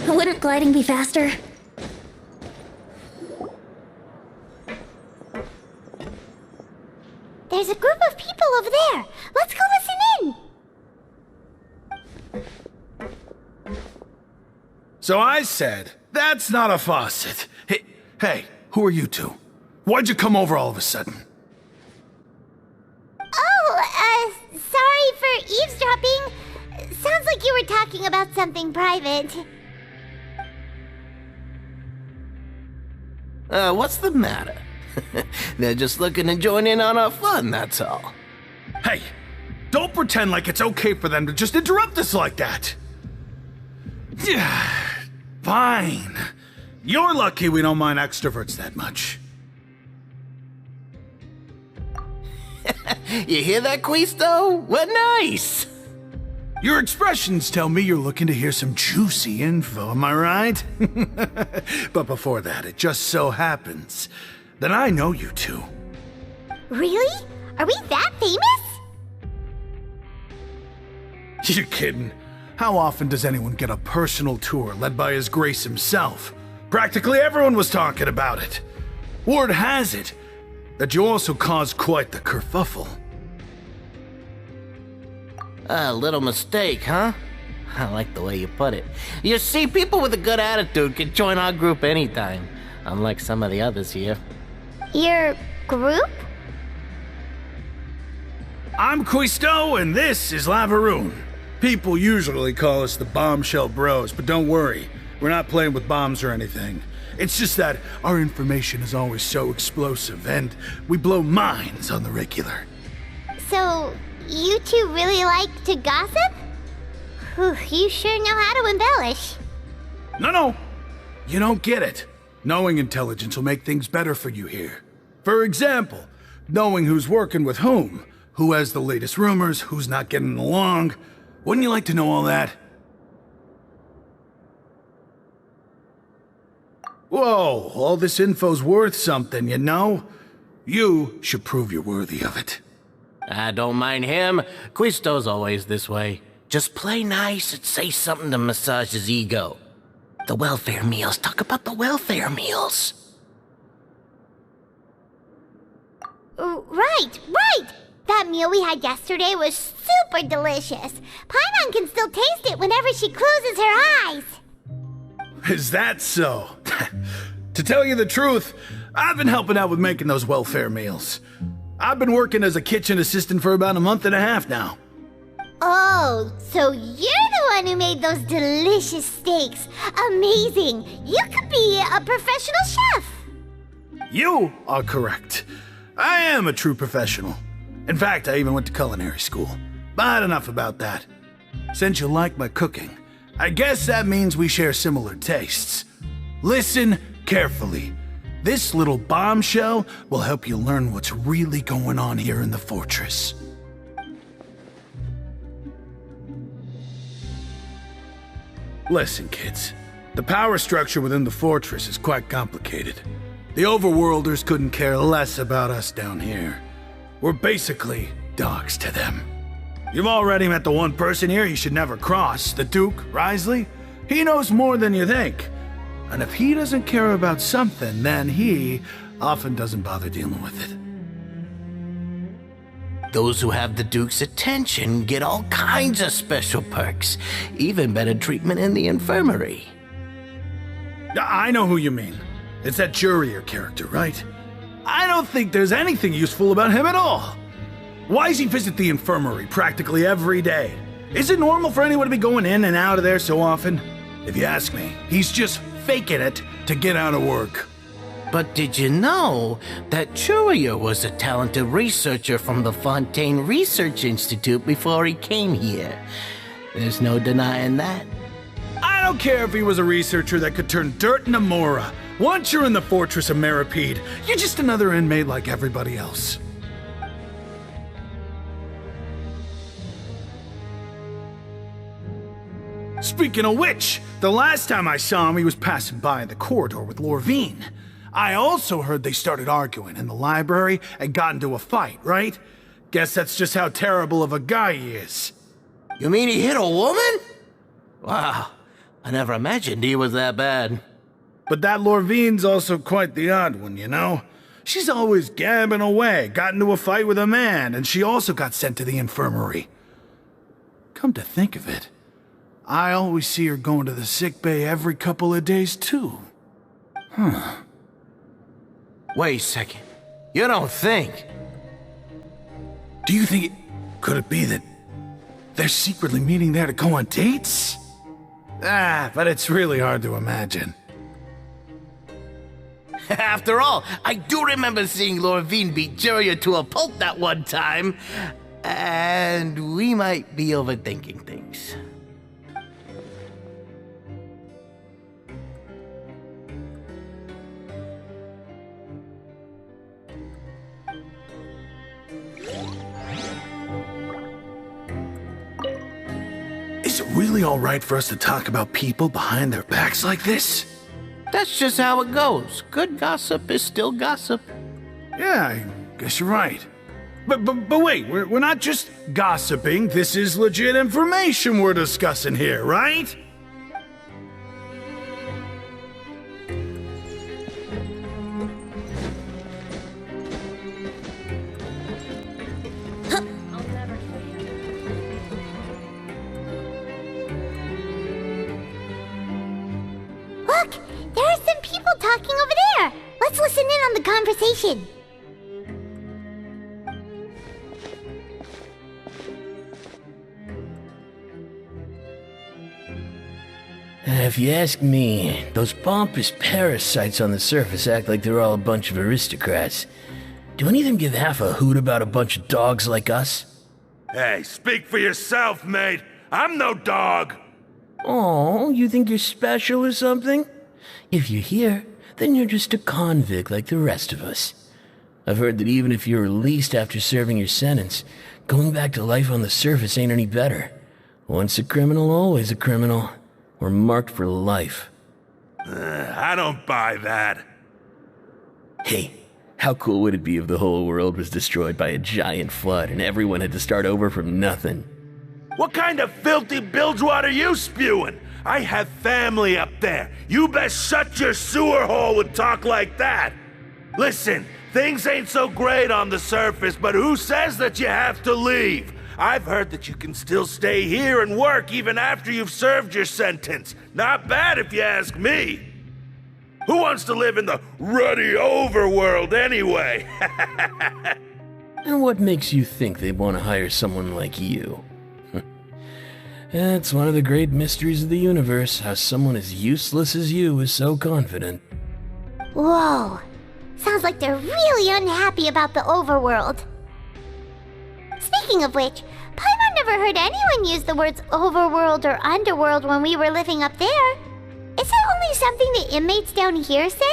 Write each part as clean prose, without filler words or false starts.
Wouldn't gliding be faster? There's a group of people over there. Let's go listen in. So I said, that's not a faucet. Hey, who are you two? Why'd you come over all of a sudden? Oh, sorry for eavesdropping. Sounds like you were talking about something private. What's the matter? They're just looking to join in on our fun, that's all. Hey, don't pretend like it's okay for them to just interrupt us like that. Yeah, fine. You're lucky we don't mind extroverts that much. You hear that, Quisto? What nice! Your expressions tell me you're looking to hear some juicy info, am I right? But before that, it just so happens that I know you two. Really? Are we that famous? You're kidding. How often does anyone get a personal tour led by His Grace himself? Practically everyone was talking about it. Word has it that you also caused quite the kerfuffle. A little mistake, huh? I like the way you put it. You see, people with a good attitude can join our group anytime, unlike some of the others here. Your group? I'm Quisto, and this is Lavaroon. People usually call us the Bombshell Bros, but don't worry, we're not playing with bombs or anything. It's just that our information is always so explosive, and we blow minds on the regular. So, you two really like to gossip? Whew, you sure know how to embellish. No, you don't get it. Knowing intelligence will make things better for you here. For example, knowing who's working with whom, who has the latest rumors, who's not getting along. Wouldn't you like to know all that? Whoa, all this info's worth something, you know? You should prove you're worthy of it. I don't mind him. Quisto's always this way. Just play nice and say something to massage his ego. The welfare meals. Talk about the welfare meals. Right. That meal we had yesterday was super delicious. Paimon can still taste it whenever she closes her eyes. Is that so? To tell you the truth, I've been helping out with making those welfare meals. I've been working as a kitchen assistant for about a month and a half now. Oh, so you're the one who made those delicious steaks. Amazing. You could be a professional chef. You are correct. I am a true professional. In fact, I even went to culinary school. But enough about that. Since you like my cooking, I guess that means we share similar tastes. Listen carefully. This little bombshell will help you learn what's really going on here in the fortress. Listen, kids. The power structure within the fortress is quite complicated. The overworlders couldn't care less about us down here. We're basically dogs to them. You've already met the one person here you should never cross, the Duke, Risley. He knows more than you think. And if he doesn't care about something, then he often doesn't bother dealing with it. Those who have the Duke's attention get all kinds of special perks, even better treatment in the infirmary. I know who you mean. It's that Jurier character, right? I don't think there's anything useful about him at all. Why does he visit the infirmary practically every day? Is it normal for anyone to be going in and out of there so often? If you ask me, he's just faking it to get out of work. But did you know that Jurier was a talented researcher from the Fontaine Research Institute before he came here? There's no denying that. I don't care if he was a researcher that could turn dirt into Mora. Once you're in the fortress of Meripede, you're just another inmate like everybody else. Speaking of which, the last time I saw him, he was passing by in the corridor with Lorvine. I also heard they started arguing in the library and got into a fight, right? Guess that's just how terrible of a guy he is. You mean he hit a woman? Wow, I never imagined he was that bad. But that Lorvine's also quite the odd one, you know? She's always gabbing away, got into a fight with a man, and she also got sent to the infirmary. Come to think of it, I always see her going to the sick bay every couple of days, too. Huh. Wait a second. You don't think? Do you think could it be that they're secretly meeting there to go on dates? But it's really hard to imagine. After all, I do remember seeing Lorvine beat Juria to a pulp that one time. And we might be overthinking things. Is it really all right for us to talk about people behind their backs like this? That's just how it goes. Good gossip is still gossip. Yeah, I guess you're right. But wait, we're not just gossiping. This is legit information we're discussing here, right? Look, there are some people talking over there. Let's listen in on the conversation. If you ask me, those pompous parasites on the surface act like they're all a bunch of aristocrats. Do any of them give half a hoot about a bunch of dogs like us? Hey, speak for yourself, mate. I'm no dog. Oh, you think you're special or something? If you're here, then you're just a convict like the rest of us. I've heard that even if you're released after serving your sentence, going back to life on the surface ain't any better. Once a criminal, always a criminal. We're marked for life. I don't buy that. Hey, how cool would it be if the whole world was destroyed by a giant flood and everyone had to start over from nothing? What kind of filthy bilgewater are you spewing? I have family up there. You best shut your sewer hole and talk like that. Listen, things ain't so great on the surface, but who says that you have to leave? I've heard that you can still stay here and work even after you've served your sentence. Not bad if you ask me. Who wants to live in the ruddy overworld anyway? And what makes you think they want to hire someone like you? It's one of the great mysteries of the universe, how someone as useless as you is so confident. Whoa. Sounds like they're really unhappy about the overworld. Speaking of which, Paimon never heard anyone use the words overworld or underworld when we were living up there. Is it only something the inmates down here say?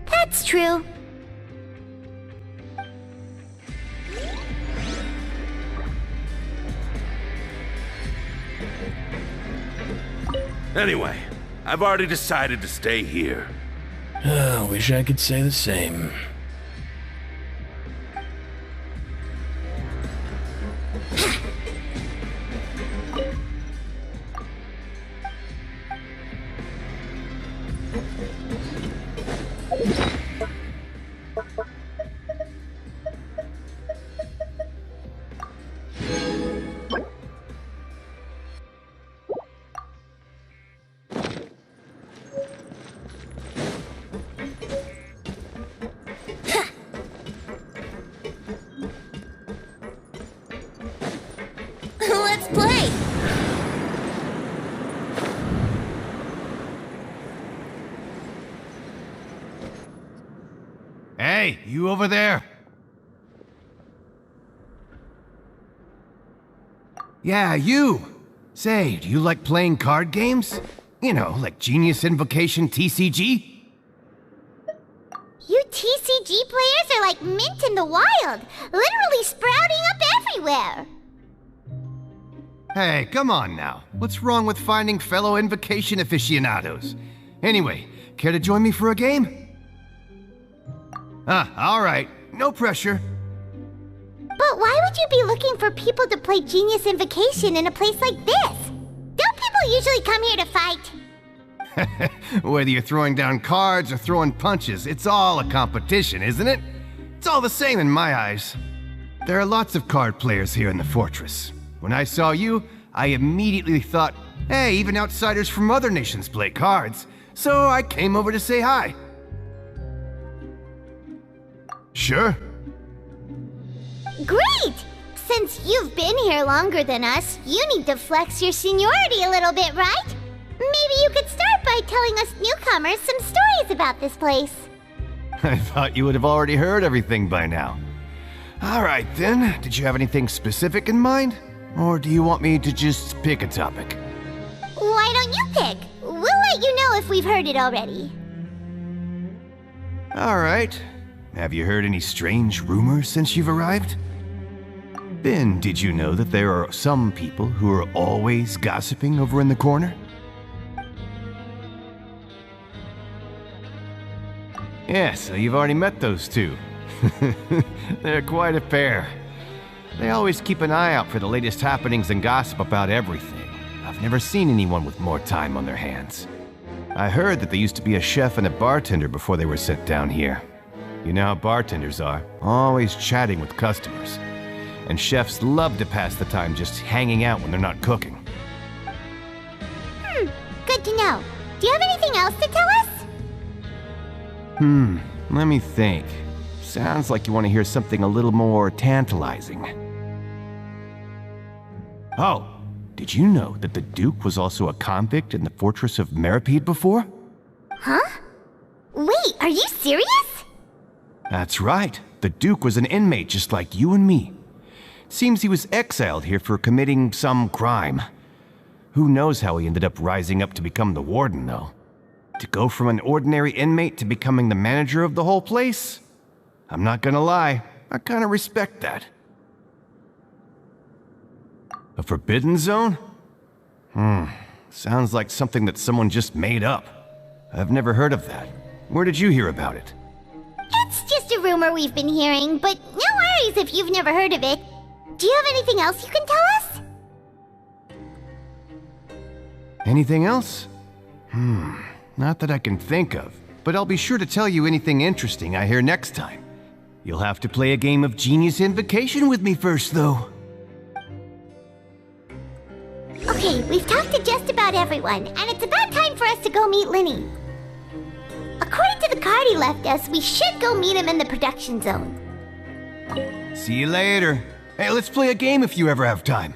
That's true. Anyway, I've already decided to stay here. Wish I could say the same. Let's play! Hey, you over there? Yeah, you! Say, do you like playing card games? You know, like Genius Invocation TCG? You TCG players are like mint in the wild, literally sprouting up everywhere. Hey, come on now. What's wrong with finding fellow Invocation aficionados? Anyway, care to join me for a game? Alright. No pressure. But why would you be looking for people to play Genius Invocation in a place like this? don't usually come here to fight. Whether you're throwing down cards or throwing punches, it's all a competition, isn't it? It's all the same in my eyes. There are lots of card players here in the fortress. When I saw you, I immediately thought, hey, even outsiders from other nations play cards, so I came over to say hi. Sure. Great! Since you've been here longer than us, you need to flex your seniority a little bit, right? Maybe you could start by telling us newcomers some stories about this place. I thought you would have already heard everything by now. All right then, did you have anything specific in mind? Or do you want me to just pick a topic? Why don't you pick? We'll let you know if we've heard it already. All right. Have you heard any strange rumors since you've arrived? Ben, did you know that there are some people who are always gossiping over in the corner? Yeah, so you've already met those two. They're quite a pair. They always keep an eye out for the latest happenings and gossip about everything. I've never seen anyone with more time on their hands. I heard that they used to be a chef and a bartender before they were sent down here. You know how bartenders are, always chatting with customers. And chefs love to pass the time just hanging out when they're not cooking. Good to know. Do you have anything else to tell us? Let me think. Sounds like you want to hear something a little more tantalizing. Oh, did you know that the Duke was also a convict in the fortress of Meripede before? Huh? Wait, are you serious? That's right. The Duke was an inmate just like you and me. Seems he was exiled here for committing some crime. Who knows how he ended up rising up to become the warden, though. To go from an ordinary inmate to becoming the manager of the whole place? I'm not gonna lie, I kinda respect that. A forbidden zone? Sounds like something that someone just made up. I've never heard of that. Where did you hear about it? It's just a rumor we've been hearing, but no worries if you've never heard of it. Do you have anything else you can tell us? Anything else? Not that I can think of, but I'll be sure to tell you anything interesting I hear next time. You'll have to play a game of Genius Invocation with me first, though. Okay, we've talked to just about everyone, and it's about time for us to go meet Linny. According to the card he left us, we should go meet him in the production zone. See you later. Hey, let's play a game if you ever have time.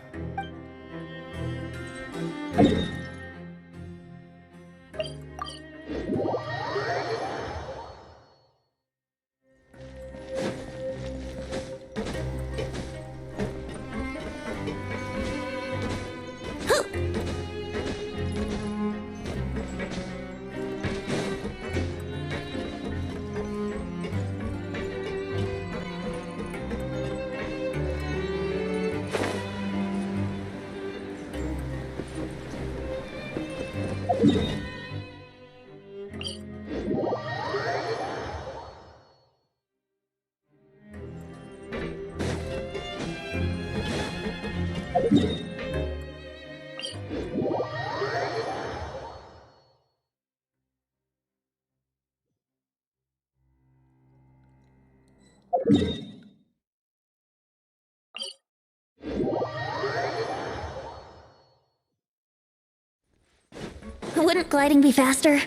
Wouldn't gliding be faster?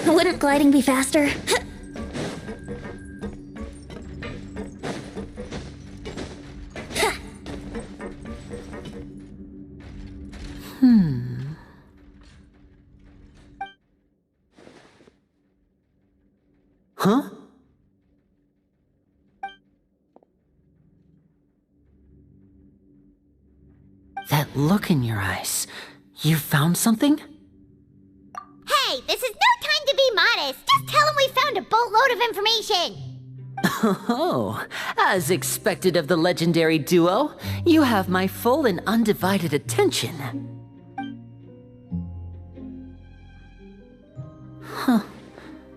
Wouldn't gliding be faster? Huh? That look in your eyes. You found something? Hey, this is no time to be modest. Just tell him we found a boatload of information. Oh, as expected of the legendary duo, you have my full and undivided attention. Huh.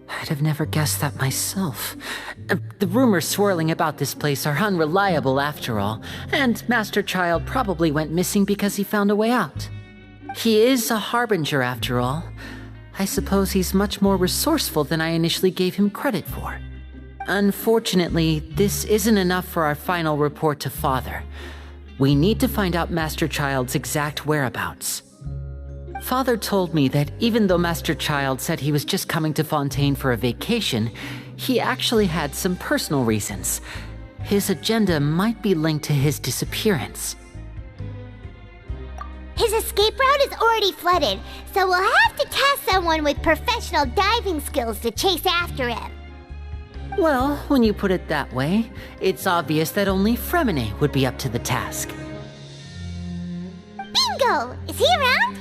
I'd have never guessed that myself. The rumors swirling about this place are unreliable after all, and Master Child probably went missing because he found a way out. He is a harbinger after all. I suppose he's much more resourceful than I initially gave him credit for. Unfortunately, this isn't enough for our final report to Father. We need to find out Master Child's exact whereabouts. Father told me that even though Master Child said he was just coming to Fontaine for a vacation, he actually had some personal reasons. His agenda might be linked to his disappearance. His escape route is already flooded, so we'll have to task someone with professional diving skills to chase after him. Well, when you put it that way, it's obvious that only Fremine would be up to the task. Bingo! Is he around?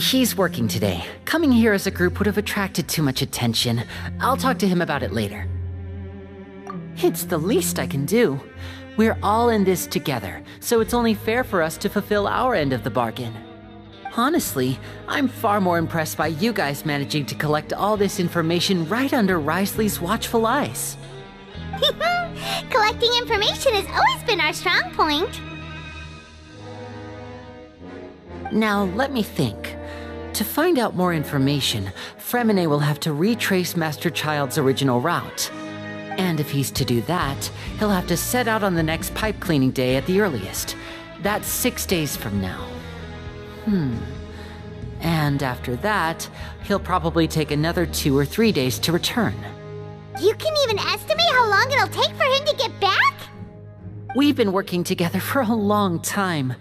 He's working today. Coming here as a group would have attracted too much attention. I'll talk to him about it later. It's the least I can do. We're all in this together, so it's only fair for us to fulfill our end of the bargain. Honestly, I'm far more impressed by you guys managing to collect all this information right under Risley's watchful eyes. Collecting information has always been our strong point. Now, let me think. To find out more information, Fremine will have to retrace Master Child's original route. And if he's to do that, he'll have to set out on the next pipe cleaning day at the earliest. That's 6 days from now. And after that, he'll probably take another 2 or 3 days to return. You can even estimate how long it'll take for him to get back? We've been working together for a long time.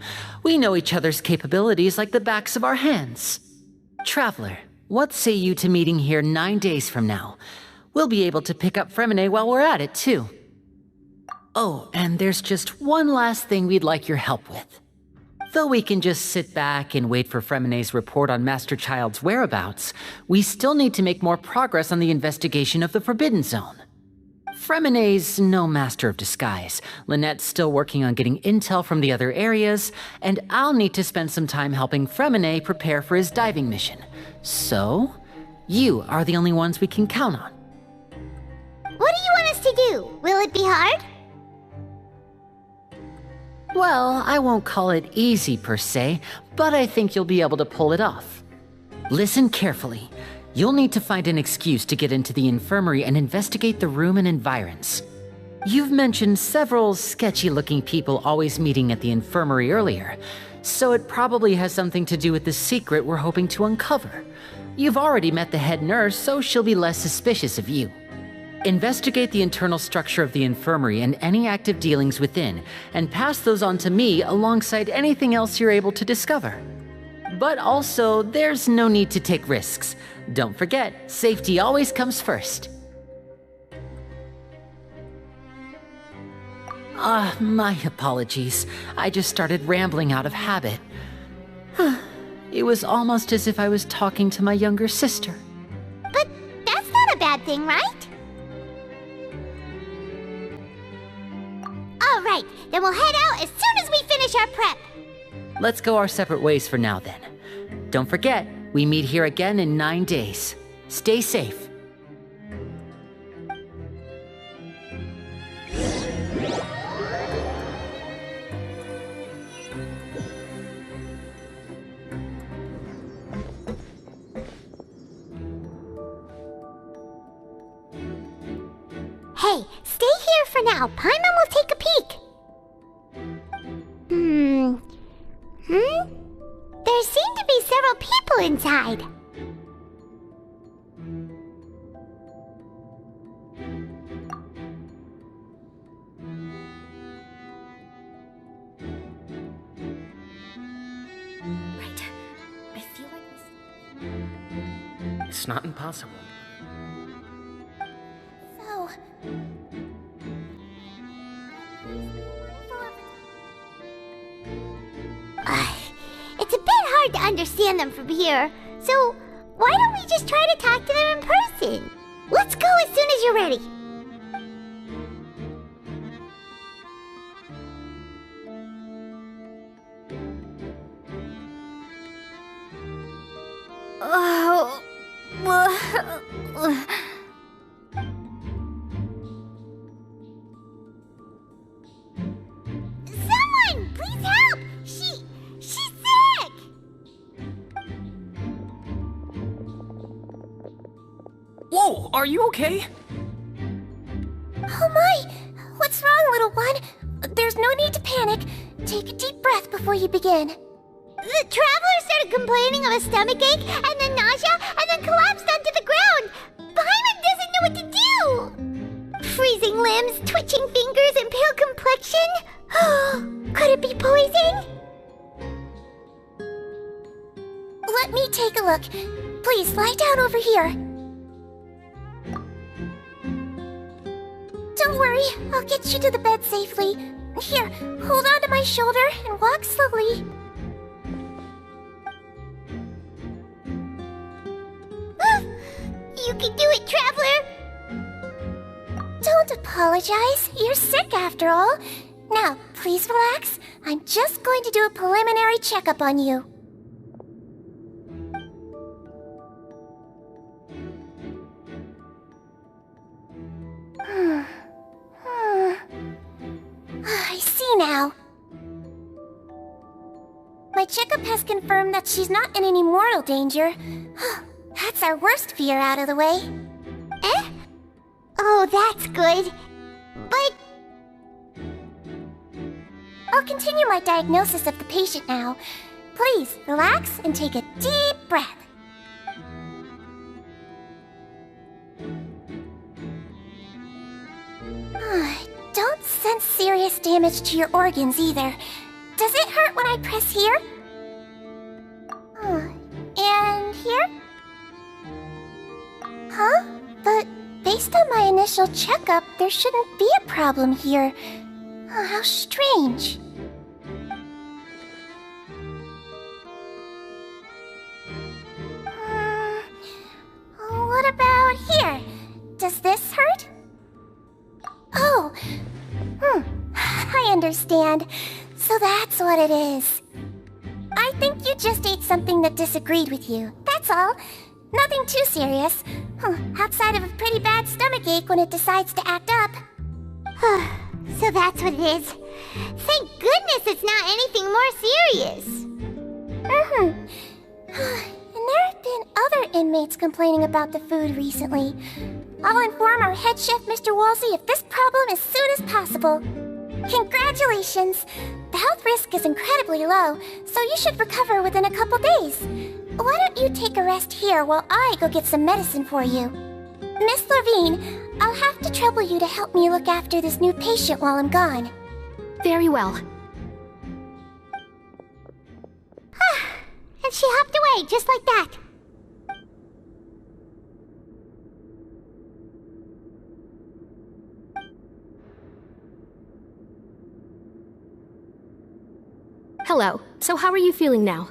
We know each other's capabilities like the backs of our hands. Traveler, what say you to meeting here 9 days from now? We'll be able to pick up Fremine while we're at it, too. Oh, and there's just one last thing we'd like your help with. Though we can just sit back and wait for Fremine's report on Master Child's whereabouts, we still need to make more progress on the investigation of the Forbidden Zone. Fremine's no master of disguise, Lynette's still working on getting intel from the other areas, and I'll need to spend some time helping Fremine prepare for his diving mission. So, you are the only ones we can count on. What do you want us to do? Will it be hard? Well, I won't call it easy per se, but I think you'll be able to pull it off. Listen carefully. You'll need to find an excuse to get into the infirmary and investigate the room and environs. You've mentioned several sketchy-looking people always meeting at the infirmary earlier, so it probably has something to do with the secret we're hoping to uncover. You've already met the head nurse, so she'll be less suspicious of you. Investigate the internal structure of the infirmary and any active dealings within, and pass those on to me alongside anything else you're able to discover. But also, there's no need to take risks. Don't forget, safety always comes first. My apologies. I just started rambling out of habit. It was almost as if I was talking to my younger sister. But that's not a bad thing, right? Alright, then we'll head out as soon as we finish our prep. Let's go our separate ways for now then. Don't forget, we meet here again in 9 days. Stay safe. Hey, stay here for now. Paimon will take a peek. There seem to be several people inside. Right. I feel like this... It's not impossible. So... It's a bit hard to understand them from here, so why don't we just try to talk to them in person? Let's go as soon as you're ready. Someone, please help! She's sick! Whoa, are you okay? Oh my! What's wrong, little one? There's no need to panic. Take a deep breath before you begin. The traveler started complaining of a stomachache, and then nausea, and then collapsed onto the ground. Paimon doesn't know what to do. Freezing limbs, twitching fingers, and pale complexion? Could it be poison? Let me take a look. Please lie down over here. Don't worry, I'll get you to the bed safely. Here, hold on to my shoulder and walk slowly. You can do it, Traveler! Don't apologize. You're sick after all. Now, please relax. I'm just going to do a preliminary checkup on you. I see now. My checkup has confirmed that she's not in any mortal danger. That's our worst fear out of the way. Eh? Oh, that's good. But... I'll continue my diagnosis of the patient now. Please, relax and take a deep breath. Don't sense serious damage to your organs either. Does it hurt when I press here? And here? Huh? But based on my initial checkup, there shouldn't be a problem here. Oh, how strange. What about here? Does this hurt? Oh, I understand. So that's what it is. I think you just ate something that disagreed with you. That's all. Nothing too serious. Outside of a pretty bad stomachache when it decides to act up. So that's what it is. Thank goodness it's not anything more serious. And there have been other inmates complaining about the food recently. I'll inform our head chef, Mr. Wolsey, of this problem as soon as possible. Congratulations! The health risk is incredibly low, so you should recover within a couple days. Why don't you take a rest here while I go get some medicine for you? Miss Levine, I'll have to trouble you to help me look after this new patient while I'm gone. Very well. And she hopped away just like that. Hello. So how are you feeling now?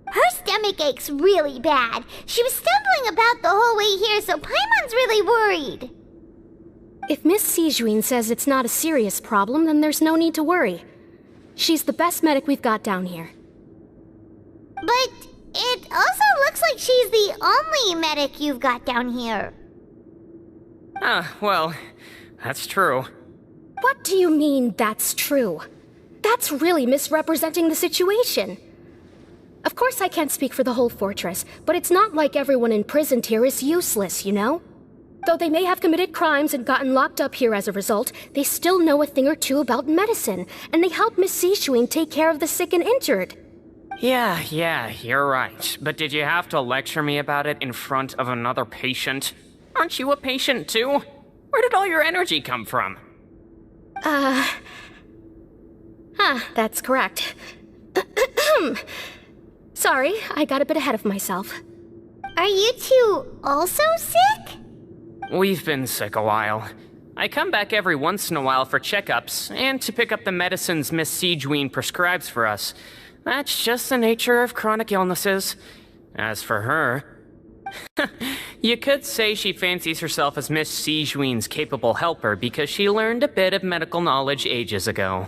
Her stomach aches really bad. She was stumbling about the whole way here, so Paimon's really worried. If Miss Sijuin says it's not a serious problem, then there's no need to worry. She's the best medic we've got down here. But it also looks like she's the only medic you've got down here. Well, that's true. What do you mean, that's true? That's really misrepresenting the situation. Of course I can't speak for the whole fortress, but it's not like everyone imprisoned here is useless, you know? Though they may have committed crimes and gotten locked up here as a result, they still know a thing or two about medicine, and they help Miss Sijuin take care of the sick and injured. Yeah, you're right. But did you have to lecture me about it in front of another patient? Aren't you a patient too? Where did all your energy come from? That's correct. Sorry, I got a bit ahead of myself. Are you two also sick? We've been sick a while. I come back every once in a while for checkups, and to pick up the medicines Miss Sijuin prescribes for us. That's just the nature of chronic illnesses. As for her... you could say she fancies herself as Miss Sijuin's capable helper because she learned a bit of medical knowledge ages ago.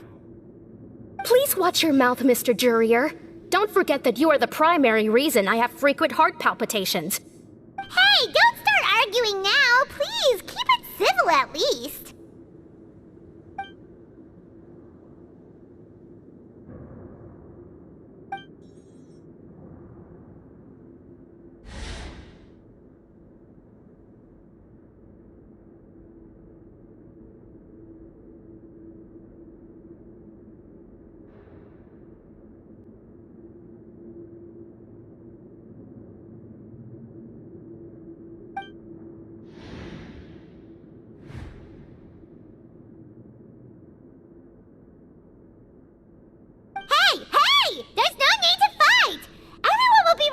Please watch your mouth, Mr. Jurier. Don't forget that you are the primary reason I have frequent heart palpitations. Hey, don't start arguing now! Please, keep it civil at least.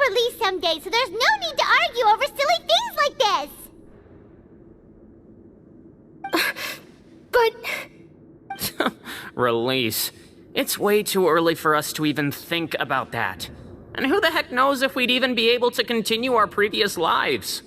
Released someday, so there's no need to argue over silly things like this. But... Release. It's way too early for us to even think about that. And who the heck knows if we'd even be able to continue our previous lives?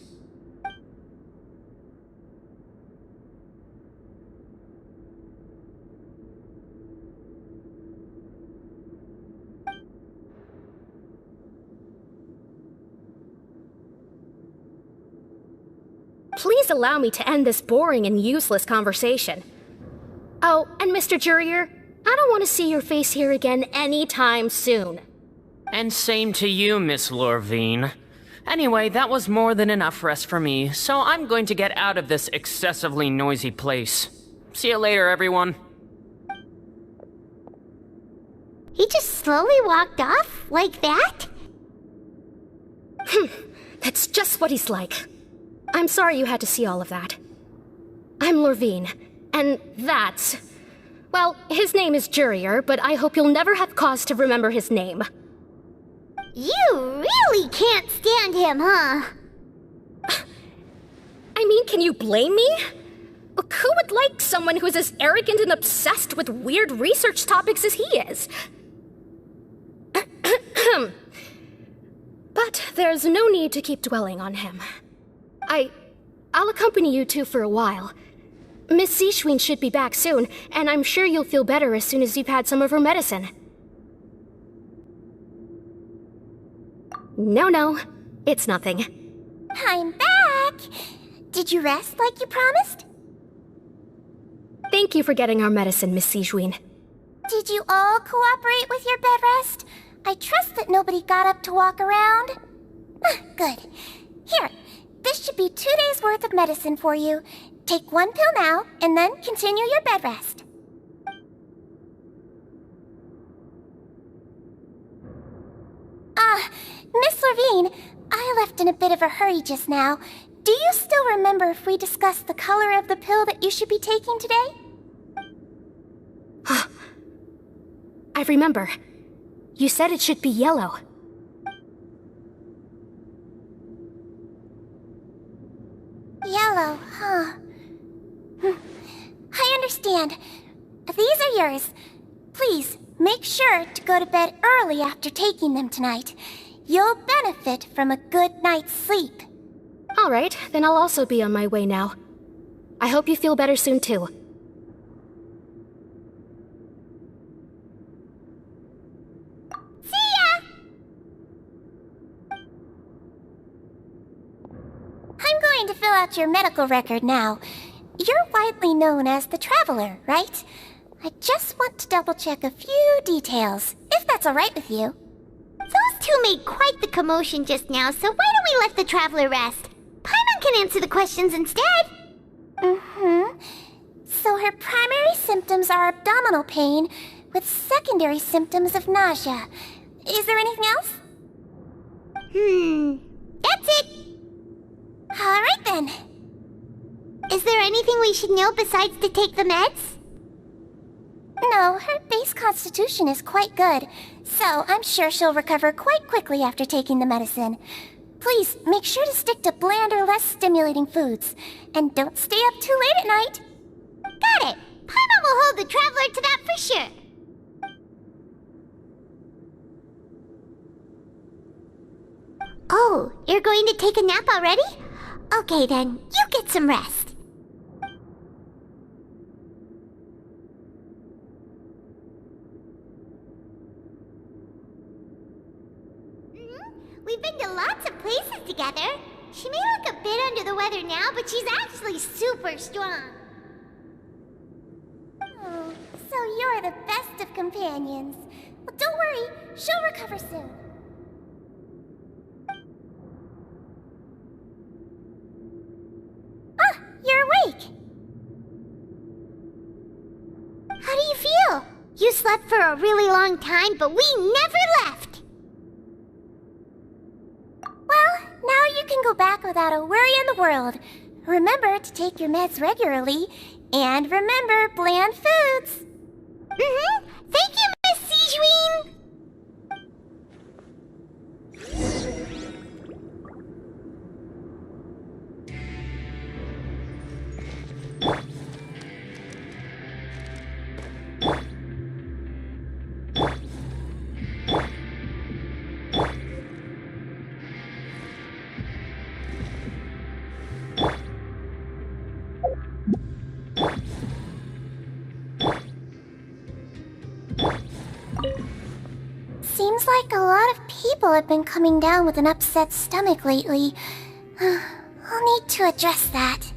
Please allow me to end this boring and useless conversation. Oh, and Mr. Jurier, I don't want to see your face here again anytime soon. And same to you, Miss Lorvine. Anyway, that was more than enough rest for me, so I'm going to get out of this excessively noisy place. See you later, everyone. He just slowly walked off like that? That's just what he's like. I'm sorry you had to see all of that. I'm Lorvine, and that's... Well, his name is Jurier, but I hope you'll never have cause to remember his name. You really can't stand him, huh? I mean, can you blame me? Who would like someone who's as arrogant and obsessed with weird research topics as he is? But there's no need to keep dwelling on him. I'll accompany you two for a while. Miss Sijuin should be back soon, and I'm sure you'll feel better as soon as you've had some of her medicine. No, it's nothing. I'm back! Did you rest like you promised? Thank you for getting our medicine, Miss Sijuin. Did you all cooperate with your bed rest? I trust that nobody got up to walk around. Good. Here, this should be 2 days' worth of medicine for you. Take one pill now, and then continue your bed rest. Miss Lorvine, I left in a bit of a hurry just now. Do you still remember if we discussed the color of the pill that you should be taking today? I remember. You said it should be yellow. pillow, huh? I understand. These are yours. Please, make sure to go to bed early after taking them tonight. You'll benefit from a good night's sleep. All right, then I'll also be on my way now. I hope you feel better soon, too. See ya! I'm going to fill out your medical record now. You're widely known as the Traveler, right? I just want to double-check a few details, if that's all right with you. Those two made quite the commotion just now, so why don't we let the Traveler rest? Paimon can answer the questions instead. So her primary symptoms are abdominal pain, with secondary symptoms of nausea. Is there anything else? That's it. All right then. Is there anything we should know besides to take the meds? No, her base constitution is quite good, so I'm sure she'll recover quite quickly after taking the medicine. Please, make sure to stick to bland or less stimulating foods, and don't stay up too late at night. Got it. Paimon will hold the Traveler to that for sure. Oh, you're going to take a nap already? Okay then, you get some rest. We've been to lots of places together. She may look a bit under the weather now, but she's actually super strong. Oh, so you're the best of companions. Well, don't worry, she'll recover soon. Ah, you're awake. How do you feel? You slept for a really long time, but we never left. Well, now you can go back without a worry in the world. Remember to take your meds regularly, and remember bland foods. Thank you, Miss Sijuin. Seems like a lot of people have been coming down with an upset stomach lately. I'll need to address that.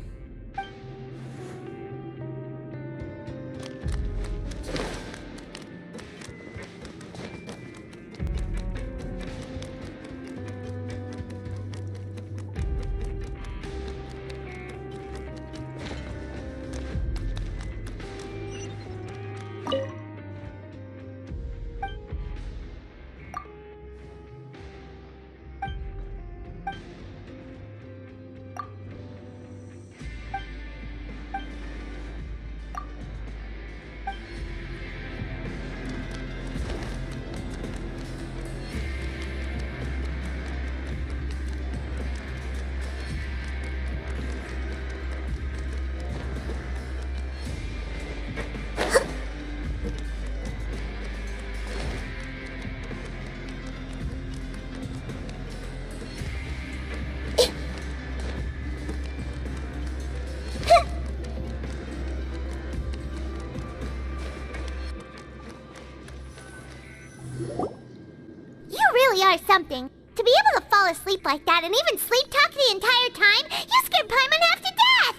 Are something. To be able to fall asleep like that and even sleep talk the entire time, you scared Paimon half to death!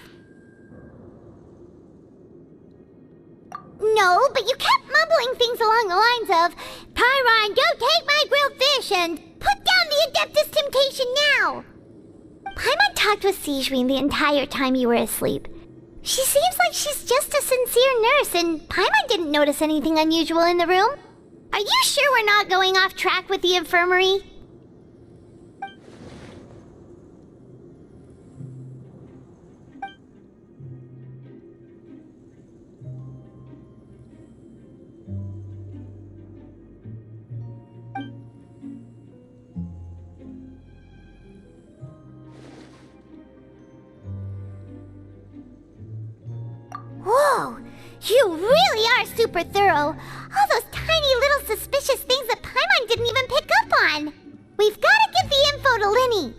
No, but you kept mumbling things along the lines of, Pyron, don't take my grilled fish, and put down the Adeptus Temptation now! Paimon talked with Sijuin the entire time you were asleep. She seems like she's just a sincere nurse, and Paimon didn't notice anything unusual in the room. Are you sure we're not going off track with the infirmary? You really are super thorough. All those tiny little suspicious things that Paimon didn't even pick up on. We've got to give the info to Linny.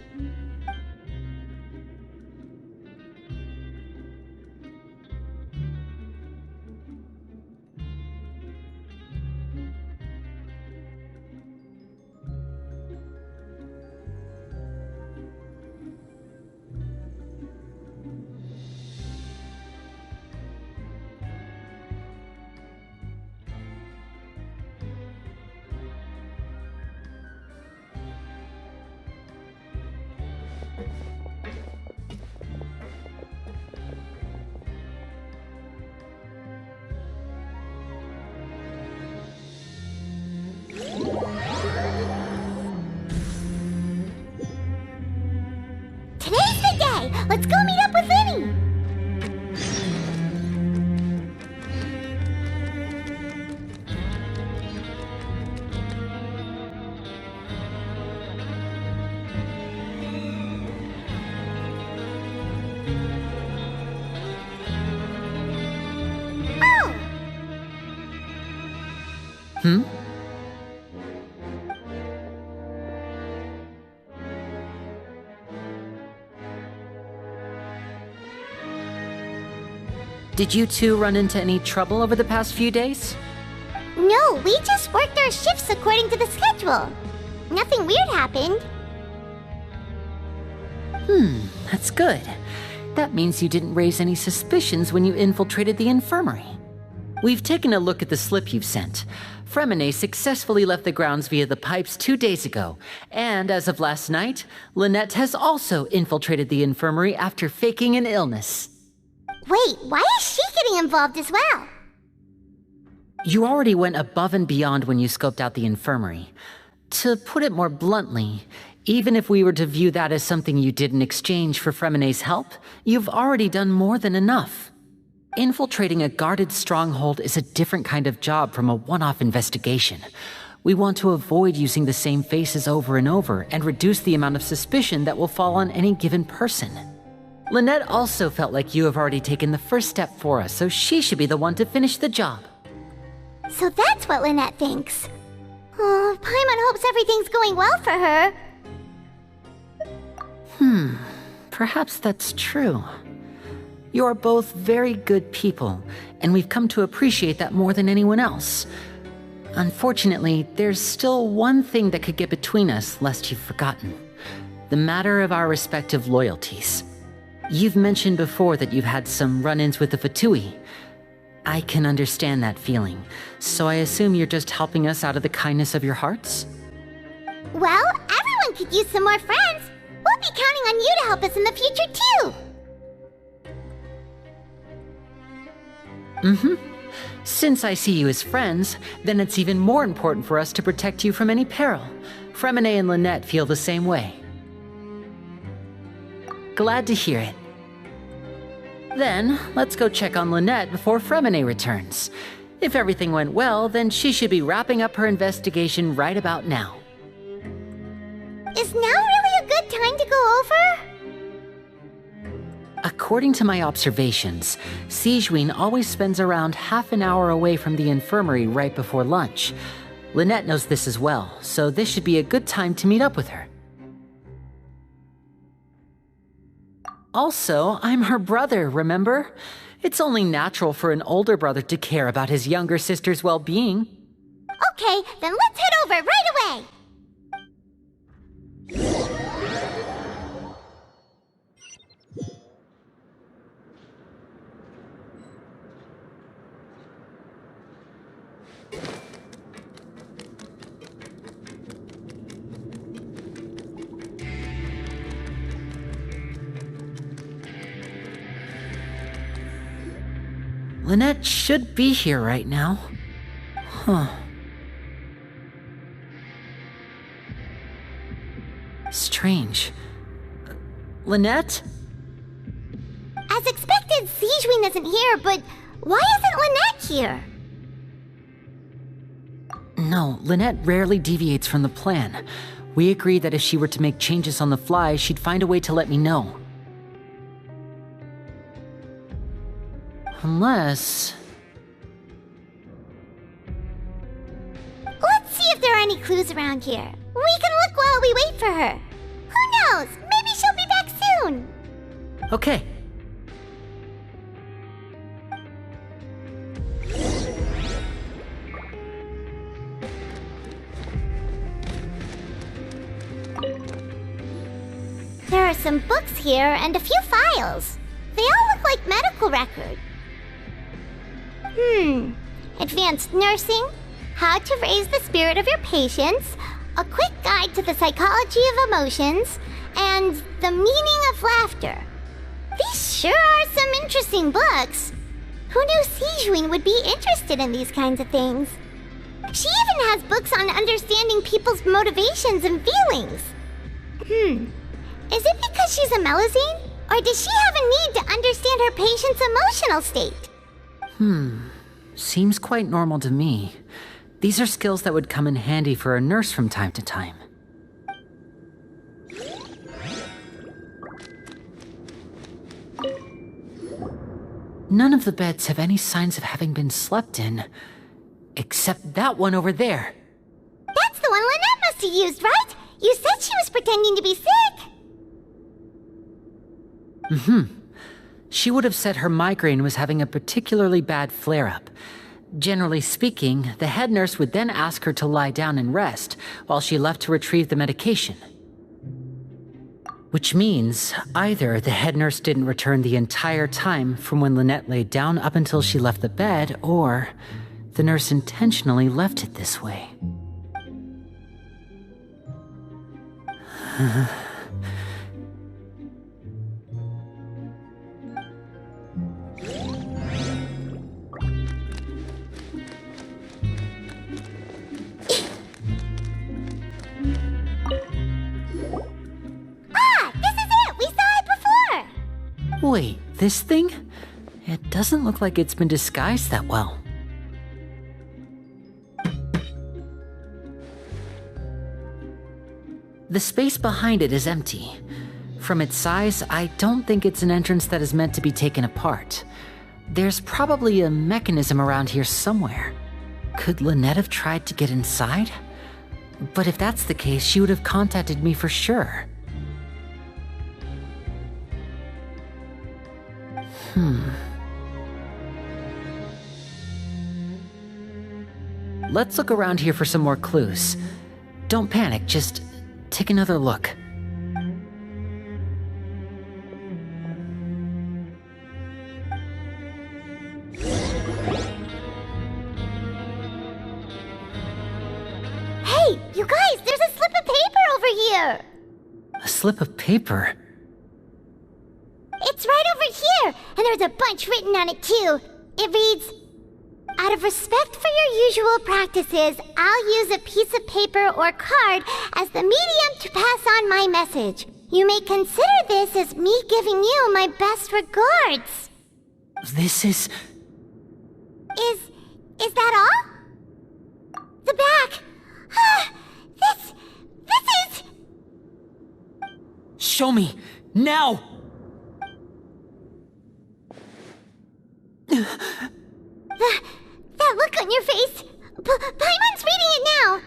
Today's the day! Let's go meet up with Linny! Oh! Did you two run into any trouble over the past few days? No, we just worked our shifts according to the schedule. Nothing weird happened. That's good. That means you didn't raise any suspicions when you infiltrated the infirmary. We've taken a look at the slip you've sent. Fremine successfully left the grounds via the pipes 2 days ago, and as of last night, Lynette has also infiltrated the infirmary after faking an illness. Wait, why is she getting involved as well? You already went above and beyond when you scoped out the infirmary. To put it more bluntly, even if we were to view that as something you did in exchange for Fremine's help, you've already done more than enough. Infiltrating a guarded stronghold is a different kind of job from a one-off investigation. We want to avoid using the same faces over and over and reduce the amount of suspicion that will fall on any given person. Lynette also felt like you have already taken the first step for us, so she should be the one to finish the job. So that's what Lynette thinks. Oh, Paimon hopes everything's going well for her. Perhaps that's true. You are both very good people, and we've come to appreciate that more than anyone else. Unfortunately, there's still one thing that could get between us, lest you've forgotten. The matter of our respective loyalties. You've mentioned before that you've had some run-ins with the Fatui. I can understand that feeling, so I assume you're just helping us out of the kindness of your hearts? Well, everyone could use some more friends. We'll be counting on you to help us in the future, too. Since I see you as friends, then it's even more important for us to protect you from any peril. Fremine and Lynette feel the same way. Glad to hear it. Then, let's go check on Lynette before Fremine returns. If everything went well, then she should be wrapping up her investigation right about now. Is now really a good time to go over? According to my observations, Sigewinne always spends around half an hour away from the infirmary right before lunch. Lynette knows this as well, so this should be a good time to meet up with her. Also, I'm her brother, remember? It's only natural for an older brother to care about his younger sister's well-being. Okay, then let's head over right away! Lynette should be here right now. Strange. Lynette? As expected, Sigewinne isn't here, but why isn't Lynette here? No, Lynette rarely deviates from the plan. We agreed that if she were to make changes on the fly, she'd find a way to let me know. Unless... any clues around here. We can look while we wait for her. Who knows? Maybe she'll be back soon. Okay. There are some books here and a few files. They all look like medical records. Advanced nursing, how to raise the spirit of your patients, a quick guide to the psychology of emotions, and the meaning of laughter. These sure are some interesting books. Who knew Sijuin would be interested in these kinds of things? She even has books on understanding people's motivations and feelings. Is it because she's a Melazine? Or does she have a need to understand her patient's emotional state? Seems quite normal to me. These are skills that would come in handy for a nurse from time to time. None of the beds have any signs of having been slept in, except that one over there. That's the one Lynette must have used, right? You said she was pretending to be sick. She would have said her migraine was having a particularly bad flare-up. Generally speaking, the head nurse would then ask her to lie down and rest, while she left to retrieve the medication. Which means, either the head nurse didn't return the entire time from when Lynette laid down up until she left the bed, or the nurse intentionally left it this way. Wait, this thing? It doesn't look like it's been disguised that well. The space behind it is empty. From its size, I don't think it's an entrance that is meant to be taken apart. There's probably a mechanism around here somewhere. Could Lynette have tried to get inside? But if that's the case, she would have contacted me for sure. Let's look around here for some more clues. Don't panic, just take another look. Hey, you guys, there's a slip of paper over here! A slip of paper? It's right over here, and there's a bunch written on it too. It reads, "Out of respect for your usual practices, I'll use a piece of paper or card as the medium to pass on my message. You may consider this as me giving you my best regards." This is... Is that all? The back. This is... Show me! Now! That look on your face. Paimon's reading it now.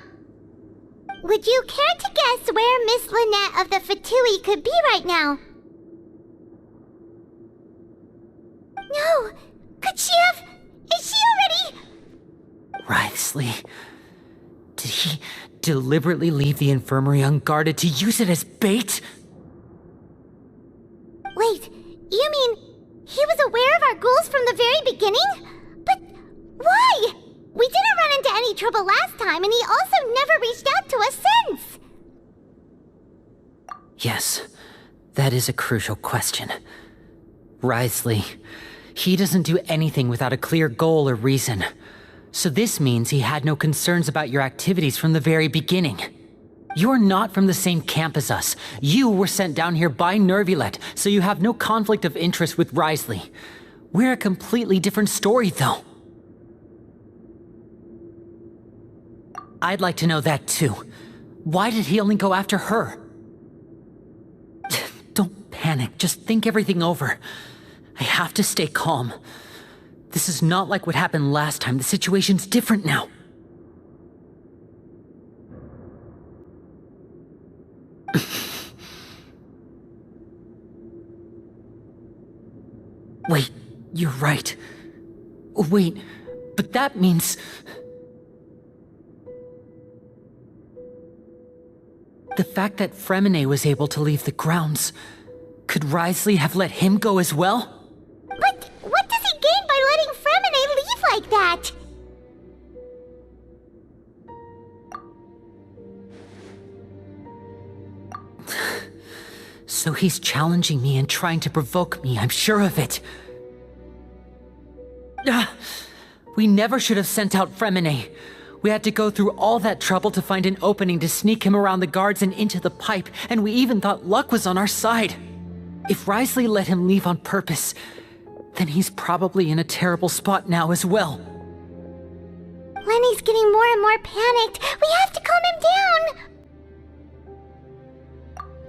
Would you care to guess where Miss Lynette of the Fatui could be right now? No. Could she have... Is she already... Wriothesley. Did he deliberately leave the infirmary unguarded to use it as bait? Wait, you mean he was aware of our goals from the very beginning? But why? We didn't run into any trouble last time, and he also never reached out to us since. Yes, that is a crucial question. Wriothesley, he doesn't do anything without a clear goal or reason. So this means he had no concerns about your activities from the very beginning. You're not from the same camp as us. You were sent down here by Nervulet, so you have no conflict of interest with Wriothesley. We're a completely different story, though. I'd like to know that, too. Why did he only go after her? Don't panic, just think everything over. I have to stay calm. This is not like what happened last time. The situation's different now. Wait, you're right. Wait, but that means... The fact that Fremine was able to leave the grounds, could Wriothesley have let him go as well? But what does he gain by letting Fremine leave like that? So he's challenging me and trying to provoke me, I'm sure of it. We never should have sent out Fremine. We had to go through all that trouble to find an opening to sneak him around the guards and into the pipe, and we even thought luck was on our side. If Wriothesley let him leave on purpose, then he's probably in a terrible spot now as well. Lenny's getting more and more panicked. We have to calm him down.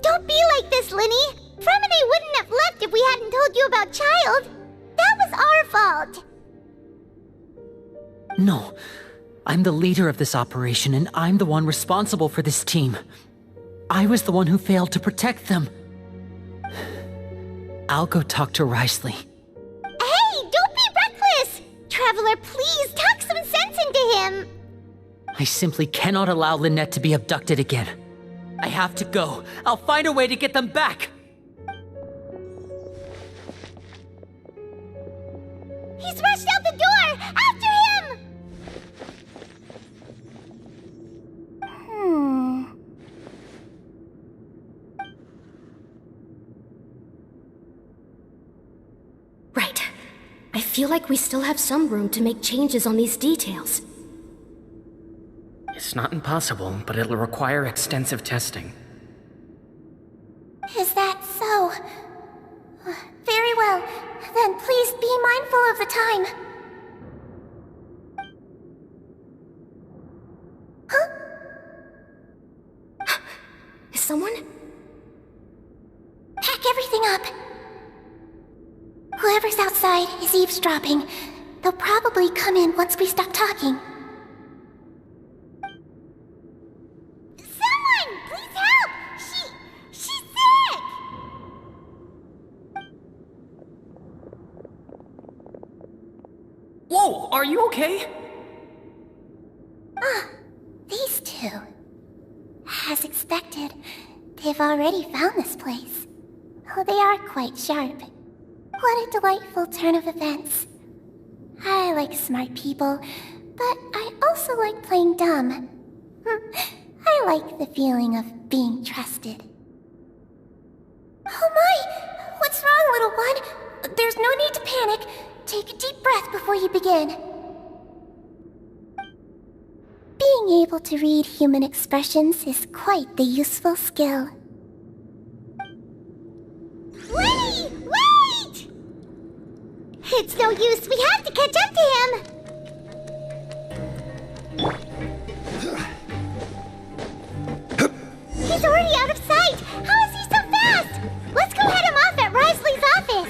Don't be like this, Lenny. Fremine wouldn't have left if we hadn't told you about Child. That was our fault. No. I'm the leader of this operation, and I'm the one responsible for this team. I was the one who failed to protect them. I'll go talk to Wriothesley. Hey, don't be reckless! Traveler, please talk some sense into him. I simply cannot allow Lynette to be abducted again. I have to go. I'll find a way to get them back. He's rushed out the door! After him! Right. I feel like we still have some room to make changes on these details. It's not impossible, but it'll require extensive testing. Is that so? Very well. Then please be mindful of the time. Huh? Is someone? Pack everything up. Whoever's outside is eavesdropping. They'll probably come in once we stop talking. Someone! Please help! She's sick! Whoa, are you okay? These two. As expected, they've already found this place. Oh, they are quite sharp. What a delightful turn of events. I like smart people, but I also like playing dumb. I like the feeling of being trusted. Oh my! What's wrong, little one? There's no need to panic. Take a deep breath before you begin. Being able to read human expressions is quite the useful skill. Lenny! Wait! It's no use. We have to catch up to him. He's already out of sight. How is he so fast? Let's go head him off at Wriothesley's office.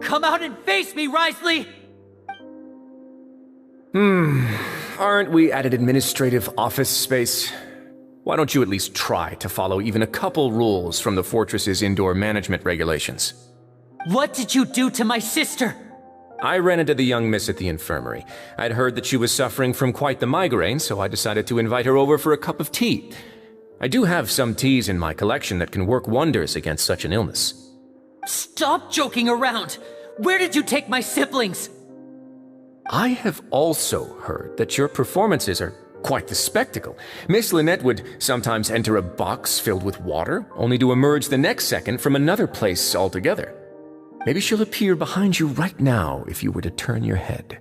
Come out and face me, Wriothesley! Aren't we at an administrative office space? Why don't you at least try to follow even a couple rules from the fortress's indoor management regulations? What did you do to my sister? I ran into the young miss at the infirmary. I'd heard that she was suffering from quite the migraine, so I decided to invite her over for a cup of tea. I do have some teas in my collection that can work wonders against such an illness. Stop joking around! Where did you take my siblings? I have also heard that your performances are quite the spectacle. Miss Lynette would sometimes enter a box filled with water, only to emerge the next second from another place altogether. Maybe she'll appear behind you right now if you were to turn your head.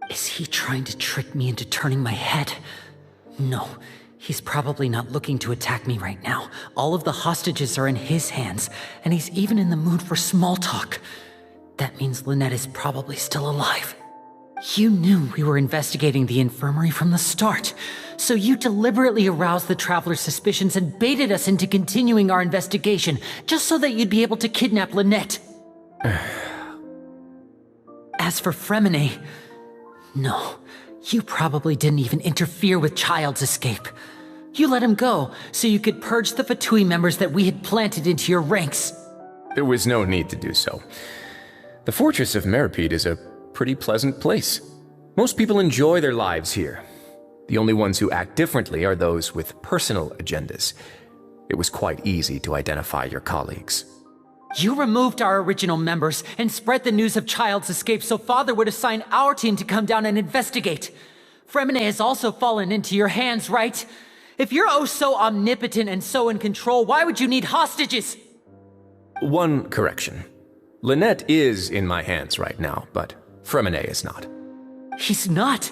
Is he trying to trick me into turning my head? No, He's probably not looking to attack me right now. All of the hostages are in his hands, and he's even in the mood for small talk. That means Lynette is probably still alive. You knew we were investigating the infirmary from the start, so you deliberately aroused the Traveler's suspicions and baited us into continuing our investigation, just so that you'd be able to kidnap Lynette. As for Fremine, no, you probably didn't even interfere with Child's escape. You let him go, so you could purge the Fatui members that we had planted into your ranks. There was no need to do so. The Fortress of Meripede is a pretty pleasant place. Most people enjoy their lives here. The only ones who act differently are those with personal agendas. It was quite easy to identify your colleagues. You removed our original members and spread the news of Child's escape so Father would assign our team to come down and investigate. Fremine has also fallen into your hands, right? If you're oh so omnipotent and so in control, why would you need hostages? One correction. Lynette is in my hands right now, but Fremine is not. He's not?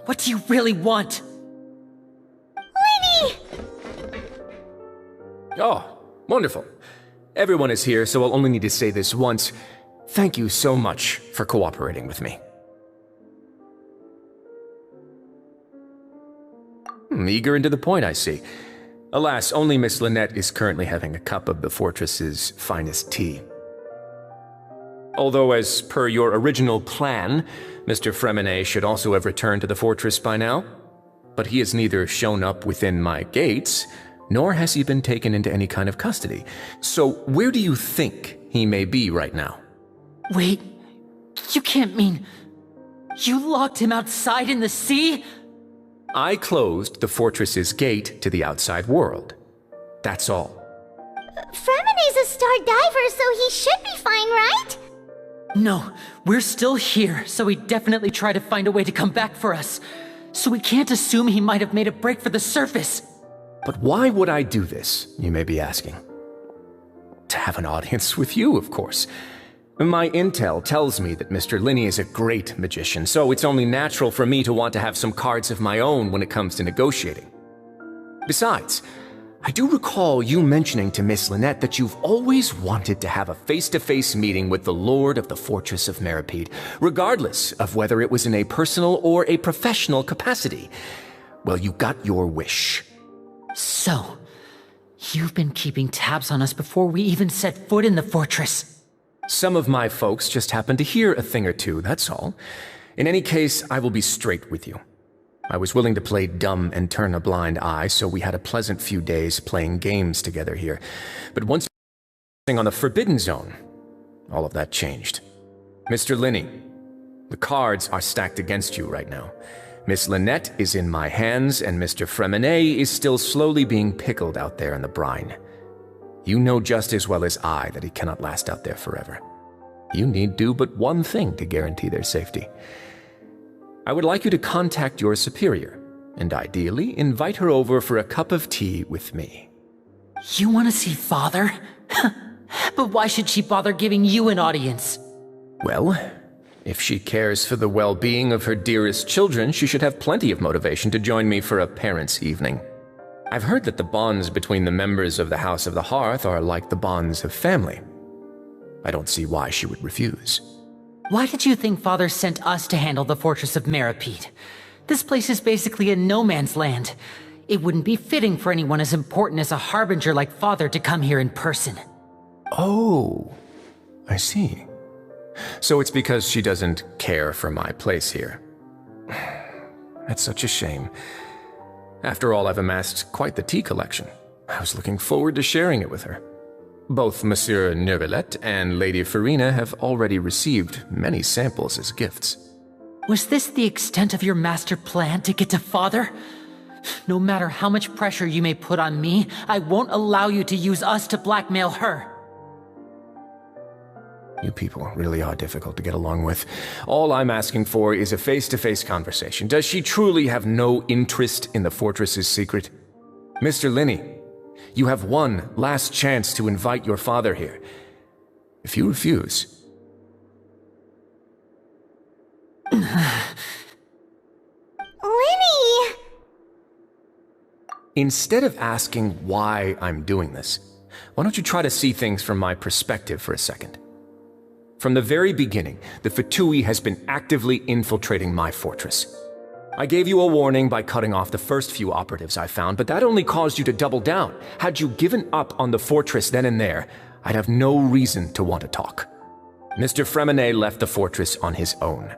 What do you really want? Lenny! Oh, wonderful. Everyone is here, so I'll only need to say this once. Thank you so much for cooperating with me. Eager and to the point, I see. Alas, only Miss Lynette is currently having a cup of the fortress's finest tea. Although, as per your original plan, Mr. Fremine should also have returned to the fortress by now. But he has neither shown up within my gates, nor has he been taken into any kind of custody. So where do you think he may be right now? Wait, you can't mean... You locked him outside in the sea? I closed the fortress's gate to the outside world. That's all. Fremine's a star diver, so he should be fine, right? No, we're still here, so he definitely tried to find a way to come back for us. So we can't assume he might have made a break for the surface. But why would I do this, you may be asking? To have an audience with you, of course. My intel tells me that Mr. Linney is a great magician, so it's only natural for me to want to have some cards of my own when it comes to negotiating. Besides, I do recall you mentioning to Miss Lynette that you've always wanted to have a face-to-face meeting with the Lord of the Fortress of Meripede, regardless of whether it was in a personal or a professional capacity. Well, you got your wish. So, you've been keeping tabs on us before we even set foot in the fortress. Some of my folks just happened to hear a thing or two, that's all. In any case, I will be straight with you. I was willing to play dumb and turn a blind eye, so we had a pleasant few days playing games together here. But once on the Forbidden Zone, all of that changed. Mr. Linney, the cards are stacked against you right now. Miss Lynette is in my hands, and Mr. Fremine is still slowly being pickled out there in the brine. You know just as well as I that he cannot last out there forever. You need do but one thing to guarantee their safety. I would like you to contact your superior, and ideally invite her over for a cup of tea with me. You want to see Father? But why should she bother giving you an audience? Well, if she cares for the well-being of her dearest children, she should have plenty of motivation to join me for a parents' evening. I've heard that the bonds between the members of the House of the Hearth are like the bonds of family. I don't see why she would refuse. Why did you think Father sent us to handle the Fortress of Meripede? This place is basically a no-man's land. It wouldn't be fitting for anyone as important as a harbinger like Father to come here in person. Oh, I see. So it's because she doesn't care for my place here. That's such a shame. After all, I've amassed quite the tea collection. I was looking forward to sharing it with her. Both Monsieur Neuvillette and Lady Farina have already received many samples as gifts. Was this the extent of your master plan to get to Father? No matter how much pressure you may put on me, I won't allow you to use us to blackmail her. You people really are difficult to get along with. All I'm asking for is a face-to-face conversation. Does she truly have no interest in the fortress's secret? Mr. Linney, you have one last chance to invite your father here. If you refuse... Lenny! Instead of asking why I'm doing this, why don't you try to see things from my perspective for a second? From the very beginning, the Fatui has been actively infiltrating my fortress. I gave you a warning by cutting off the first few operatives I found, but that only caused you to double down. Had you given up on the fortress then and there, I'd have no reason to want to talk. Mr. Fremenet left the fortress on his own,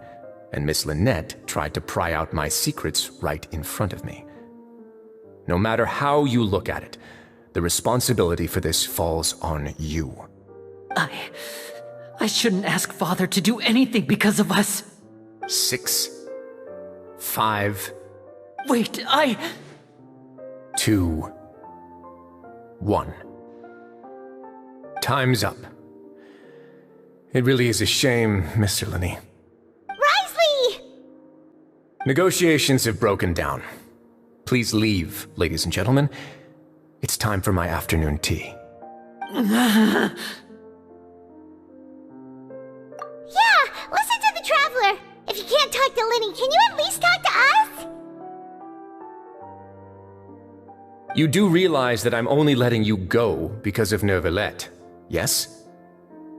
and Miss Lynette tried to pry out my secrets right in front of me. No matter how you look at it, the responsibility for this falls on you. I shouldn't ask Father to do anything because of us. 6, 5... Wait, 2, 1. Time's up. It really is a shame, Mr. Linney. Risley! Negotiations have broken down. Please leave, ladies and gentlemen. It's time for my afternoon tea. Yeah, listen to the Traveler. If you can't talk to Linny, can you at least talk to us? You do realize that I'm only letting you go because of Neuvillette, yes?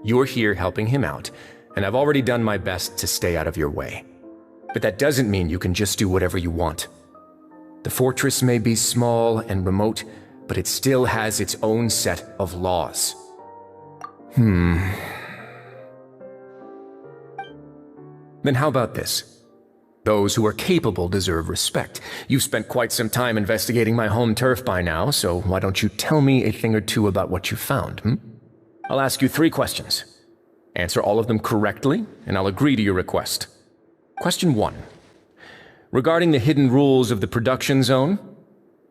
You're here helping him out, and I've already done my best to stay out of your way. But that doesn't mean you can just do whatever you want. The fortress may be small and remote, but it still has its own set of laws. Then how about this? Those who are capable deserve respect. You've spent quite some time investigating my home turf by now, so why don't you tell me a thing or two about what you found, I'll ask you 3 questions. Answer all of them correctly, and I'll agree to your request. Question 1. Regarding the hidden rules of the production zone,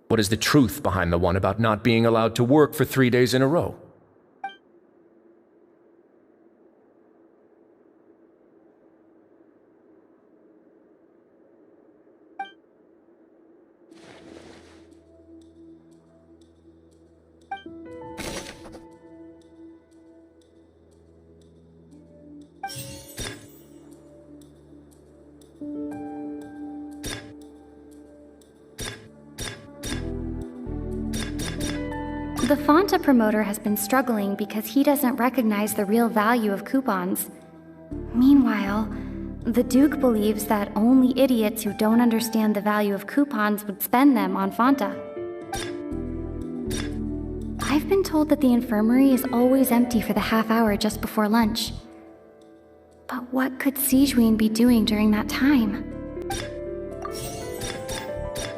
what is the truth behind the one about not being allowed to work for 3 days in a row? The Fonta promoter has been struggling because he doesn't recognize the real value of coupons. Meanwhile, the Duke believes that only idiots who don't understand the value of coupons would spend them on Fonta. I've been told that the infirmary is always empty for the half hour just before lunch. But what could Sigewinne be doing during that time?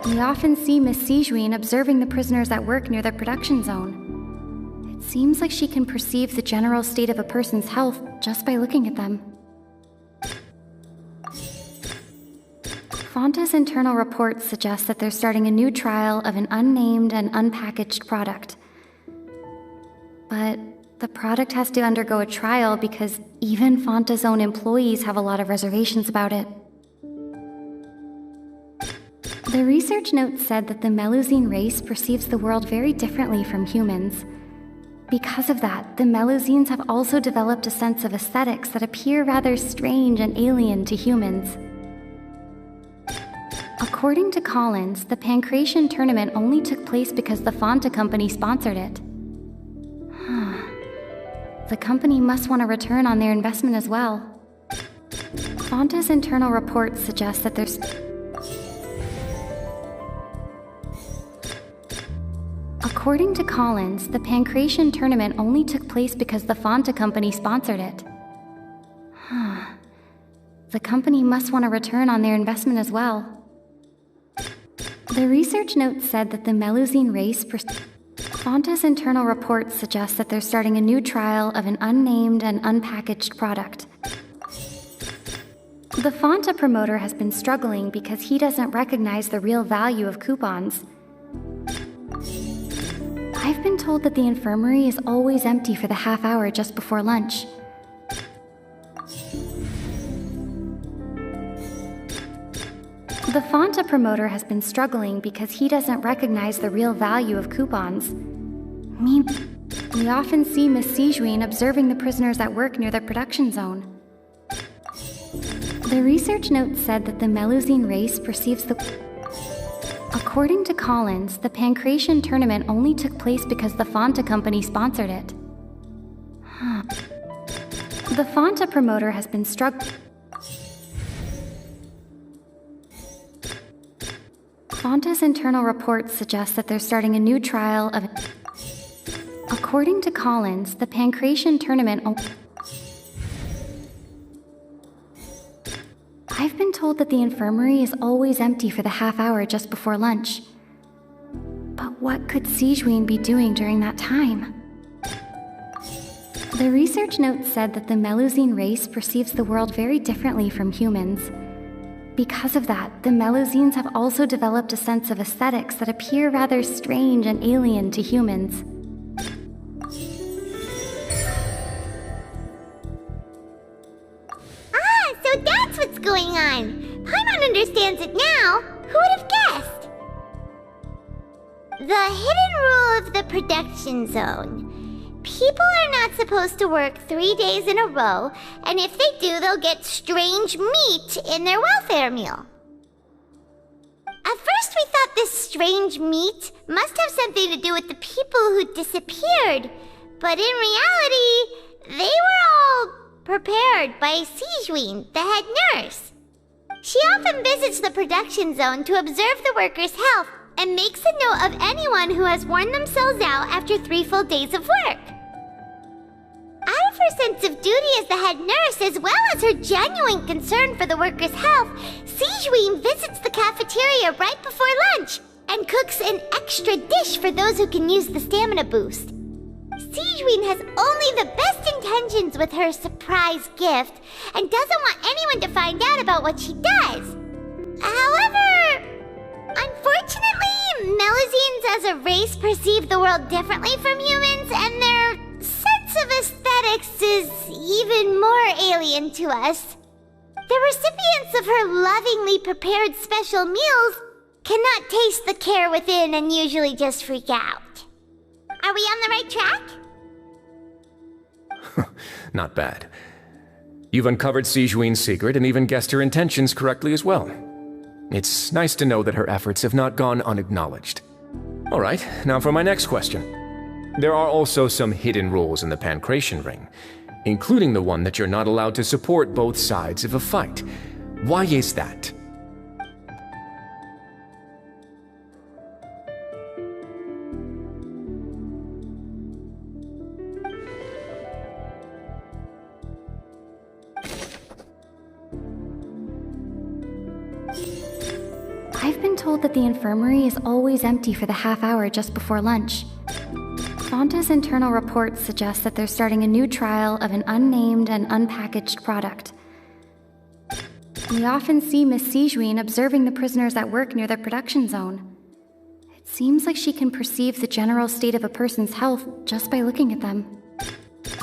We often see Miss Sigewinne observing the prisoners at work near the production zone. It seems like she can perceive the general state of a person's health just by looking at them. Fonta's internal reports suggest that they're starting a new trial of an unnamed and unpackaged product. But the product has to undergo a trial because even Fonta's own employees have a lot of reservations about it. The research note said that the Melusine race perceives the world very differently from humans. Because of that, the Melusines have also developed a sense of aesthetics that appear rather strange and alien to humans. According to Collins, the Pancration tournament only took place because the Fonta company sponsored it. The company must want a return on their investment as well. Fonta's internal reports suggest that there's... According to Collins, the Pancration tournament only took place because the Fonta company sponsored it. The company must want a return on their investment as well. The research note said that the Melusine race... Fonta's internal reports suggest that they're starting a new trial of an unnamed and unpackaged product. The Fonta promoter has been struggling because he doesn't recognize the real value of coupons. I've been told that the infirmary is always empty for the half hour just before lunch. The Fonta promoter has been struggling because he doesn't recognize the real value of coupons. We often see Miss Sigewinne observing the prisoners at work near the production zone. The research note said that the Melusine race perceives the... According to Collins, the Pancration tournament only took place because the Fanta company sponsored it. The Fanta promoter has been Fanta's internal reports suggest that they're starting a new trial of... According to Collins, the Pancration tournament... I've been told that the infirmary is always empty for the half hour just before lunch. But what could Sijouin be doing during that time? The research note said that the Melusine race perceives the world very differently from humans. Because of that, the Melusines have also developed a sense of aesthetics that appear rather strange and alien to humans. So that's what's going on. Paimon understands it now. Who would have guessed? The hidden rule of the production zone. People are not supposed to work 3 days in a row, and if they do, they'll get strange meat in their welfare meal. At first we thought this strange meat must have something to do with the people who disappeared, but in reality, they were all prepared by Sijouin, the head nurse. She often visits the production zone to observe the workers' health and makes a note of anyone who has worn themselves out after 3 full days of work. Out of her sense of duty as the head nurse, as well as her genuine concern for the workers' health, Sijouin visits the cafeteria right before lunch and cooks an extra dish for those who can use the stamina boost. Sijouin has only the best intentions with her surprise gift and doesn't want anyone to find out about what she does. However, unfortunately, Melusines as a race perceive the world differently from humans, and their sense of aesthetics is even more alien to us. The recipients of her lovingly prepared special meals cannot taste the care within and usually just freak out. Are we on the right track? Not bad. You've uncovered Sijouin's secret and even guessed her intentions correctly as well. It's nice to know that her efforts have not gone unacknowledged. All right, now for my next question. There are also some hidden rules in the Pancration Ring, including the one that you're not allowed to support both sides of a fight. Why is that? I've been told that the infirmary is always empty for the half hour just before lunch. Fanta's internal reports suggest that they're starting a new trial of an unnamed and unpackaged product. We often see Miss Sijouin observing the prisoners at work near the production zone. It seems like she can perceive the general state of a person's health just by looking at them.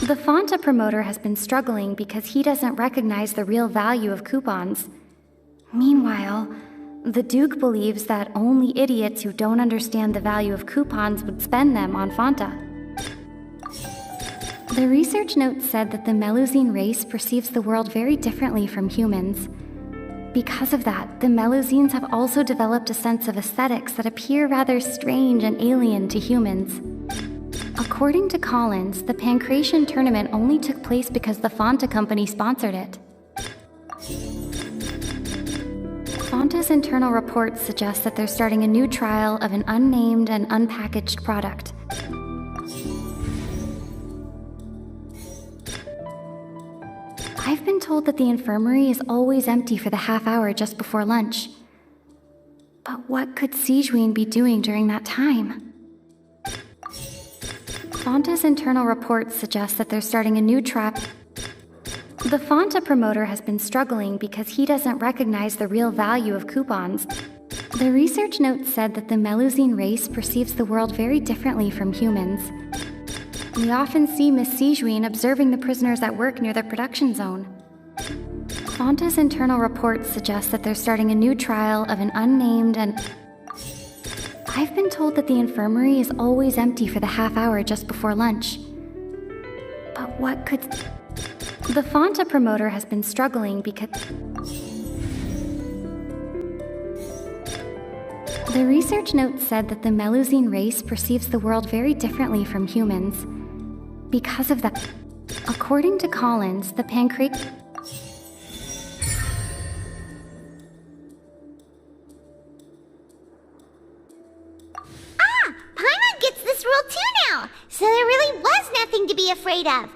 The Fanta promoter has been struggling because he doesn't recognize the real value of coupons. Meanwhile, the Duke believes that only idiots who don't understand the value of coupons would spend them on Fanta. The research note said that the Melusine race perceives the world very differently from humans. Because of that, the Melusines have also developed a sense of aesthetics that appear rather strange and alien to humans. According to Collins, the Pancration tournament only took place because the Fanta company sponsored it. Fanta's internal reports suggest that they're starting a new trial of an unnamed and unpackaged product. I've been told that the infirmary is always empty for the half hour just before lunch. But what could Sijouin be doing during that time? Fanta's internal reports suggest that they're starting a new trial. The Fanta promoter has been struggling because he doesn't recognize the real value of coupons. The research note said that the Melusine race perceives the world very differently from humans. We often see Miss Sijouin observing the prisoners at work near the production zone. Fanta's internal reports suggest that they're starting a new trial of an unnamed and... I've been told that the infirmary is always empty for the half hour just before lunch. But what could... The Fanta promoter has been struggling because... The research note said that the Melusine race perceives the world very differently from humans. Because of that, according to Collins, the pancreas... Paimon gets this rule too now, so there really was nothing to be afraid of.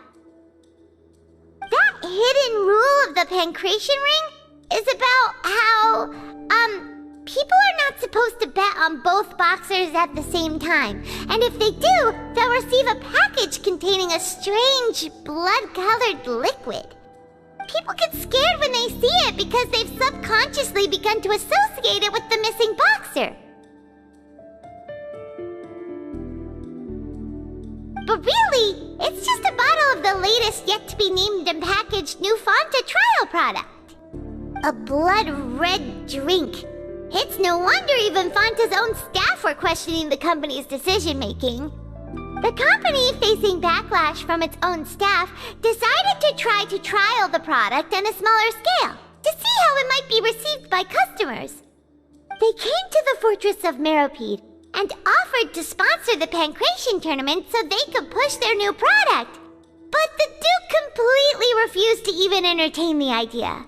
That hidden rule of the Pancration Ring is about how, people are not supposed to bet on both boxers at the same time. And if they do, they'll receive a package containing a strange, blood-colored liquid. People get scared when they see it because they've subconsciously begun to associate it with the missing boxer. But really, it's just a bottle of the latest yet-to-be-named and packaged new Fanta trial product. A blood-red drink. It's no wonder even Fanta's own staff were questioning the company's decision-making. The company, facing backlash from its own staff, decided to try to trial the product on a smaller scale, to see how it might be received by customers. They came to the fortress of Meropide and offered to sponsor the Pancration tournament so they could push their new product. But the Duke completely refused to even entertain the idea.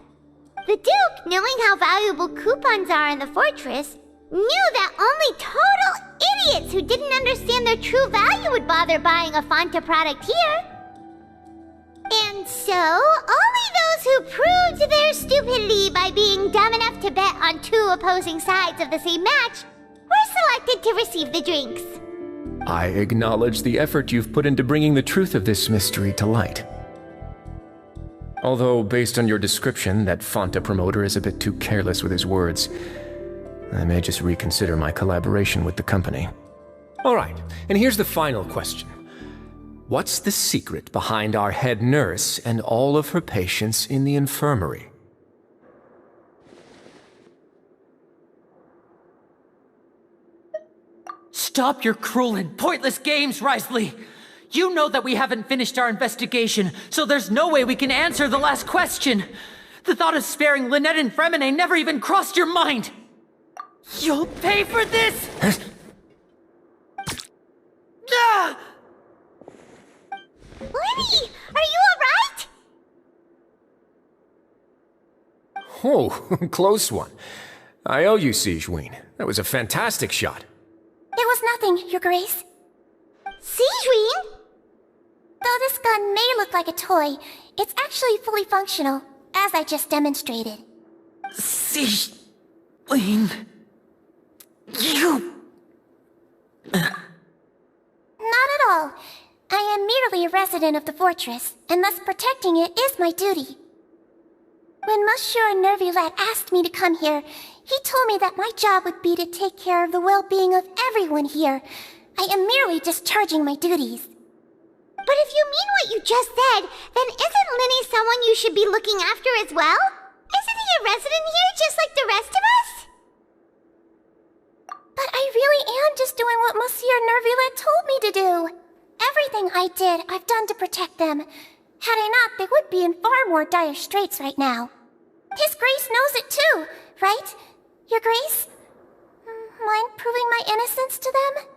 The Duke, knowing how valuable coupons are in the fortress, knew that only total idiots who didn't understand their true value would bother buying a Fanta product here. And so, only those who proved their stupidity by being dumb enough to bet on two opposing sides of the same match were selected to receive the drinks. I acknowledge the effort you've put into bringing the truth of this mystery to light. Although, based on your description, that Fanta promoter is a bit too careless with his words, I may just reconsider my collaboration with the company. All right, and here's the final question. What's the secret behind our head nurse and all of her patients in the infirmary? Stop your cruel and pointless games, Risley! You know that we haven't finished our investigation, so there's no way we can answer the last question. The thought of sparing Lynette and Fremine never even crossed your mind. You'll pay for this! Ah! Lenny, are you alright? Oh, close one. I owe you, Sigewinne. That was a fantastic shot. It was nothing, Your Grace. Sigewinne? Though this gun may look like a toy, it's actually fully functional, as I just demonstrated. Sigewinne... You... Not at all. I am merely a resident of the fortress, and thus protecting it is my duty. When Monsieur Nervulette asked me to come here, he told me that my job would be to take care of the well-being of everyone here. I am merely discharging my duties. But if you mean what you just said, then isn't Linny someone you should be looking after as well? Isn't he a resident here just like the rest of us? But I really am just doing what Monsieur Nervulette told me to do. Everything I did, I've done to protect them. Had I not, they would be in far more dire straits right now. His Grace knows it too, right? Your Grace? Mind proving my innocence to them?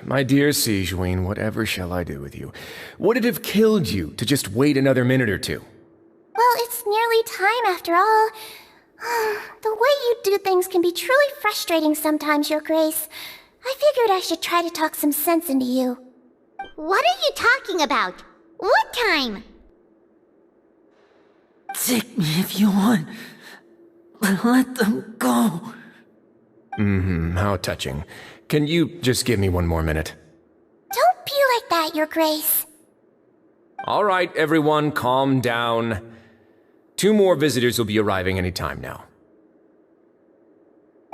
My dear Sigewinne, whatever shall I do with you? Would it have killed you to just wait another minute or two? Well, it's nearly time after all. The way you do things can be truly frustrating sometimes, Your Grace. I figured I should try to talk some sense into you. What are you talking about? What time? Take me if you want. But let them go. How touching. Can you just give me one more minute? Don't be like that, Your Grace. All right, everyone, calm down. 2 more visitors will be arriving any time now.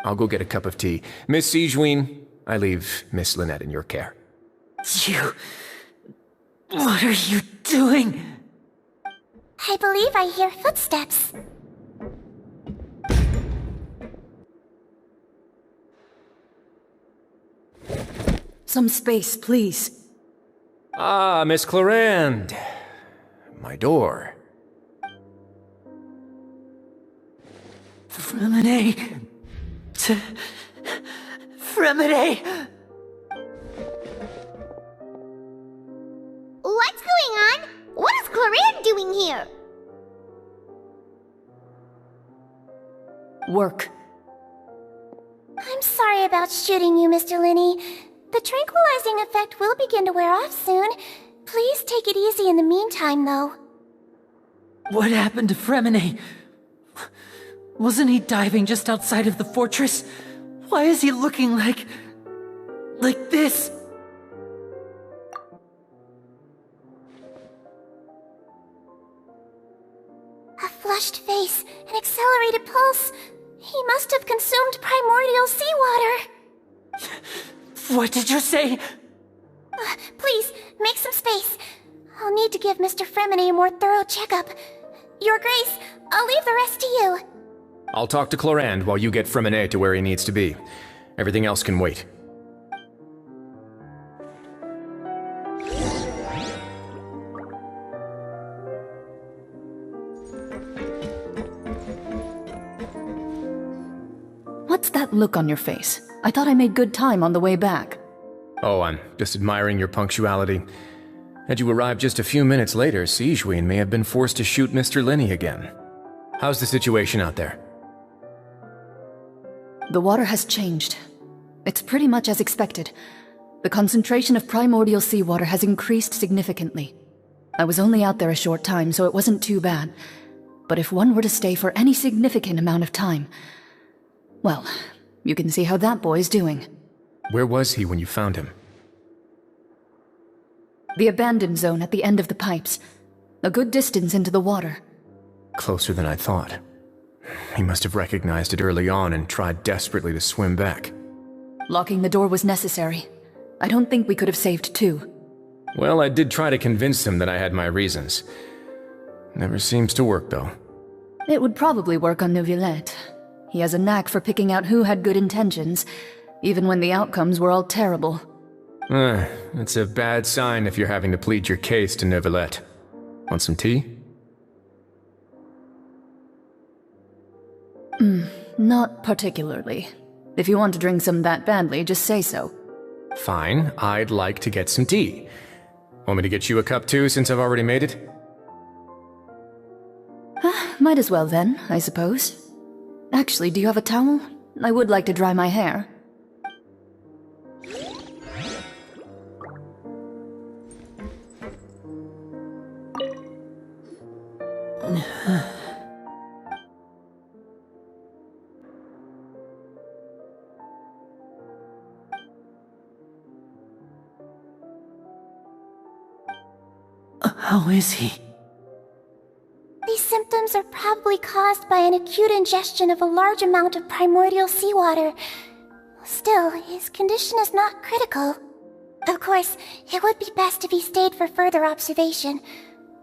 I'll go get a cup of tea. Miss Sigewinne, I leave Miss Lynette in your care. You... What are you doing? I believe I hear footsteps. Some space, please. Ah, Miss Clarande. My door. Fremine... Fremine! What's going on? What is Clorinde doing here? Work. I'm sorry about shooting you, Mr. Linney. The tranquilizing effect will begin to wear off soon. Please take it easy in the meantime, though. What happened to Fremine? Wasn't he diving just outside of the fortress? Why is he looking like this? A flushed face, an accelerated pulse. He must have consumed primordial seawater. What did you say? Please, make some space. I'll need to give Mr. Fremine a more thorough checkup. Your Grace, I'll leave the rest to you. I'll talk to Clorinde while you get Fremine to where he needs to be. Everything else can wait. What's that look on your face? I thought I made good time on the way back. Oh, I'm just admiring your punctuality. Had you arrived just a few minutes later, Sigewinne may have been forced to shoot Mr. Linney again. How's the situation out there? The water has changed. It's pretty much as expected. The concentration of primordial seawater has increased significantly. I was only out there a short time, so it wasn't too bad. But if one were to stay for any significant amount of time... well, you can see how that boy's doing. Where was he when you found him? The abandoned zone at the end of the pipes. A good distance into the water. Closer than I thought. He must have recognized it early on and tried desperately to swim back. Locking the door was necessary. I don't think we could have saved two. Well, I did try to convince him that I had my reasons. Never seems to work, though. It would probably work on Neuvillette. He has a knack for picking out who had good intentions, even when the outcomes were all terrible. It's a bad sign if you're having to plead your case to Neuvillette. Want some tea? Not particularly. If you want to drink some that badly, just say so. Fine, I'd like to get some tea. Want me to get you a cup too, since I've already made it? Might as well then, I suppose. Actually, do you have a towel? I would like to dry my hair. How is he? These symptoms are probably caused by an acute ingestion of a large amount of primordial seawater. Still, his condition is not critical. Of course, it would be best if he stayed for further observation.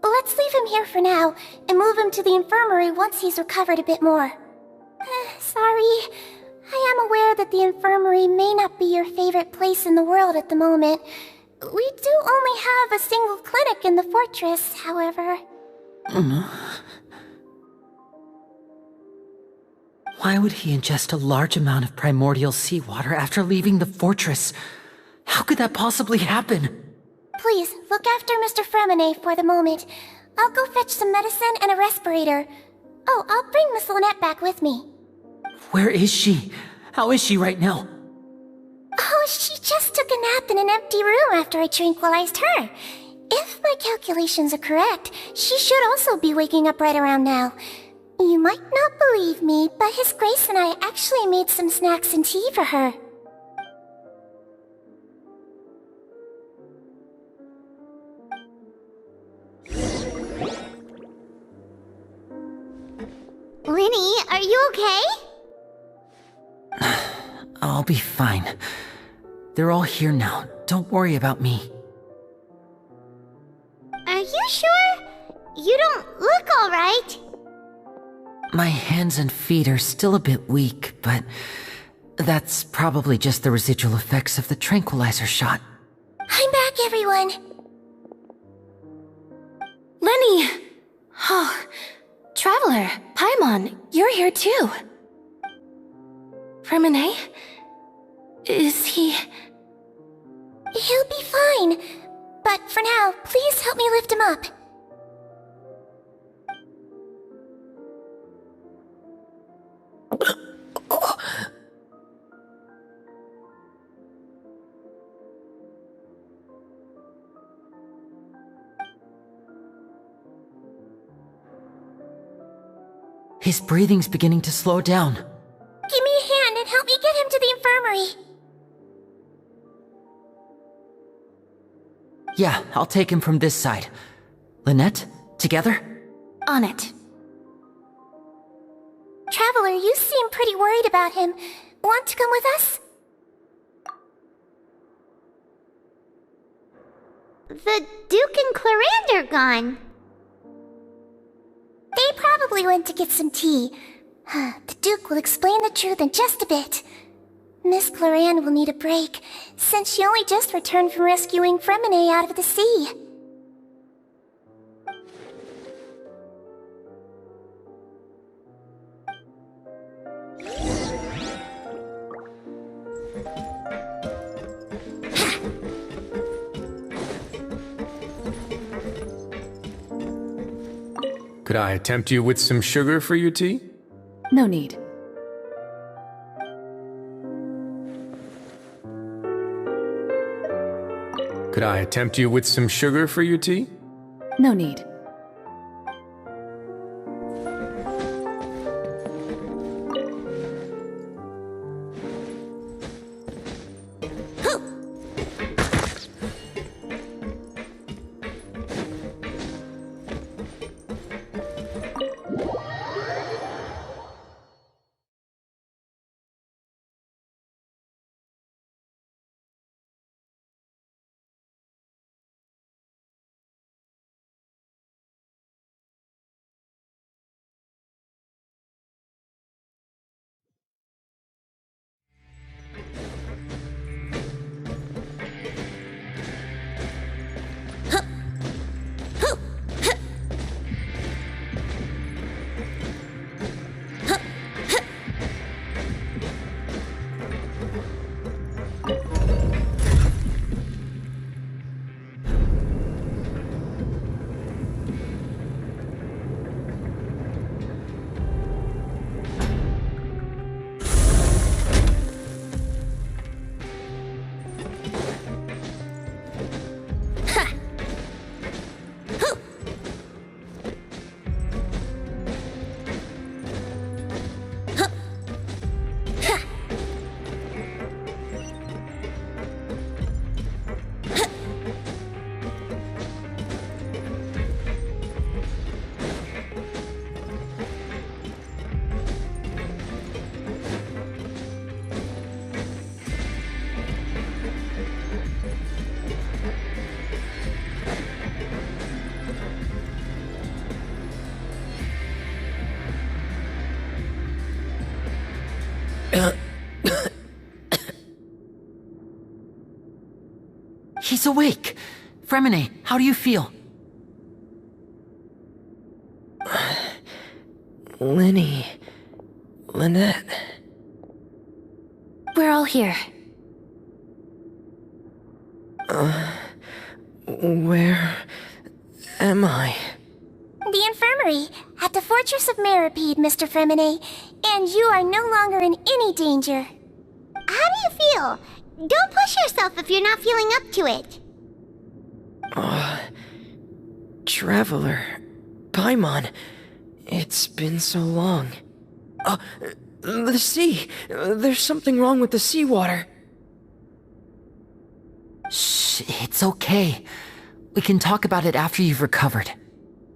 But let's leave him here for now, and move him to the infirmary once he's recovered a bit more. Sorry. I am aware that the infirmary may not be your favorite place in the world at the moment. We do only have a single clinic in the fortress, however. Why would he ingest a large amount of primordial seawater after leaving the fortress? How could that possibly happen? Please, look after Mr. Fremine for the moment. I'll go fetch some medicine and a respirator. Oh, I'll bring Miss Lynette back with me. Where is she? How is she right now? Oh, she just took a nap in an empty room after I tranquilized her. If my calculations are correct, she should also be waking up right around now. You might not believe me, but His Grace and I actually made some snacks and tea for her. Linny, are you okay? I'll be fine. They're all here now. Don't worry about me. Are you sure? You don't look alright. My hands and feet are still a bit weak, but that's probably just the residual effects of the tranquilizer shot. I'm back, everyone. Lenny! Oh, Traveler, Paimon, you're here too. Freminet? Is he... He'll be fine. But for now, please help me lift him up. His breathing's beginning to slow down. Give me a hand and help me get him to the infirmary. Yeah, I'll take him from this side. Lynette, together? On it. Traveler, you seem pretty worried about him. Want to come with us? The Duke and Clarande are gone. They probably went to get some tea. The Duke will explain the truth in just a bit. Miss Clarande will need a break, since she only just returned from rescuing Freminet out of the sea. Could I tempt you with some sugar for your tea? No need. Could I tempt you with some sugar for your tea? No need. He's awake! Freminet, how do you feel? Lynette. We're all here. Where am I? The infirmary, at the Fortress of Meripede, Mr. Freminet, and you are no longer in any danger. How do you feel? Don't push yourself if you're not feeling up to it. Traveler. Paimon. It's been so long. The sea. There's something wrong with the seawater. Shh, it's okay. We can talk about it after you've recovered.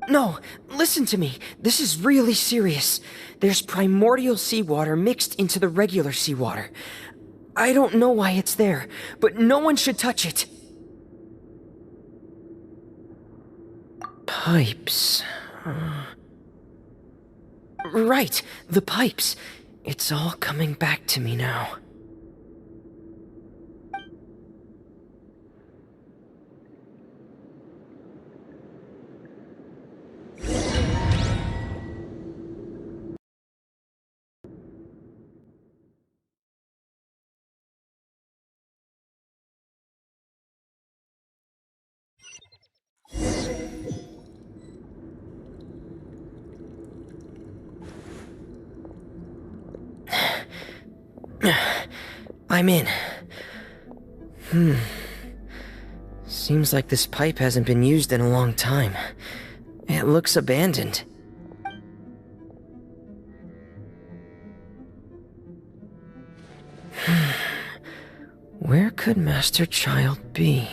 No, listen to me. This is really serious. There's primordial seawater mixed into the regular seawater. I don't know why it's there, but no one should touch it. Pipes. Right, the pipes. It's all coming back to me now. I'm in. Seems like this pipe hasn't been used in a long time. It looks abandoned. Where could Master Child be?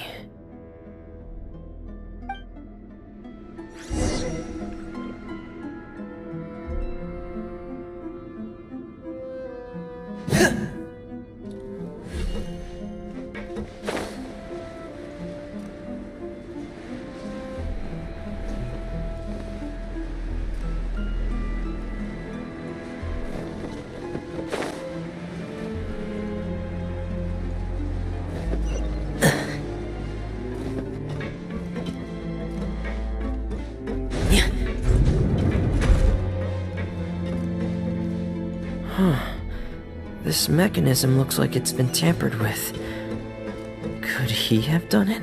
This mechanism looks like it's been tampered with. Could he have done it?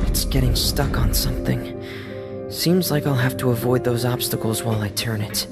It's getting stuck on something. Seems like I'll have to avoid those obstacles while I turn it.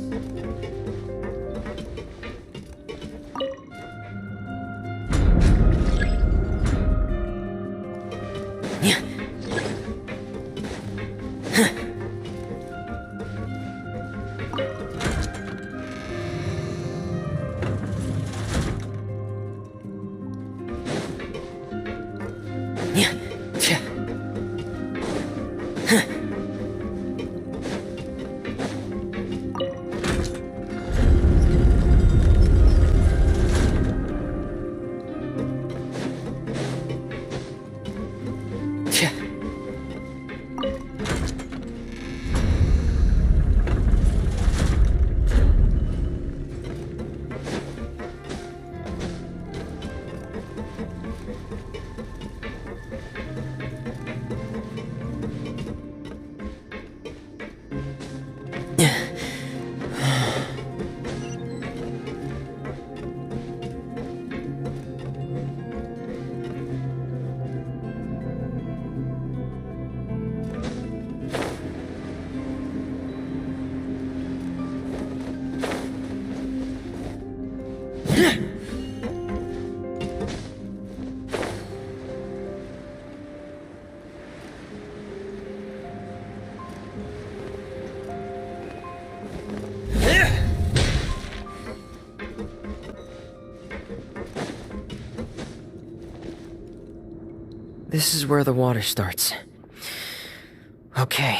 This is where the water starts. Okay.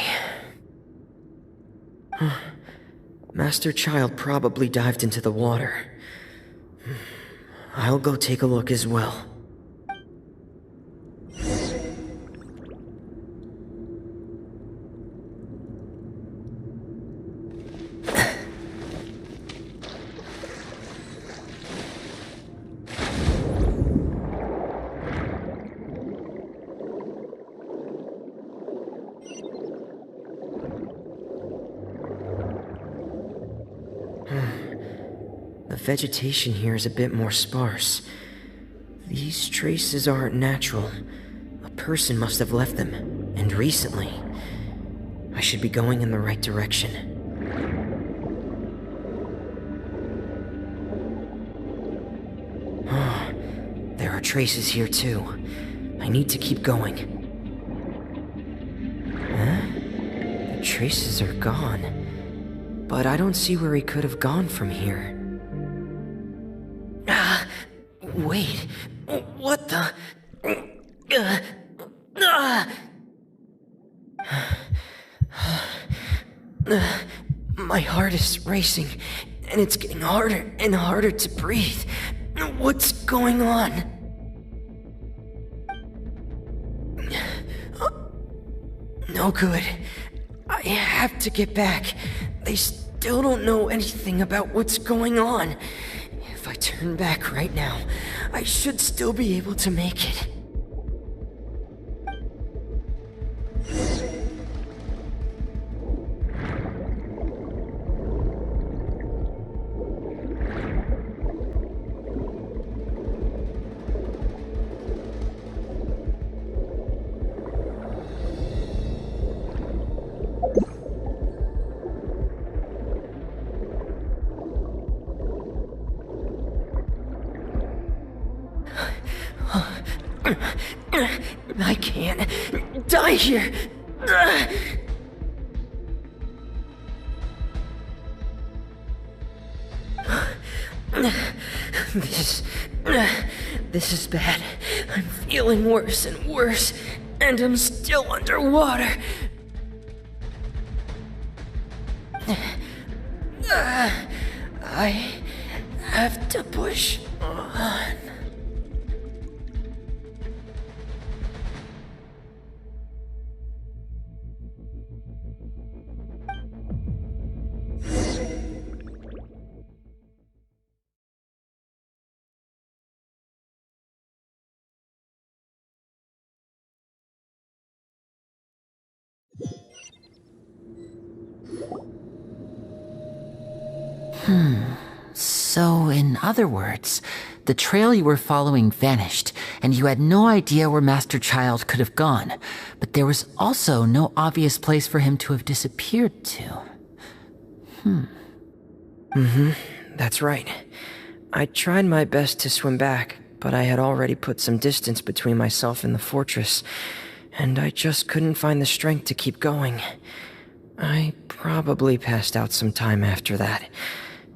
Master Child probably dived into the water. I'll go take a look as well. The vegetation here is a bit more sparse. These traces aren't natural. A person must have left them, and recently. I should be going in the right direction. Oh, there are traces here too. I need to keep going. Huh? The traces are gone. But I don't see where he could have gone from here. Wait, what the... My heart is racing, and it's getting harder and harder to breathe. What's going on? No good. I have to get back. They still don't know anything about what's going on. If I turn back right now, I should still be able to make it. I can't die here. This is bad. I'm feeling worse and worse, and I'm still underwater. I have to push on. So, in other words, the trail you were following vanished, and you had no idea where Master Child could have gone, but there was also no obvious place for him to have disappeared to. That's right. I tried my best to swim back, but I had already put some distance between myself and the fortress, and I just couldn't find the strength to keep going. I probably passed out some time after that,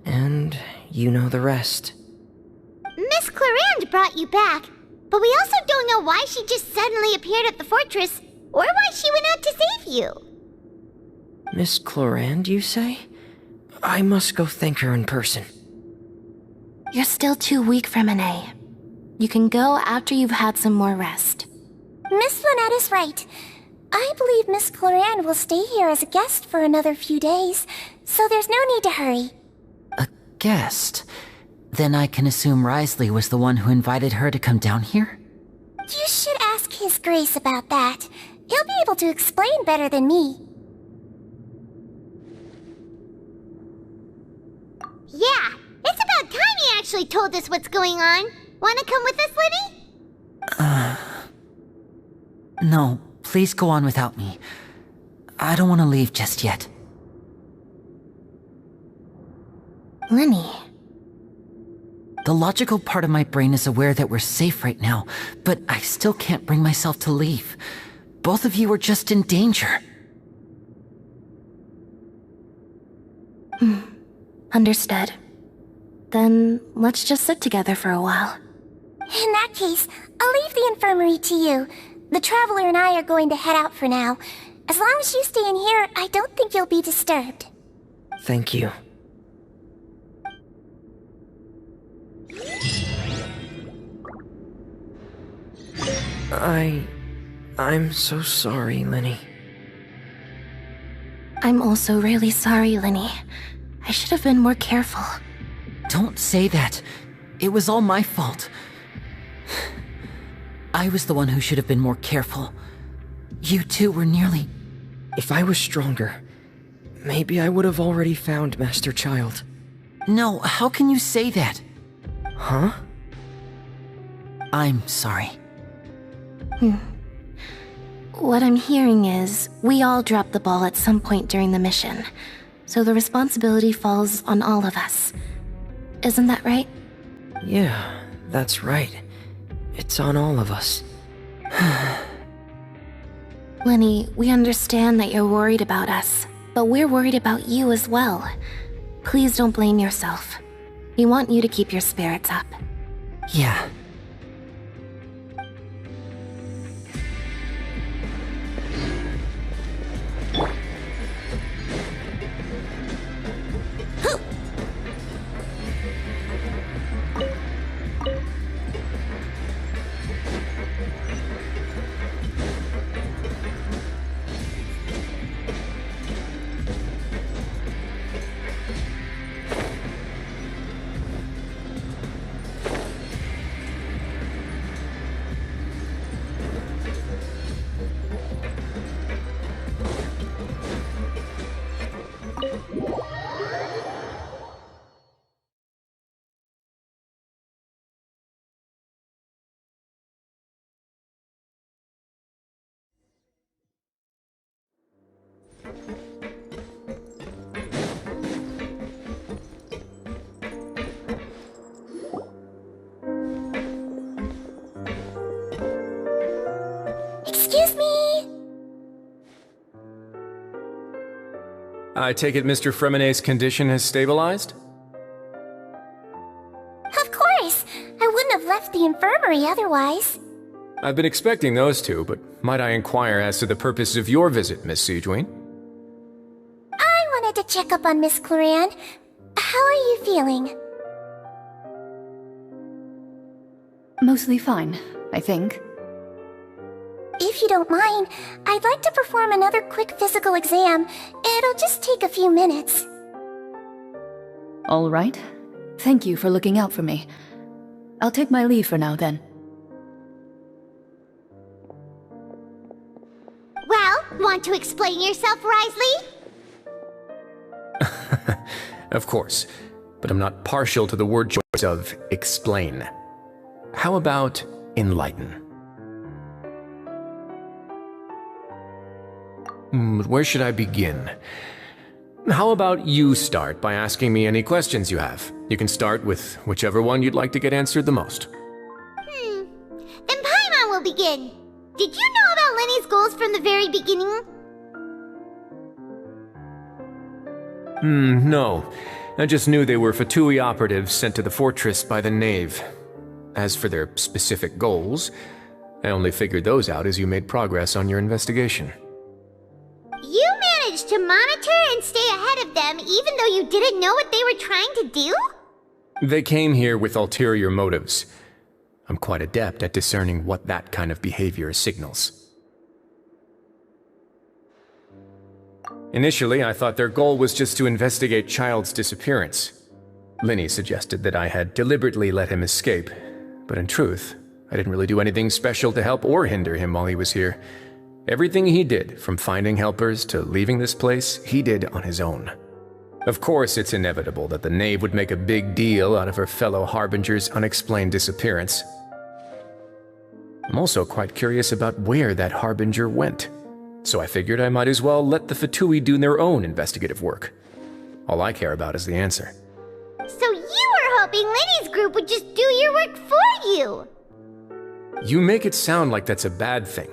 and you know the rest. Miss Clarande brought you back, but we also don't know why she just suddenly appeared at the fortress, or why she went out to save you. Miss Clarande, you say? I must go thank her in person. You're still too weak for Monet. You can go after you've had some more rest. Miss Lynette is right. I believe Miss Clarande will stay here as a guest for another few days, so there's no need to hurry. A guest? Then I can assume Risley was the one who invited her to come down here? You should ask His Grace about that. He'll be able to explain better than me. Yeah, it's about time he actually told us what's going on. Wanna come with us, Liddy? No, please go on without me. I don't want to leave just yet. Lenny. The logical part of my brain is aware that we're safe right now, but I still can't bring myself to leave. Both of you are just in danger. Understood. Then let's just sit together for a while. In that case, I'll leave the infirmary to you. The Traveler and I are going to head out for now. As long as you stay in here, I don't think you'll be disturbed. Thank you. I'm so sorry, Lenny. I'm also really sorry, Lenny. I should have been more careful. Don't say that. It was all my fault. I was the one who should have been more careful. You two were nearly... If I was stronger, maybe I would have already found Master Child. No, how can you say that? Huh? I'm sorry. What I'm hearing is, we all dropped the ball at some point during the mission, so the responsibility falls on all of us. Isn't that right? Yeah, that's right. It's on all of us. Lenny, we understand that you're worried about us, but we're worried about you as well. Please don't blame yourself. We want you to keep your spirits up. Yeah, Excuse me! I take it Mr. Fremenet's condition has stabilized? Of course! I wouldn't have left the infirmary otherwise. I've been expecting those two, but might I inquire as to the purpose of your visit, Miss Siegewien? I wanted to check up on Miss Cloran. How are you feeling? Mostly fine, I think. If you don't mind, I'd like to perform another quick physical exam. It'll just take a few minutes. All right. Thank you for looking out for me. I'll take my leave for now, then. Well, want to explain yourself, Risley? Of course, but I'm not partial to the word choice of explain. How about enlighten? Where should I begin? How about you start by asking me any questions you have? You can start with whichever one you'd like to get answered the most. Then Paimon will begin. Did you know about Lenny's goals from the very beginning? No. I just knew they were Fatui operatives sent to the fortress by the Knave. As for their specific goals, I only figured those out as you made progress on your investigation. You managed to monitor and stay ahead of them even though you didn't know what they were trying to do? They came here with ulterior motives. I'm quite adept at discerning what that kind of behavior signals. Initially, I thought their goal was just to investigate Child's disappearance. Linny suggested that I had deliberately let him escape, but in truth, I didn't really do anything special to help or hinder him while he was here. Everything he did, from finding helpers to leaving this place, he did on his own. Of course, it's inevitable that the Knave would make a big deal out of her fellow Harbinger's unexplained disappearance. I'm also quite curious about where that Harbinger went, so I figured I might as well let the Fatui do their own investigative work. All I care about is the answer. So you were hoping Lenny's group would just do your work for you! You make it sound like that's a bad thing.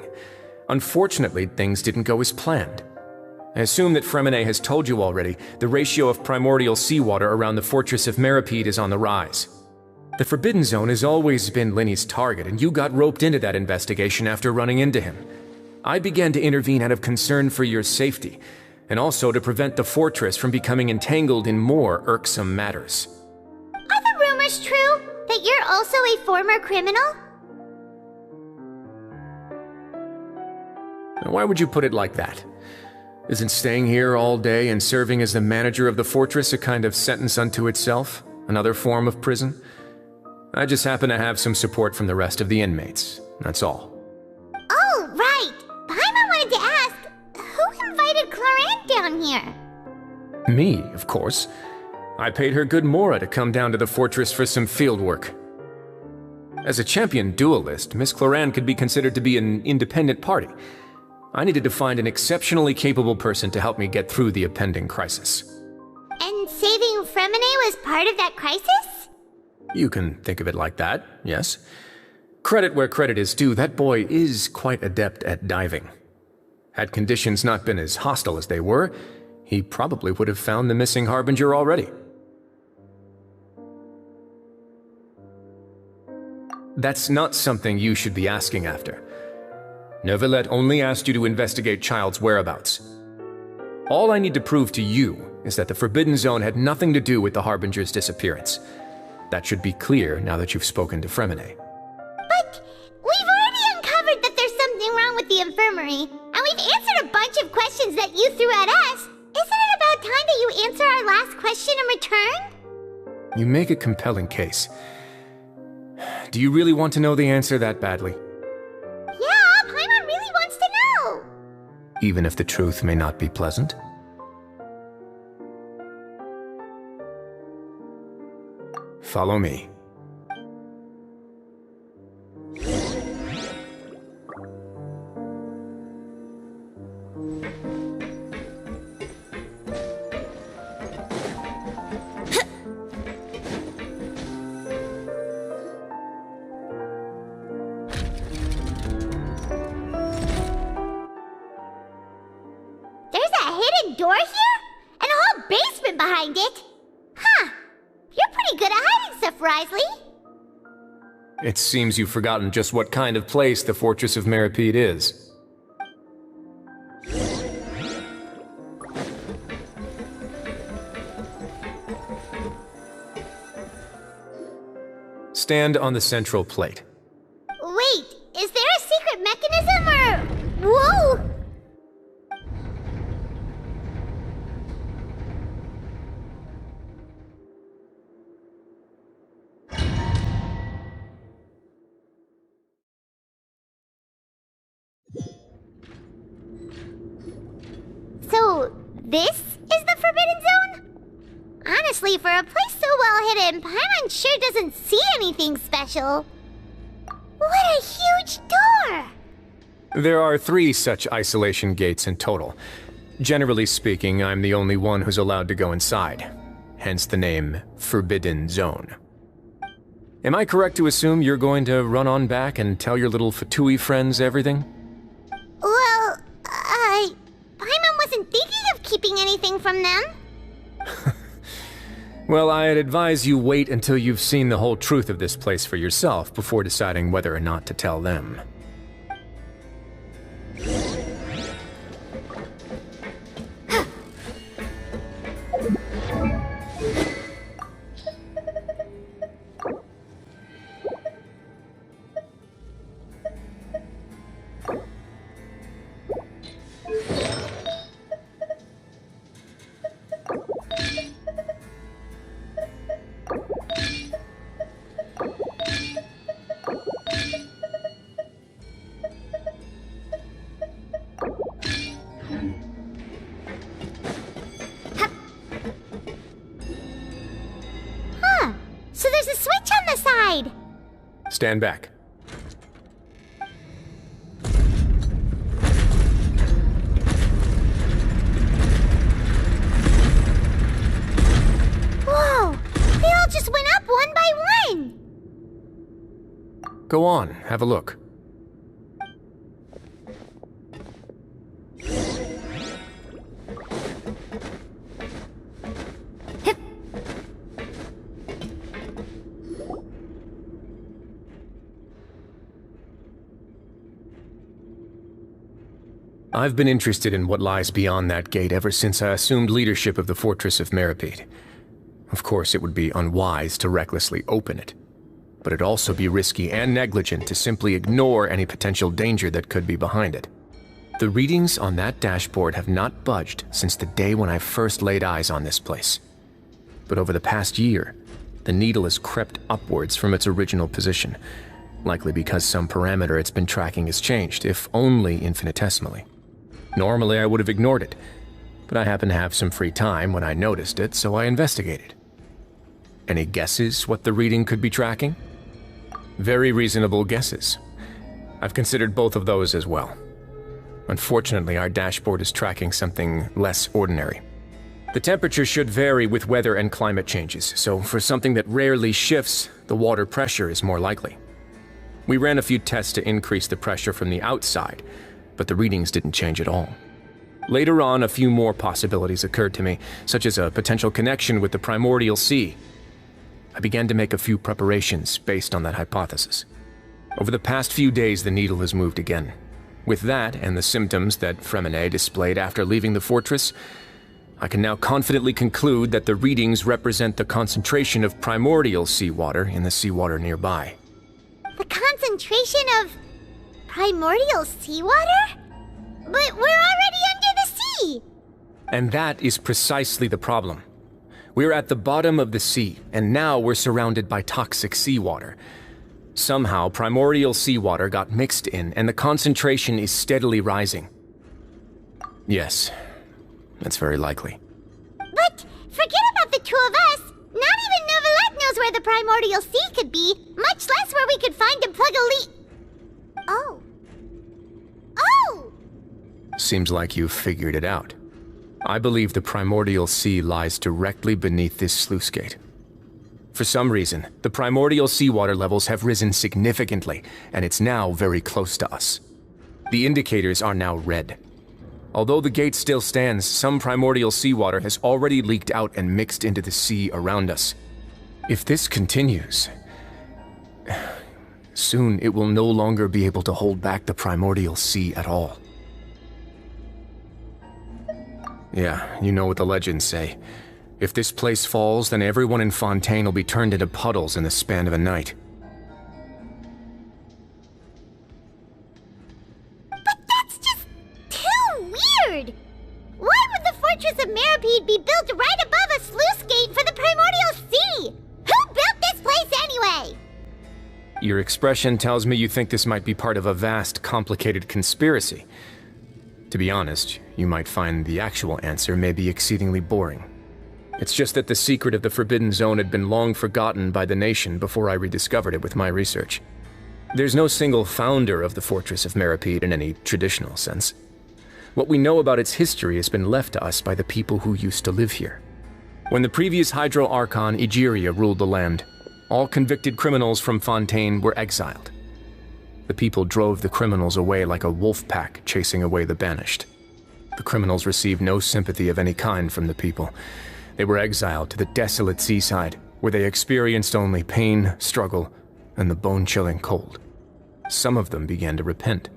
Unfortunately, things didn't go as planned. I assume that Fremenet has told you already, the ratio of primordial seawater around the fortress of Meripede is on the rise. The Forbidden Zone has always been Linny's target, and you got roped into that investigation after running into him. I began to intervene out of concern for your safety, and also to prevent the fortress from becoming entangled in more irksome matters. Are the rumors true? That you're also a former criminal? Why would you put it like that? Isn't staying here all day and serving as the manager of the fortress a kind of sentence unto itself? Another form of prison? I just happen to have some support from the rest of the inmates, that's all. Oh, right! Paimon wanted to ask, who invited Cloran down here? Me, of course. I paid her good mora to come down to the fortress for some field work. As a champion duelist, Miss Cloran could be considered to be an independent party. I needed to find an exceptionally capable person to help me get through the impending crisis. And saving Fremenet was part of that crisis? You can think of it like that, yes. Credit where credit is due, that boy is quite adept at diving. Had conditions not been as hostile as they were, he probably would have found the missing Harbinger already. That's not something you should be asking after. Neuvillette only asked you to investigate Child's whereabouts. All I need to prove to you is that the Forbidden Zone had nothing to do with the Harbinger's disappearance. That should be clear now that you've spoken to Fremenet. But we've already something wrong with the infirmary, and we've answered a bunch of questions that you threw at us. Isn't it about time that you answer our last question in return? You make a compelling case. Do you really want to know the answer that badly? Yeah, Paimon really wants to know. Even if the truth may not be pleasant? Follow me. There's a hidden door here? And a whole basement behind it? Huh. You're pretty good at hiding stuff, Risley. It seems you've forgotten just what kind of place the Fortress of Meripede is. Stand on the central plate. Wait, is there a secret mechanism or... Whoa! So, this is the Forbidden Zone? Honestly, for a place so well hidden, Paimon sure doesn't see anything special. What a huge door! There are 3 such isolation gates in total. Generally speaking, I'm the only one who's allowed to go inside. Hence the name Forbidden Zone. Am I correct to assume you're going to run on back and tell your little Fatui friends everything? Well, Paimon wasn't thinking of keeping anything from them. Well, I'd advise you wait until you've seen the whole truth of this place for yourself before deciding whether or not to tell them. So there's a switch on the side. Stand back. Whoa! They all just went up one by one. Go on, have a look. I've been interested in what lies beyond that gate ever since I assumed leadership of the Fortress of Meripede. Of course, it would be unwise to recklessly open it, but it'd also be risky and negligent to simply ignore any potential danger that could be behind it. The readings on that dashboard have not budged since the day when I first laid eyes on this place. But over the past year, the needle has crept upwards from its original position, likely because some parameter it's been tracking has changed, if only infinitesimally. Normally, I would have ignored it, but I happened to have some free time when I noticed it, so I investigated. Any guesses what the reading could be tracking? Very reasonable guesses. I've considered both of those as well. Unfortunately, our dashboard is tracking something less ordinary. The temperature should vary with weather and climate changes, so for something that rarely shifts, the water pressure is more likely. We ran a few tests to increase the pressure from the outside, but the readings didn't change at all. Later on, a few more possibilities occurred to me, such as a potential connection with the primordial sea. I began to make a few preparations based on that hypothesis. Over the past few days, the needle has moved again. With that, and the symptoms that Fremine displayed after leaving the fortress, I can now confidently conclude that the readings represent the concentration of primordial seawater in the seawater nearby. The concentration of... Primordial seawater? But we're already under the sea! And that is precisely the problem. We're at the bottom of the sea, and now we're surrounded by toxic seawater. Somehow, primordial seawater got mixed in, and the concentration is steadily rising. Yes, that's very likely. But forget about the two of us! Not even Novelette knows where the primordial sea could be, much less where we could find and plug a leak. Oh. Oh! Seems like you've figured it out. I believe the primordial sea lies directly beneath this sluice gate. For some reason, the primordial seawater levels have risen significantly, and it's now very close to us. The indicators are now red. Although the gate still stands, some primordial seawater has already leaked out and mixed into the sea around us. If this continues, soon it will no longer be able to hold back the primordial sea at all. Yeah, you know what the legends say. If this place falls, then everyone in Fontaine will be turned into puddles in the span of a night. But that's just too weird! Why would the Fortress of Meripede be built right above a sluice gate for the Primordial Sea? Who built this place anyway? Your expression tells me you think this might be part of a vast, complicated conspiracy. To be honest, you might find the actual answer may be exceedingly boring. It's just that the secret of the Forbidden Zone had been long forgotten by the nation before I rediscovered it with my research. There's no single founder of the Fortress of Meripede in any traditional sense. What we know about its history has been left to us by the people who used to live here. When the previous Hydro Archon Egeria ruled the land, all convicted criminals from Fontaine were exiled. The people drove the criminals away like a wolf pack chasing away the banished. The criminals received no sympathy of any kind from the people. They were exiled to the desolate seaside, where they experienced only pain, struggle, and the bone-chilling cold. Some of them began to repent,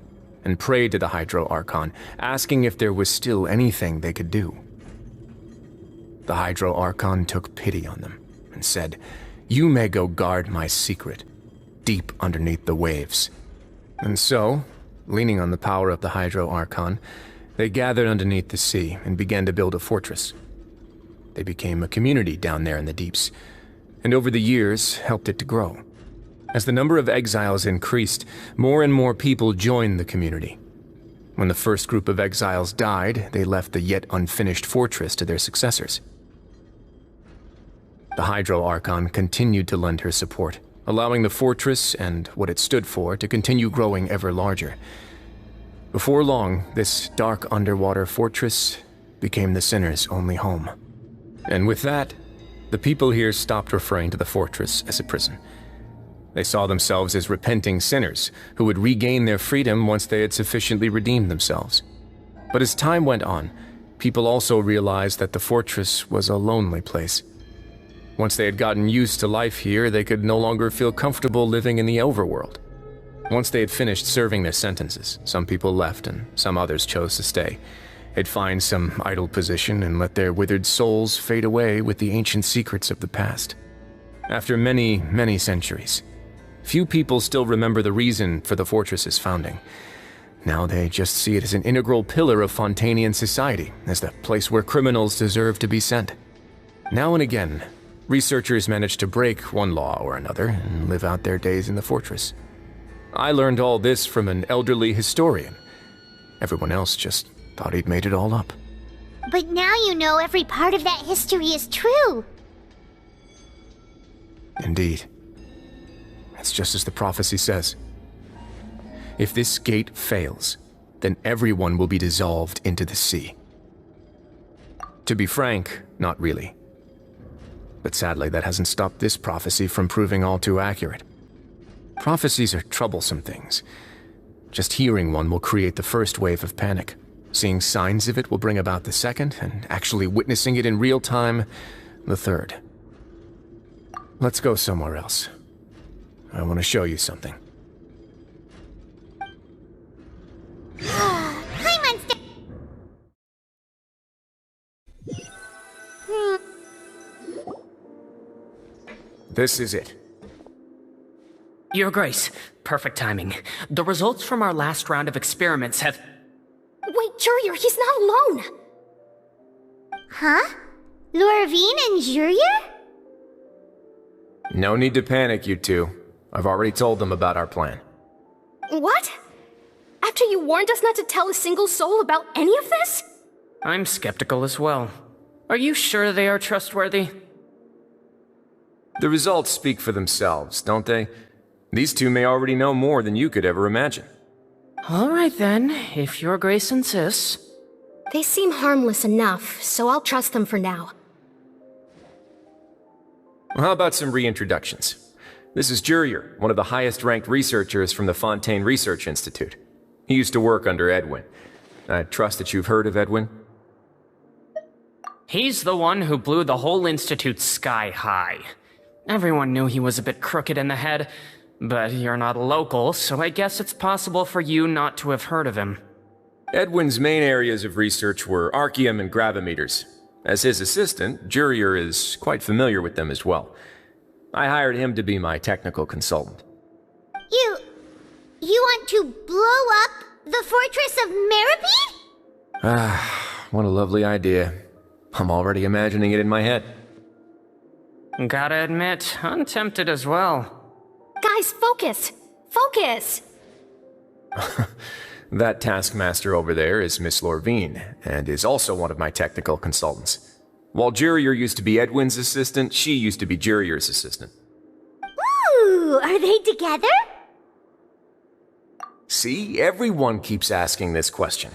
and prayed to the Hydro Archon, asking if there was still anything they could do. The Hydro Archon took pity on them, and said, "You may go guard my secret, deep underneath the waves." And so, leaning on the power of the Hydro Archon, they gathered underneath the sea and began to build a fortress. They became a community down there in the deeps, and over the years helped it to grow. As the number of exiles increased, more and more people joined the community. When the first group of exiles died, they left the yet unfinished fortress to their successors. The Hydro Archon continued to lend her support, allowing the fortress and what it stood for to continue growing ever larger. Before long, this dark underwater fortress became the sinner's only home. And with that, the people here stopped referring to the fortress as a prison. They saw themselves as repenting sinners who would regain their freedom once they had sufficiently redeemed themselves. But as time went on, people also realized that the fortress was a lonely place. Once they had gotten used to life here, they could no longer feel comfortable living in the overworld. Once they had finished serving their sentences, some people left and some others chose to stay. They'd find some idle position and let their withered souls fade away with the ancient secrets of the past. After many, many centuries, few people still remember the reason for the fortress's founding. Now they just see it as an integral pillar of Fontainian society, as the place where criminals deserve to be sent. Now and again, researchers manage to break one law or another and live out their days in the fortress. I learned all this from an elderly historian. Everyone else just thought he'd made it all up. But now you know every part of that history is true. Indeed. It's just as the prophecy says. If this gate fails, then everyone will be dissolved into the sea. To be frank, not really. But sadly, that hasn't stopped this prophecy from proving all too accurate. Prophecies are troublesome things. Just hearing one will create the first wave of panic. Seeing signs of it will bring about the second, and actually witnessing it in real time, the third. Let's go somewhere else. I want to show you something. Paimon, stay. Hmm. This is it. Your Grace, perfect timing. The results from our last round of experiments have... Wait, Jurier, he's not alone! Huh? Lorvine and Jurier? No need to panic, you two. I've already told them about our plan. What? After you warned us not to tell a single soul about any of this? I'm skeptical as well. Are you sure they are trustworthy? The results speak for themselves, don't they? These two may already know more than you could ever imagine. All right then, if Your Grace insists. They seem harmless enough, so I'll trust them for now. Well, how about some reintroductions? This is Jurier, one of the highest-ranked researchers from the Fontaine Research Institute. He used to work under Edwin. I trust that you've heard of Edwin? He's the one who blew the whole institute sky high. Everyone knew he was a bit crooked in the head, but you're not local, so I guess it's possible for you not to have heard of him. Edwin's main areas of research were archeum and gravimeters. As his assistant, Jurier is quite familiar with them as well. I hired him to be my technical consultant. You want to blow up the fortress of Meripede? Ah, what a lovely idea. I'm already imagining it in my head. Gotta admit, I'm tempted as well. Guys, focus! Focus! That taskmaster over there is Miss Lorvine, and is also one of my technical consultants. While Jurier used to be Edwin's assistant, she used to be Jurier's assistant. Ooh, are they together? See, everyone keeps asking this question.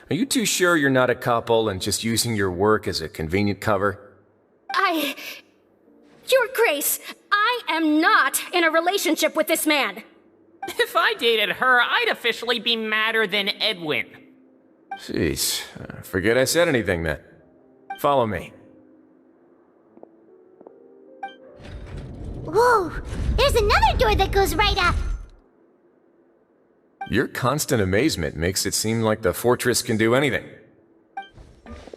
Are you too sure you're not a couple and just using your work as a convenient cover? Your Grace, I am not in a relationship with this man. If I dated her, I'd officially be madder than Edwin. Jeez, forget I said anything then. Follow me. Whoa, there's another door that goes right up. Your constant amazement makes it seem like the fortress can do anything.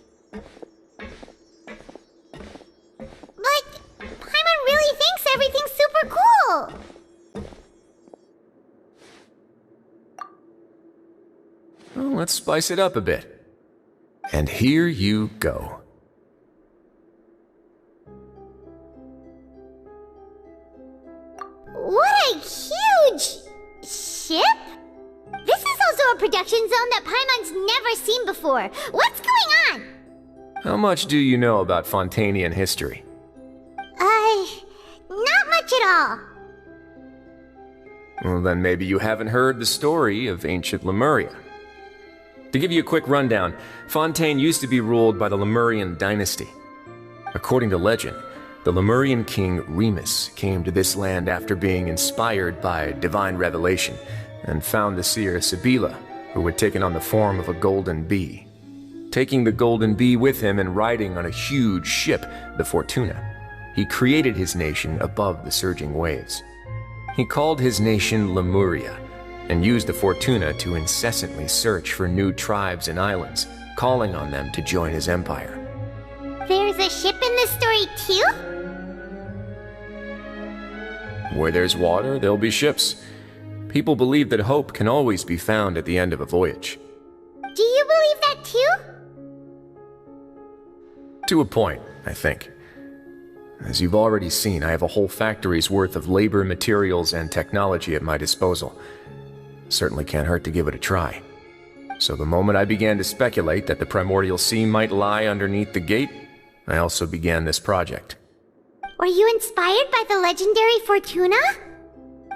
But Paimon really thinks everything's super cool. Well, let's spice it up a bit. And here you go. What a huge ship! This is also a production zone that Paimon's never seen before. What's going on? How much do you know about Fontainian history? Not much at all. Well, then maybe you haven't heard the story of ancient Lemuria. To give you a quick rundown, Fontaine used to be ruled by the Lemurian dynasty. According to legend, the Lemurian king Remus came to this land after being inspired by divine revelation and found the seer Sibila, who had taken on the form of a golden bee. Taking the golden bee with him and riding on a huge ship, the Fortuna, he created his nation above the surging waves. He called his nation Lemuria, and used the Fortuna to incessantly search for new tribes and islands, calling on them to join his empire. There's a ship in this story too? Where there's water, there'll be ships. People believe that hope can always be found at the end of a voyage. Do you believe that too? To a point, I think. As you've already seen, I have a whole factory's worth of labor, materials, and technology at my disposal. Certainly can't hurt to give it a try. So the moment I began to speculate that the primordial sea might lie underneath the gate, I also began this project. Were you inspired by the legendary Fortuna?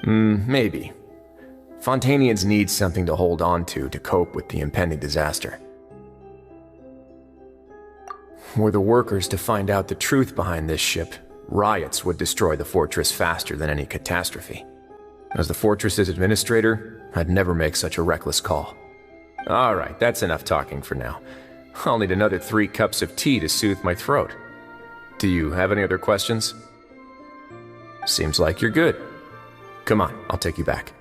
Maybe. Fontainians need something to hold on to cope with the impending disaster. Were the workers to find out the truth behind this ship, riots would destroy the fortress faster than any catastrophe. As the fortress's administrator, I'd never make such a reckless call. Alright, that's enough talking for now. I'll need another 3 cups of tea to soothe my throat. Do you have any other questions? Seems like you're good. Come on, I'll take you back.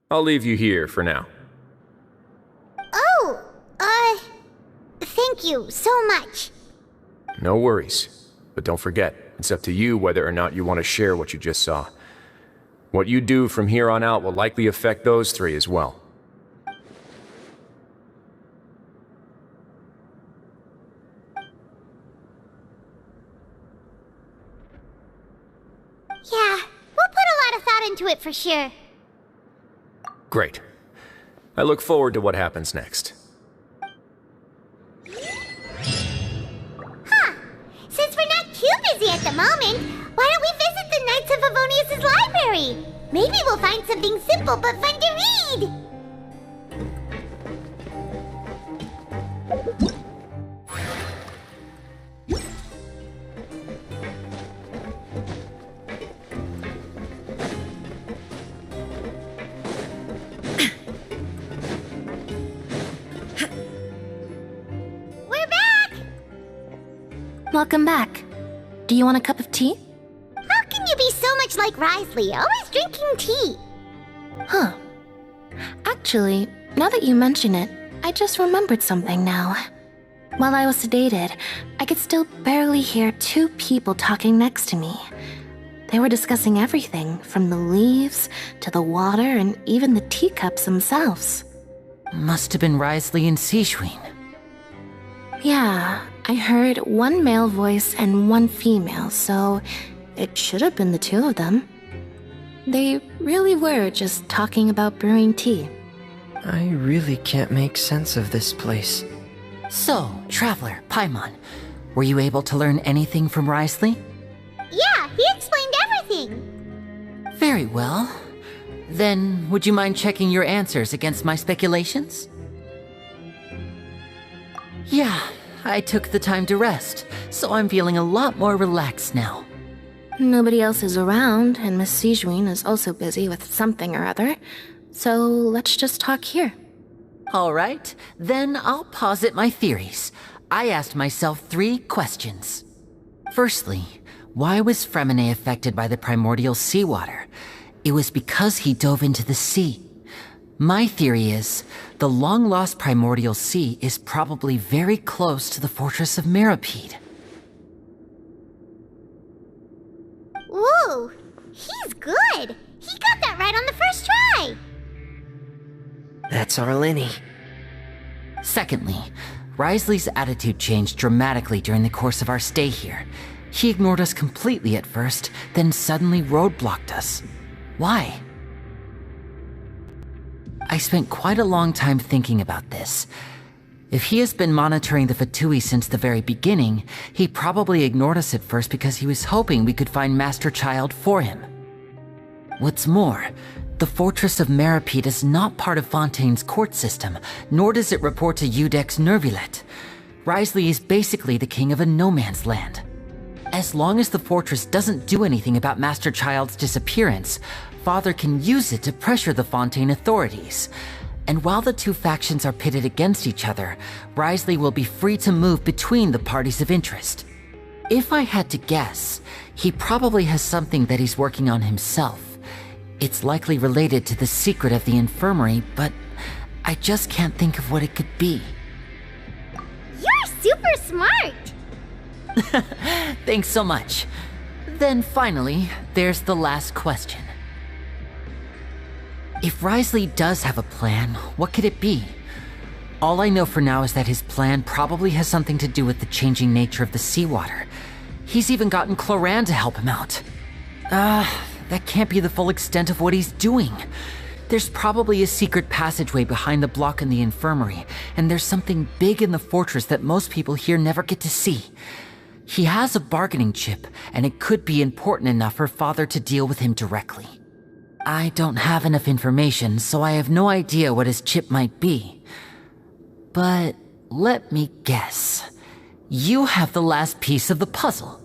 I'll leave you here for now. Oh, thank you so much. No worries. But don't forget, it's up to you whether or not you want to share what you just saw. What you do from here on out will likely affect those three as well. Yeah, we'll put a lot of thought into it for sure. Great. I look forward to what happens next. Huh. Since we're not too busy at the moment, why don't we visit the Knights of Avonius' library? Maybe we'll find something simple but fun to read! Welcome back. Do you want a cup of tea? How can you be so much like Risley, always drinking tea? Huh. Actually, now that you mention it, I just remembered something now. While I was sedated, I could still barely hear two people talking next to me. They were discussing everything, from the leaves to the water and even the teacups themselves. Must have been Risley and Sijwin. Yeah, I heard one male voice and one female, so it should have been the two of them. They really were just talking about brewing tea. I really can't make sense of this place. So, Traveler, Paimon, were you able to learn anything from Risley? Yeah, he explained everything. Very well. Then, would you mind checking your answers against my speculations? Yeah, I took the time to rest, so I'm feeling a lot more relaxed now. Nobody else is around, and Miss Sijwin is also busy with something or other, so let's just talk here. All right, then I'll posit my theories. I asked myself 3 questions. Firstly, why was Fremine affected by the primordial seawater? It was because he dove into the sea. My theory is, the long-lost primordial sea is probably very close to the fortress of Meripede. Whoa, he's good. He got that right on the first try. That's our Lenny. Secondly, Risley's attitude changed dramatically during the course of our stay here. He ignored us completely at first, then suddenly roadblocked us. Why? I spent quite a long time thinking about this. If he has been monitoring the Fatui since the very beginning, he probably ignored us at first because he was hoping we could find Master Child for him. What's more, the Fortress of Meripede is not part of Fontaine's court system, nor does it report to Iudex Nervulet. Risley is basically the king of a no-man's land. As long as the fortress doesn't do anything about Master Child's disappearance, Father can use it to pressure the Fontaine authorities. And while the two factions are pitted against each other, Risley will be free to move between the parties of interest. If I had to guess, he probably has something that he's working on himself. It's likely related to the secret of the infirmary, but I just can't think of what it could be. You're super smart! Thanks so much. Then finally, there's the last question. If Risley does have a plan, what could it be? All I know for now is that his plan probably has something to do with the changing nature of the seawater. He's even gotten Cloran to help him out. That can't be the full extent of what he's doing. There's probably a secret passageway behind the block in the infirmary, and there's something big in the fortress that most people here never get to see. He has a bargaining chip, and it could be important enough for Father to deal with him directly. I don't have enough information, so I have no idea what his chip might be. But let me guess. You have the last piece of the puzzle.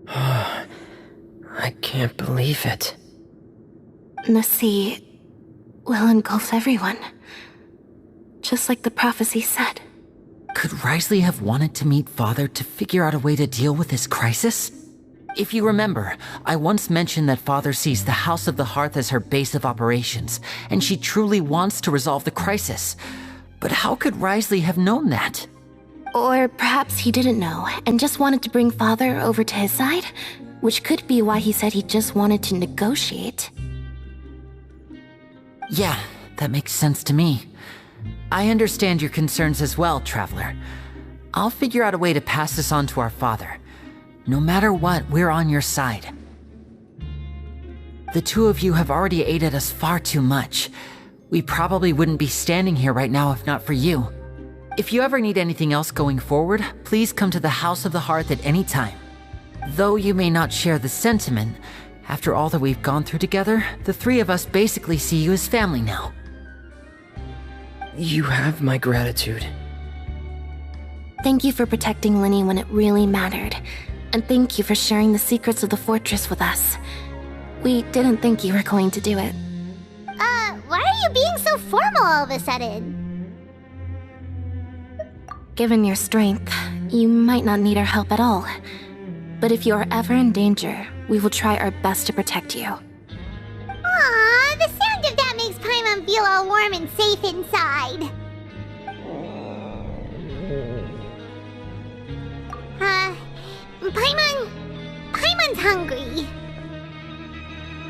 I can't believe it. The sea will engulf everyone, just like the prophecy said. Could Risley have wanted to meet Father to figure out a way to deal with this crisis? If you remember, I once mentioned that Father sees the House of the Hearth as her base of operations, and she truly wants to resolve the crisis. But how could Risley have known that? Or perhaps he didn't know and just wanted to bring Father over to his side, which could be why he said he just wanted to negotiate. Yeah, that makes sense to me. I understand your concerns as well, Traveler. I'll figure out a way to pass this on to our father. No matter what, we're on your side. The two of you have already aided us far too much. We probably wouldn't be standing here right now if not for you. If you ever need anything else going forward, please come to the House of the Hearth at any time. Though you may not share the sentiment, after all that we've gone through together, the three of us basically see you as family now. You have my gratitude. Thank you for protecting Linny when it really mattered. And thank you for sharing the secrets of the fortress with us. We didn't think you were going to do it. Why are you being so formal all of a sudden? Given your strength, you might not need our help at all. But if you are ever in danger, we will try our best to protect you. Aww, the sound of that makes Paimon feel all warm and safe inside. Paimon's hungry.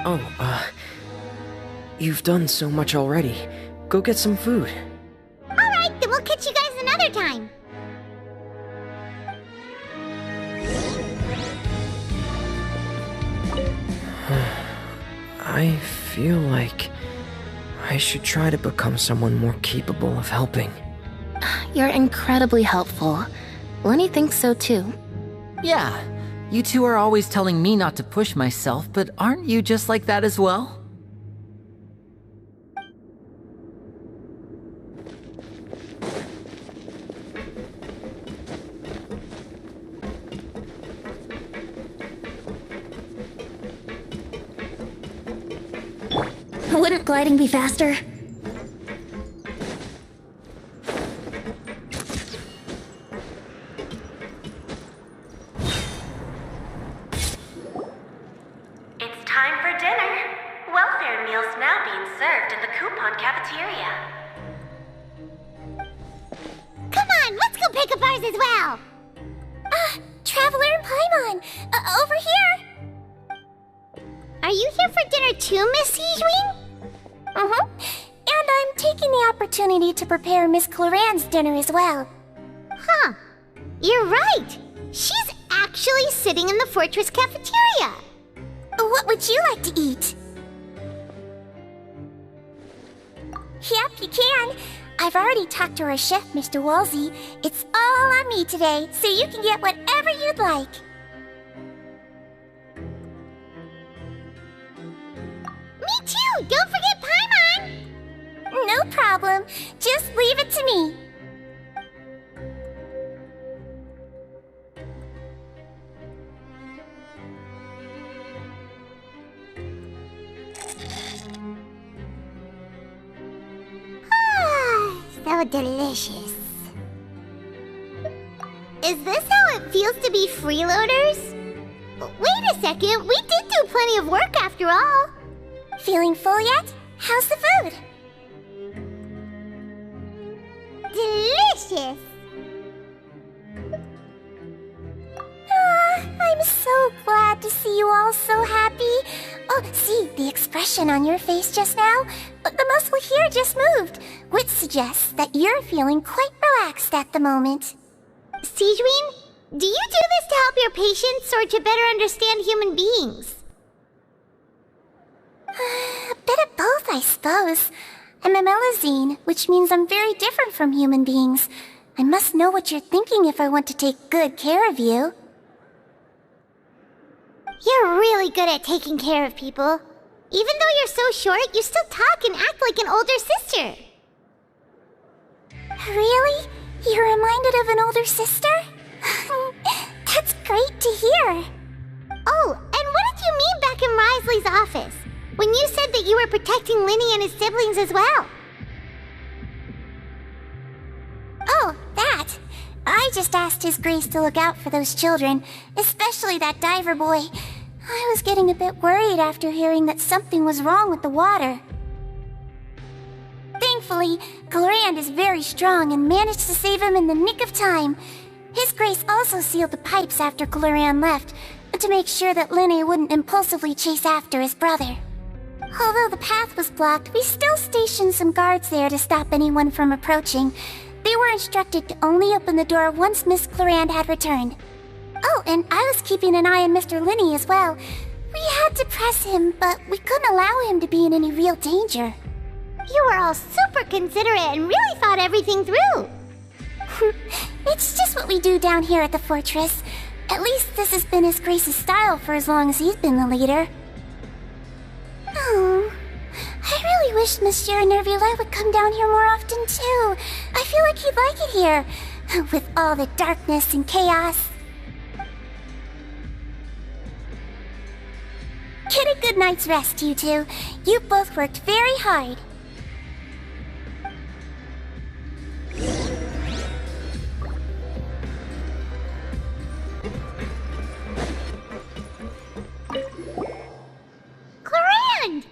Oh, you've done so much already. Go get some food. Alright, then we'll catch you guys another time. I feel like I should try to become someone more capable of helping. You're incredibly helpful. Lenny thinks so too. Yeah, you two are always telling me not to push myself, but aren't you just like that as well? Wouldn't gliding be faster? It's time for dinner. Welfare meals now being served in the coupon cafeteria. Come on, let's go pick up ours as well. Traveler and Paimon, over here. Are you here for dinner too, Miss Sijwing? And I'm taking the opportunity to prepare Miss Cloran's dinner as well. Huh. You're right. She's actually sitting in the fortress cafeteria. What would you like to eat? Yep, you can. I've already talked to our chef, Mr. Wolsey. It's all on me today, so you can get whatever you'd like. Me too! Don't forget Paimon! No problem. Just leave it to me. So delicious. Is this how it feels to be freeloaders? Wait a second, we did do plenty of work after all. Feeling full yet? How's the food? Delicious! I'm so glad to see you all so happy. Oh, see, the expression on your face just now? The muscle here just moved, which suggests that you're feeling quite relaxed at the moment. Sijween, do you do this to help your patients or to better understand human beings? A bit of both, I suppose. I'm a Melazine, which means I'm very different from human beings. I must know what you're thinking if I want to take good care of you. You're really good at taking care of people. Even though you're so short, you still talk and act like an older sister. Really? You're reminded of an older sister? That's great to hear. Oh, and what did you mean back in Risley's office? When you said that you were protecting Linny and his siblings as well? Oh, that. just asked His Grace to look out for those children, especially that diver boy. I was getting a bit worried after hearing that something was wrong with the water. Thankfully, Glorand is very strong and managed to save him in the nick of time. His Grace also sealed the pipes after Glorand left, to make sure that Linne wouldn't impulsively chase after his brother. Although the path was blocked, we still stationed some guards there to stop anyone from approaching. They were instructed to only open the door once Miss Glorand had returned. Oh, and I was keeping an eye on Mr. Linne as well. We had to press him, but we couldn't allow him to be in any real danger. You were all super considerate and really thought everything through. It's just what we do down here at the fortress. At least this has been His Grace's style for as long as he's been the leader. Oh, I really wish Monsieur Nervula would come down here more often too. I feel like he'd like it here, with all the darkness and chaos. Get a good night's rest, you two. You both worked very hard. Glorand!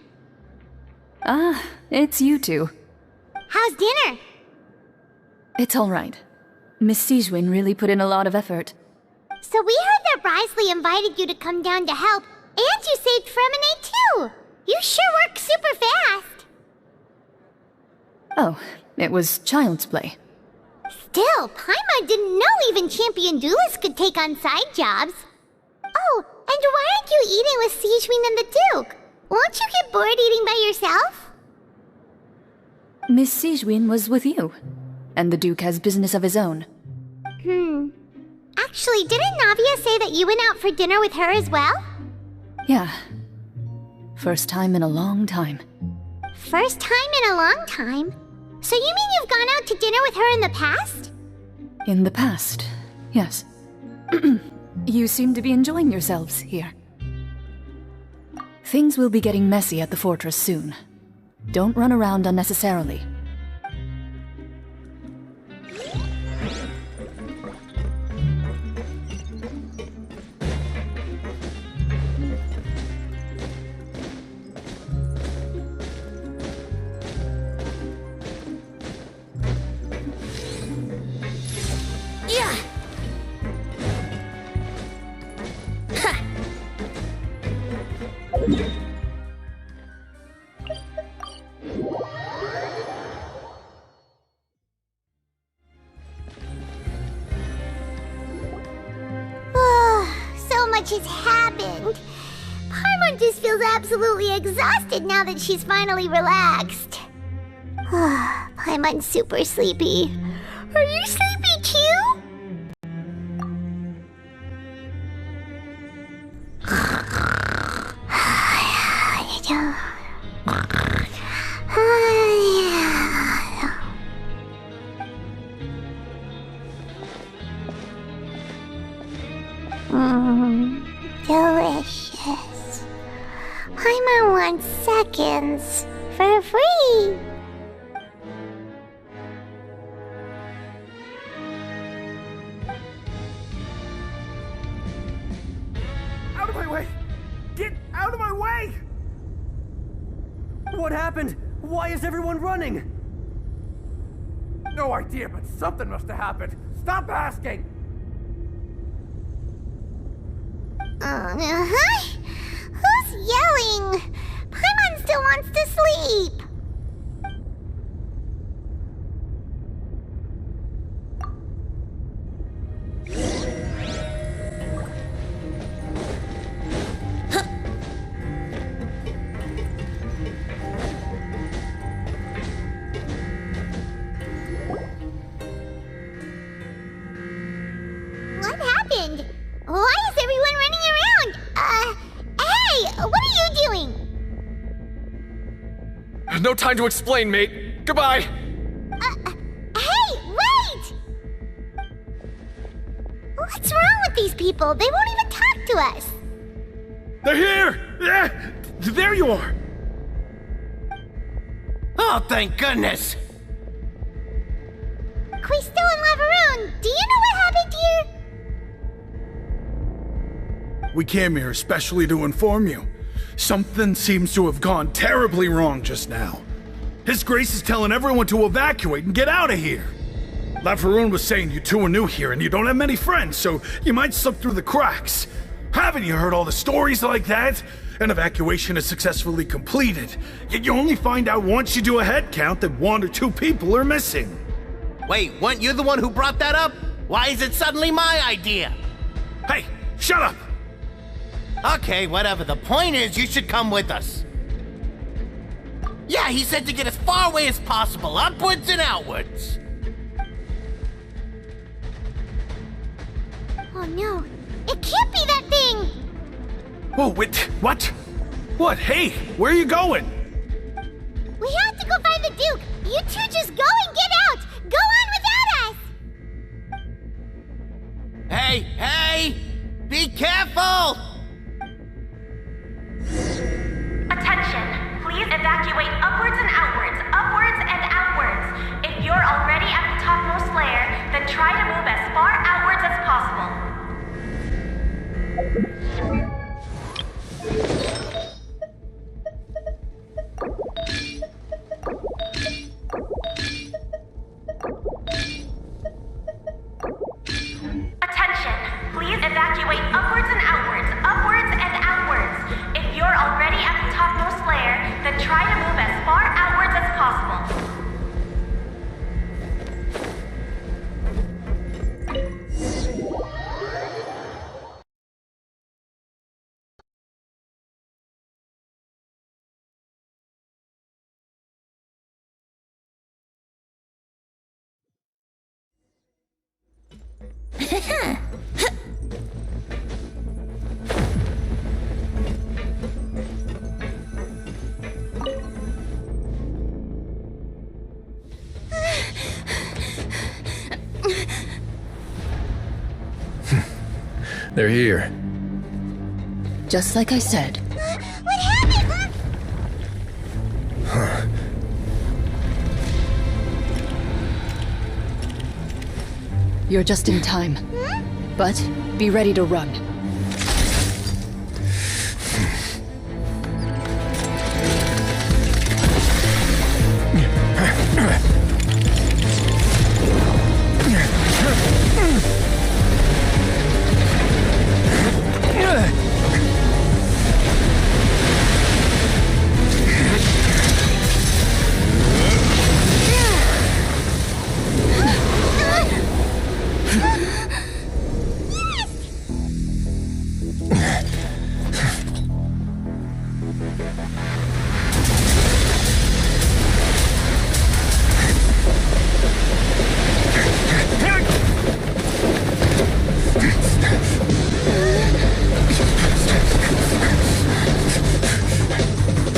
Ah, it's you two. How's dinner? It's all right. Miss Sigewin really put in a lot of effort. So we heard that Brisley invited you to come down to help, and you saved Fremine too! You sure work super fast! Oh, it was child's play. Still, Paimon didn't know even champion duelists could take on side jobs. Oh, and why aren't you eating with Sigewin and the Duke? Won't you get bored eating by yourself? Miss Sigewin was with you, and the Duke has business of his own. Actually, didn't Navia say that you went out for dinner with her as well? Yeah. First time in a long time. First time in a long time? So you mean you've gone out to dinner with her in the past? In the past, yes. You seem to be enjoying yourselves here. Things will be getting messy at the fortress soon. Don't run around unnecessarily. Has happened. Paimon just feels absolutely exhausted now that she's finally relaxed. Paimon's super sleepy. Are you sleepy too? Delicious. Paimon wants seconds for free. Out of my way! Get out of my way! What happened? Why is everyone running? No idea, but something must have happened. Stop asking! Who's yelling? Paimon still wants to sleep. What happened? Why is everyone running around? Hey! What are you doing? No time to explain, mate. Goodbye! Hey! Wait! What's wrong with these people? They won't even talk to us. They're here! There you are! Oh, thank goodness! Are we still in Lava Room? down! Do you know what happened here? We came here especially to inform you. Something seems to have gone terribly wrong just now. His Grace is telling everyone to evacuate and get out of here. Laveroon was saying you two are new here and you don't have many friends, so you might slip through the cracks. Haven't you heard all the stories like that? An evacuation is successfully completed, yet you only find out once you do a head count that 1 or 2 people are missing. Wait, weren't you the one who brought that up? Why is it suddenly my idea? Hey, shut up! Okay, whatever. The point is, you should come with us. Yeah, he said to get as far away as possible, upwards and outwards. Oh no, it can't be that thing! Oh, wait, what? What? Hey, where are you going? We have to go find the Duke! You two just go and get out! Go on without us! Hey! Be careful! Attention! Please evacuate upwards and outwards, upwards and outwards. If you're already at the topmost layer, then try to move as far outwards as possible. Attention! Please evacuate upwards and outwards, upwards and outwards. If you're already at the topmost layer, then try to move as far outwards as possible. They're here. Just like I said. What happened? Huh. You're just in time. But be ready to run.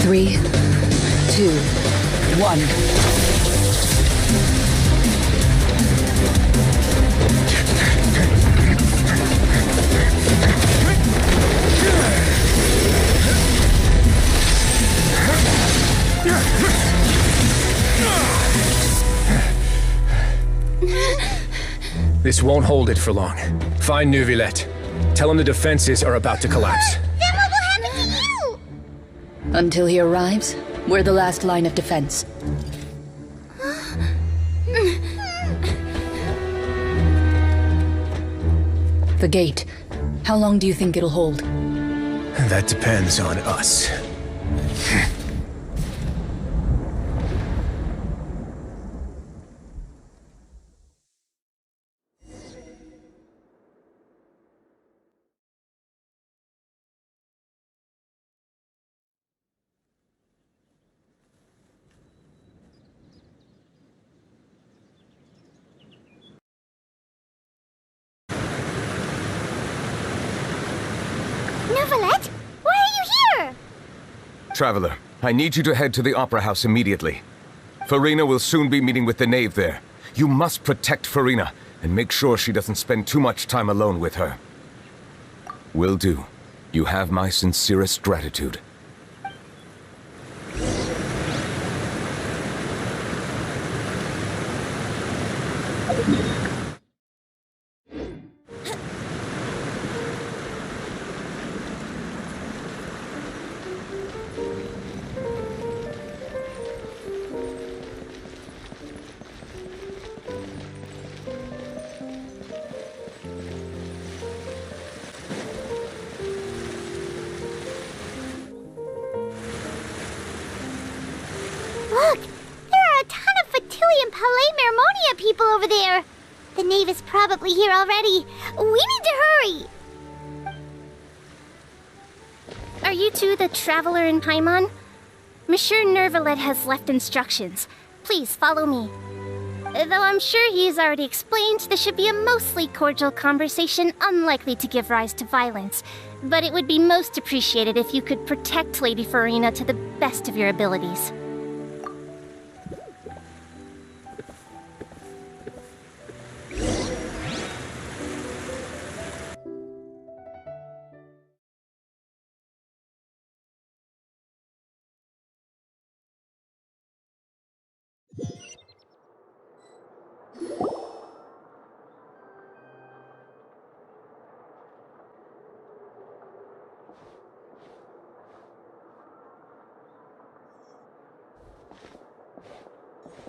Three, 2, 1. This won't hold it for long. Find Neuvillette. Tell him the defenses are about to collapse. Then what will happen to you? Until he arrives, we're the last line of defense. The gate. How long do you think it'll hold? That depends on us. Neuvillette? Why are you here? Traveler, I need you to head to the Opera House immediately. Farina will soon be meeting with the knave there. You must protect Farina, and make sure she doesn't spend too much time alone with her. Will do. You have my sincerest gratitude. people over there. The knave is probably here already. We need to hurry. Are you two the traveler in Paimon? Monsieur Nervalet has left instructions. Please follow me. Though I'm sure he's already explained, this should be a mostly cordial conversation, unlikely to give rise to violence. But it would be most appreciated if you could protect Lady Farina to the best of your abilities.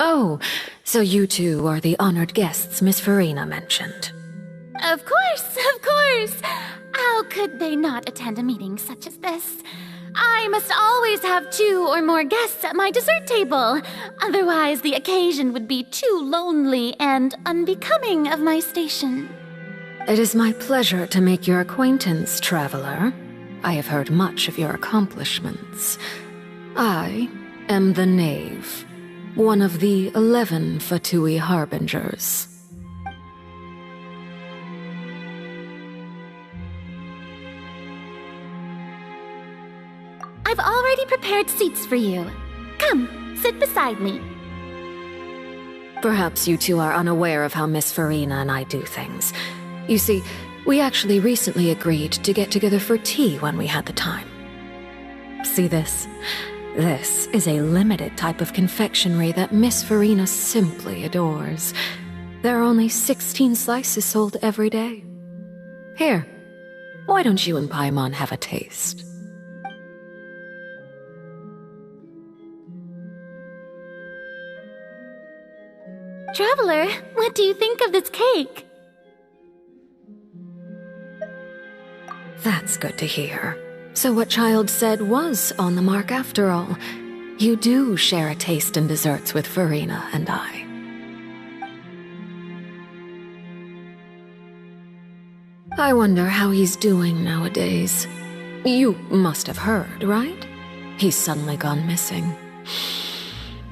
Oh, so you two are the honored guests Miss Farina mentioned. Of course, of course! How could they not attend a meeting such as this? I must always have 2 or more guests at my dessert table. Otherwise, the occasion would be too lonely and unbecoming of my station. It is my pleasure to make your acquaintance, traveler. I have heard much of your accomplishments. I am the Knave, one of the 11 Fatui Harbingers. I've already prepared seats for you. Come, sit beside me. Perhaps you two are unaware of how Miss Farina and I do things. You see, we actually recently agreed to get together for tea when we had the time. See this? This is a limited type of confectionery that Miss Farina simply adores. There are only 16 slices sold every day. Here, why don't you and Paimon have a taste? Traveler, what do you think of this cake? That's good to hear. So what Child said was on the mark after all. You do share a taste in desserts with Farina and I. I wonder how he's doing nowadays. You must have heard, right? He's suddenly gone missing.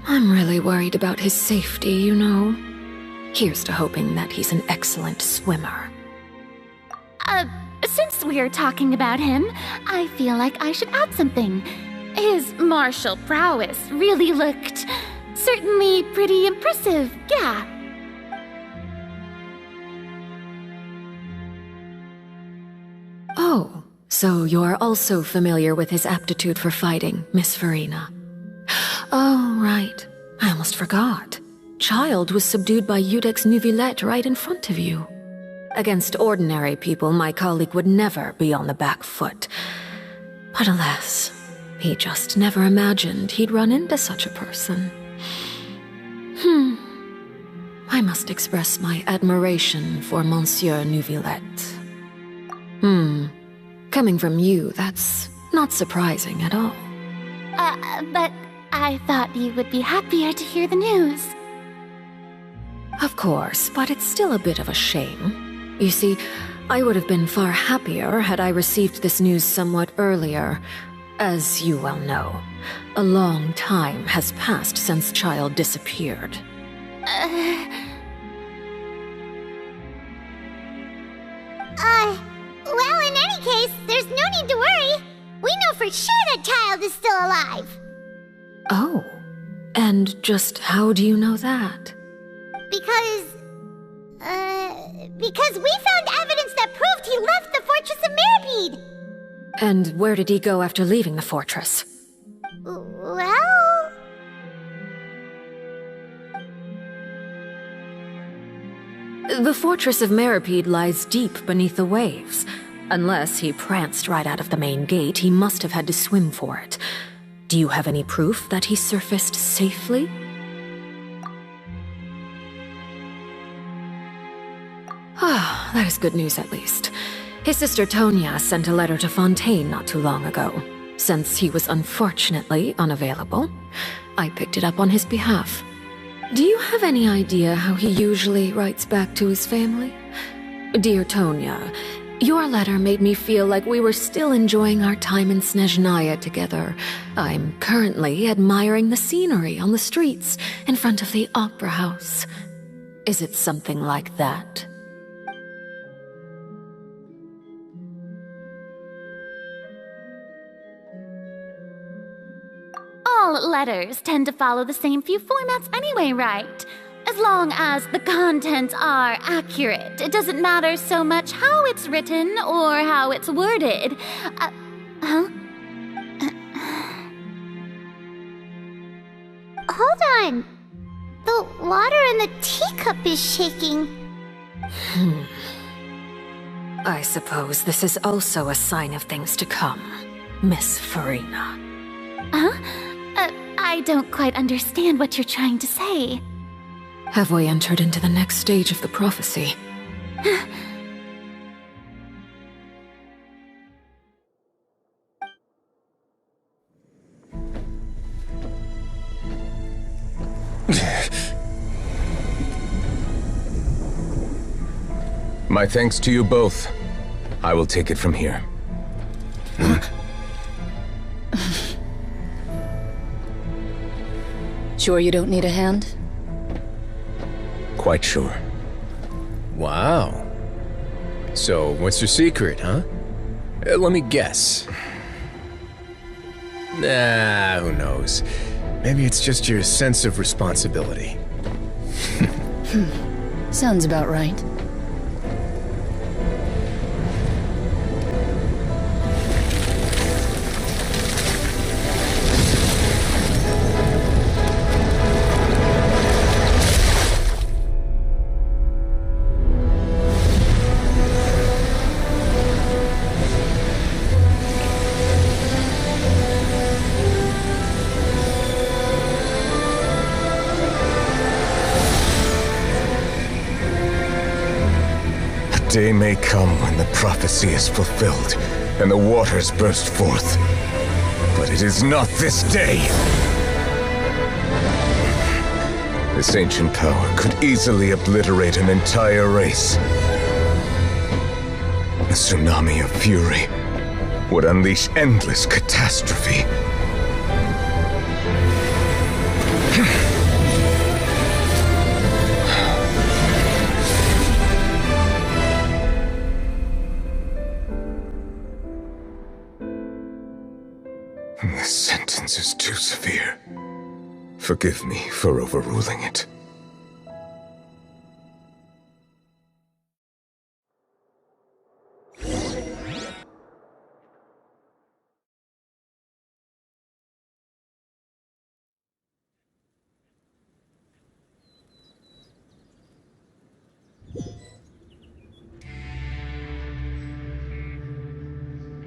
I'm really worried about his safety, you know. Here's to hoping that he's an excellent swimmer. Since we're talking about him, I feel like I should add something. His martial prowess really looked certainly pretty impressive, yeah. Oh, so you're also familiar with his aptitude for fighting, Miss Farina. Oh, right. I almost forgot. Child was subdued by Udex Nuvillette right in front of you. Against ordinary people, my colleague would never be on the back foot. But alas, he just never imagined he'd run into such a person. I must express my admiration for Monsieur Nuvillette. Coming from you, that's not surprising at all. But I thought you would be happier to hear the news. Of course, but it's still a bit of a shame. You see, I would have been far happier had I received this news somewhat earlier. As you well know, a long time has passed since Child disappeared. Well, in any case, there's no need to worry. We know for sure that Child is still alive. Oh, and just how do you know that? Because we found evidence that proved he left the Fortress of Meripede. And where did he go after leaving the fortress? Well... The Fortress of Meripede lies deep beneath the waves. Unless he pranced right out of the main gate, he must have had to swim for it. Do you have any proof that he surfaced safely? Ah, that is good news at least. His sister Tonya sent a letter to Fontaine not too long ago. Since he was unfortunately unavailable, I picked it up on his behalf. Do you have any idea how he usually writes back to his family? Dear Tonya, your letter made me feel like we were still enjoying our time in Snezhnaya together. I'm currently admiring the scenery on the streets in front of the opera house. Is it something like that? All letters tend to follow the same few formats anyway, right? As long as the contents are accurate, it doesn't matter so much how it's written or how it's worded. Huh? Hold on. The water in the teacup is shaking. I suppose this is also a sign of things to come, Miss Farina. Huh? I don't quite understand what you're trying to say. Have we entered into the next stage of the prophecy? My thanks to you both. I will take it from here. Sure you don't need a hand? Quite sure. Wow. So, what's your secret, huh? Let me guess. Nah, who knows? Maybe it's just your sense of responsibility. Sounds about right. Day may come when the prophecy is fulfilled, and the waters burst forth. But it is not this day! This ancient power could easily obliterate an entire race. A tsunami of fury would unleash endless catastrophe. This sentence is too severe. Forgive me for overruling it.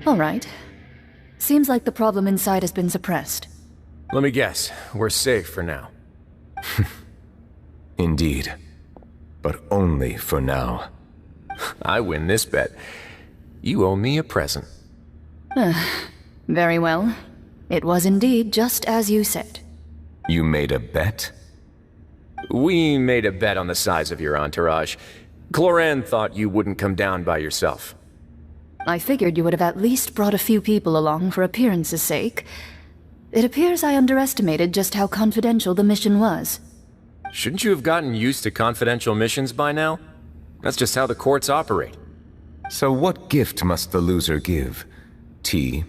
All right. Seems like the problem inside has been suppressed. Let me guess, we're safe for now. Indeed. But only for now. I win this bet. You owe me a present. Very well. It was indeed just as you said. You made a bet? We made a bet on the size of your entourage. Cloran thought you wouldn't come down by yourself. I figured you would have at least brought a few people along for appearance's sake. It appears I underestimated just how confidential the mission was. Shouldn't you have gotten used to confidential missions by now? That's just how the courts operate. So what gift must the loser give? Tea?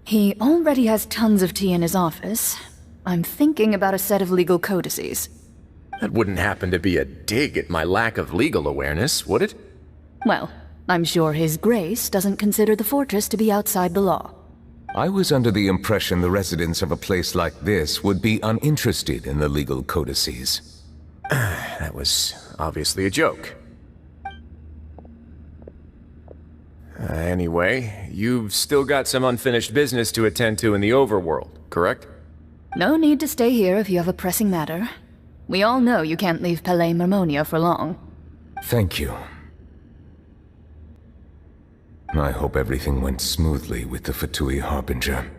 He already has tons of tea in his office. I'm thinking about a set of legal codices. That wouldn't happen to be a dig at my lack of legal awareness, would it? Well, I'm sure His Grace doesn't consider the fortress to be outside the law. I was under the impression the residents of a place like this would be uninterested in the legal codices. That was obviously a joke. Anyway, you've still got some unfinished business to attend to in the overworld, correct? No need to stay here if you have a pressing matter. We all know you can't leave Palais Marmonia for long. Thank you. I hope everything went smoothly with the Fatui Harbinger.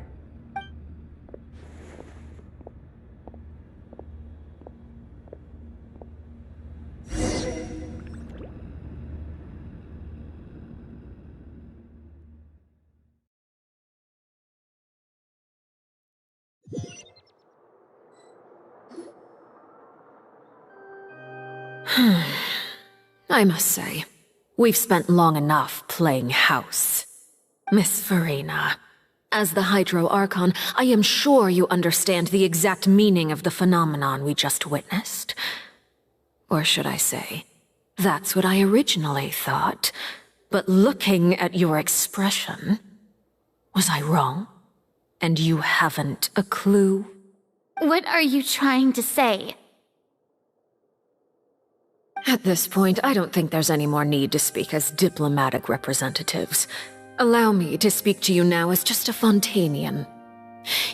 I must say, we've spent long enough playing house. Miss Farina, as the Hydro Archon, I am sure you understand the exact meaning of the phenomenon we just witnessed. Or should I say, that's what I originally thought. But looking at your expression, was I wrong? And you haven't a clue? What are you trying to say? At this point, I don't think there's any more need to speak as diplomatic representatives. Allow me to speak to you now as just a Fontanian.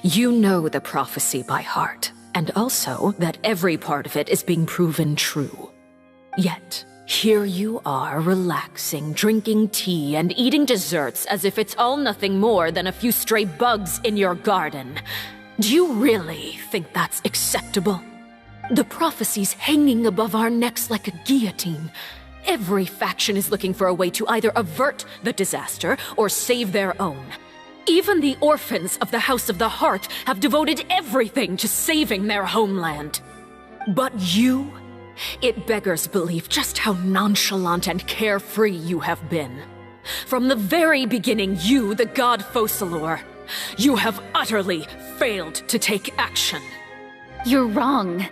You know the prophecy by heart, and also that every part of it is being proven true. Yet, here you are relaxing, drinking tea, and eating desserts as if it's all nothing more than a few stray bugs in your garden. Do you really think that's acceptable? The prophecy's hanging above our necks like a guillotine. Every faction is looking for a way to either avert the disaster or save their own. Even the orphans of the House of the Hearth have devoted everything to saving their homeland. But you? It beggars belief just how nonchalant and carefree you have been. From the very beginning, you, the god Focalor, you have utterly failed to take action. You're wrong.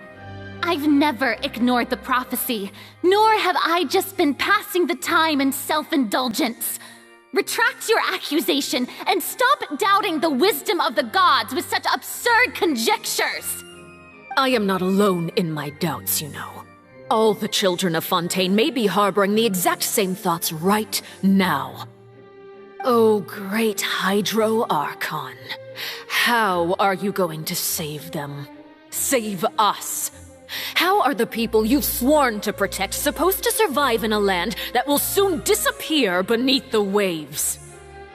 I've never ignored the prophecy, nor have I just been passing the time in self-indulgence. Retract your accusation and stop doubting the wisdom of the gods with such absurd conjectures. I am not alone in my doubts, you know. All the children of Fontaine may be harboring the exact same thoughts right now. Oh, great Hydro Archon. How are you going to save them? Save us? How are the people you've sworn to protect supposed to survive in a land that will soon disappear beneath the waves?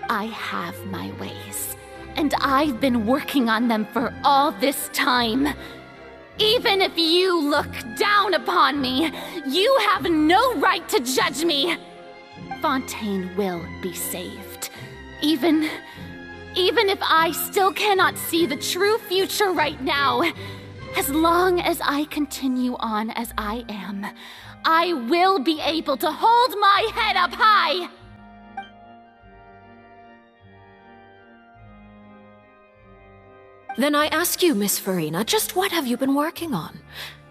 I have my ways, and I've been working on them for all this time. Even if you look down upon me, you have no right to judge me. Fontaine will be saved. Even if I still cannot see the true future right now, as long as I continue on as I am, I will be able to hold my head up high! Then I ask you, Miss Farina, just what have you been working on?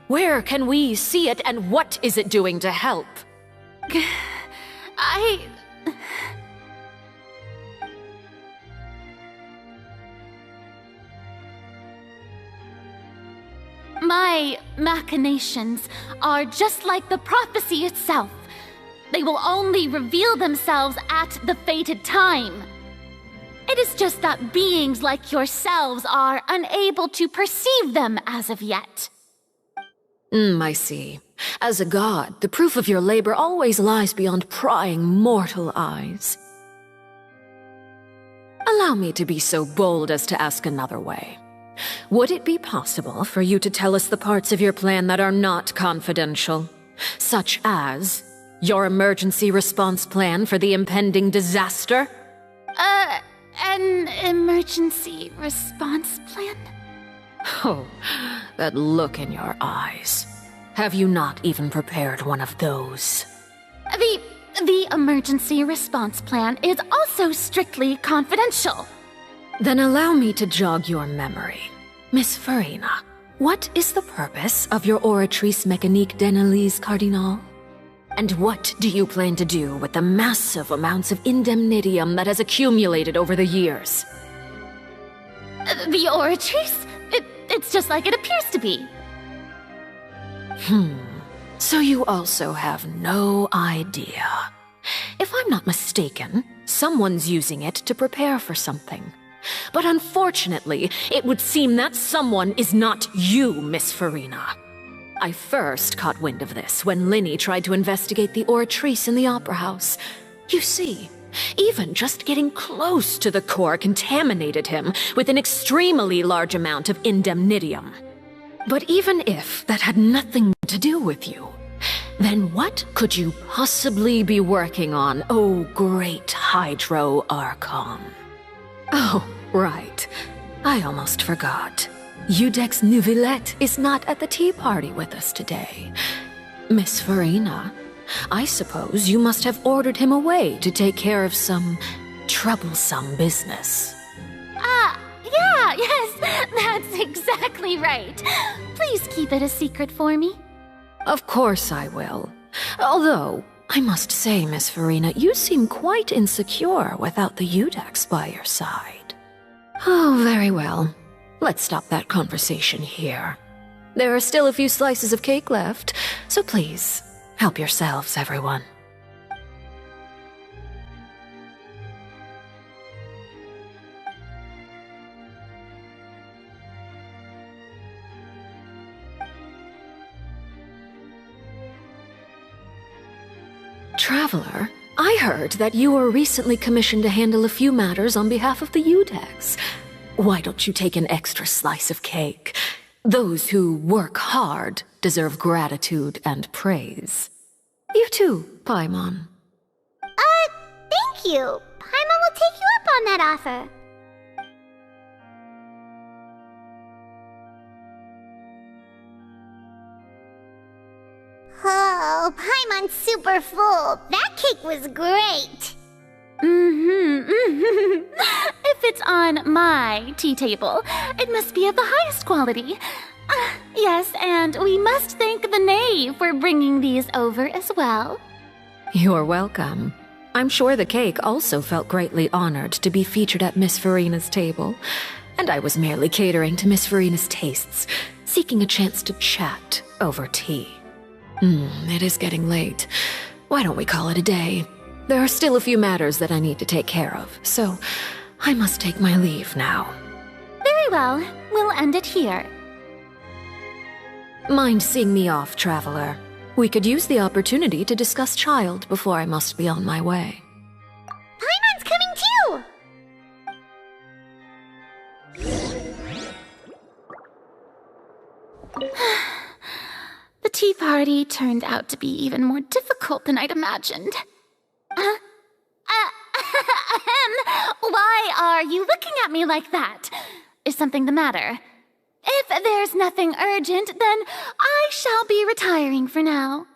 Where can we see it, and what is it doing to help? My machinations are just like the prophecy itself. They will only reveal themselves at the fated time. It is just that beings like yourselves are unable to perceive them as of yet. I see. As a god, the proof of your labor always lies beyond prying mortal eyes. Allow me to be so bold as to ask another way. Would it be possible for you to tell us the parts of your plan that are not confidential? Such as your emergency response plan for the impending disaster? An emergency response plan? Oh, that look in your eyes. Have you not even prepared one of those? The emergency response plan is also strictly confidential. Then allow me to jog your memory. Miss Farina, what is the purpose of your Oratrice Mécanique d'Analyse Cardinal? And what do you plan to do with the massive amounts of indemnitium that has accumulated over the years? The Oratrice? It's just like it appears to be. So you also have no idea. If I'm not mistaken, someone's using it to prepare for something. But unfortunately, it would seem that someone is not you, Miss Farina. I first caught wind of this when Linny tried to investigate the Oratrice in the Opera House. You see, even just getting close to the core contaminated him with an extremely large amount of indemnitium. But even if that had nothing to do with you, then what could you possibly be working on, oh great Hydro Archon? Oh, right. I almost forgot. Udex Neuvillette is not at the tea party with us today. Miss Farina, I suppose you must have ordered him away to take care of some troublesome business. Yeah, yes, that's exactly right. Please keep it a secret for me. Of course I will. Although, I must say, Miss Farina, you seem quite insecure without the Udex by your side. Oh, very well. Let's stop that conversation here. There are still a few slices of cake left, so please, help yourselves, everyone. Traveler, I heard that you were recently commissioned to handle a few matters on behalf of the Udex. Why don't you take an extra slice of cake? Those who work hard deserve gratitude and praise. You too, Paimon. Thank you. Paimon will take you up on that offer. Oh, Paimon's super full. That cake was great. If it's on my tea table, it must be of the highest quality. Yes, and we must thank the knave for bringing these over as well. You're welcome. I'm sure the cake also felt greatly honored to be featured at Miss Farina's table, and I was merely catering to Miss Farina's tastes, seeking a chance to chat over tea. It is getting late. Why don't we call it a day? There are still a few matters that I need to take care of, so I must take my leave now. Very well. We'll end it here. Mind seeing me off, Traveler? We could use the opportunity to discuss Child before I must be on my way. Paimon's coming too! The tea party turned out to be even more difficult than I'd imagined. Why are you looking at me like that? Is something the matter? If there's nothing urgent, then I shall be retiring for now.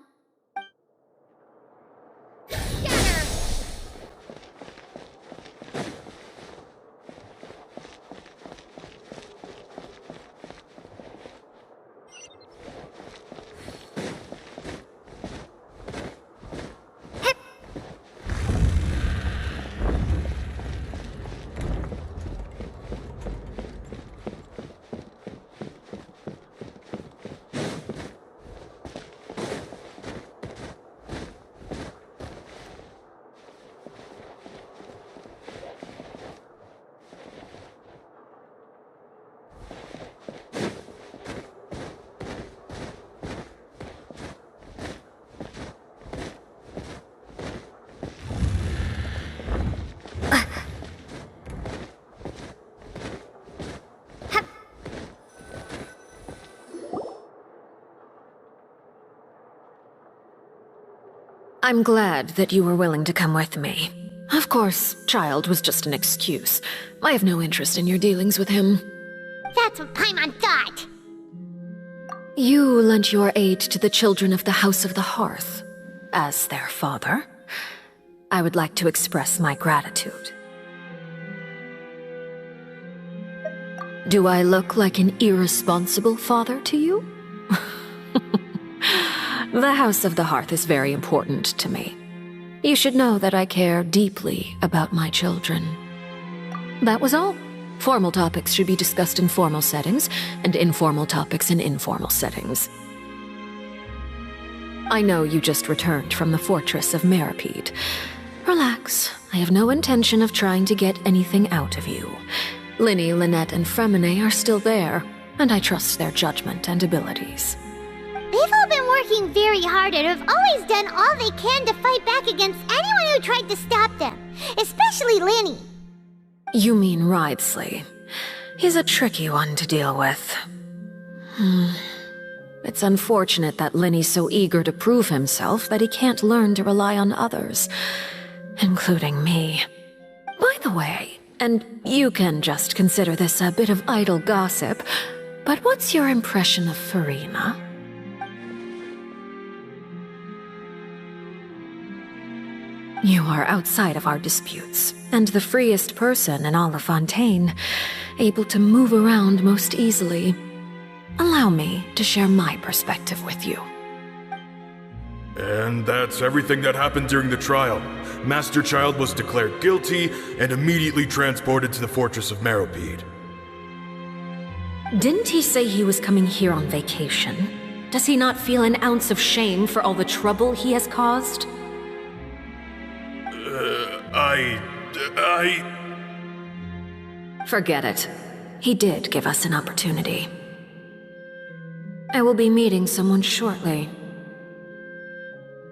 I'm glad that you were willing to come with me. Of course, Child was just an excuse. I have no interest in your dealings with him. That's what Paimon thought. You lent your aid to the children of the House of the Hearth. As their father, I would like to express my gratitude. Do I look like an irresponsible father to you? The House of the Hearth is very important to me. You should know that I care deeply about my children. That was all. Formal topics should be discussed in formal settings, and informal topics in informal settings. I know you just returned from the fortress of Meripede. Relax. I have no intention of trying to get anything out of you. Linny, Lynette, and Fremine are still there, and I trust their judgment and abilities. They've all been working very hard and have always done all they can to fight back against anyone who tried to stop them, especially Linny. You mean Ridesley. He's a tricky one to deal with. It's unfortunate that Linny's so eager to prove himself that he can't learn to rely on others, including me. By the way, and you can just consider this a bit of idle gossip, but what's your impression of Farina? far outside of our disputes, and the freest person in all of Fontaine, able to move around most easily. Allow me to share my perspective with you. And that's everything that happened during the trial. Master Child was declared guilty and immediately transported to the Fortress of Meropide. Didn't he say he was coming here on vacation? Does he not feel an ounce of shame for all the trouble he has caused? Forget it. He did give us an opportunity. I will be meeting someone shortly.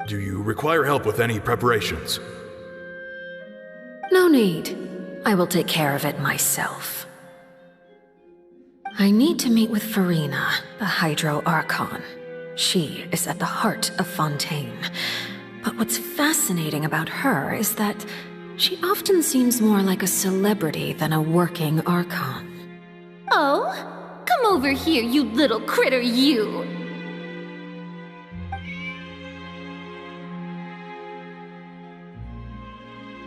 Do you require help with any preparations? No need. I will take care of it myself. I need to meet with Farina, the Hydro Archon. She is at the heart of Fontaine. But what's fascinating about her is that she often seems more like a celebrity than a working Archon. Oh? Come over here, you little critter, you!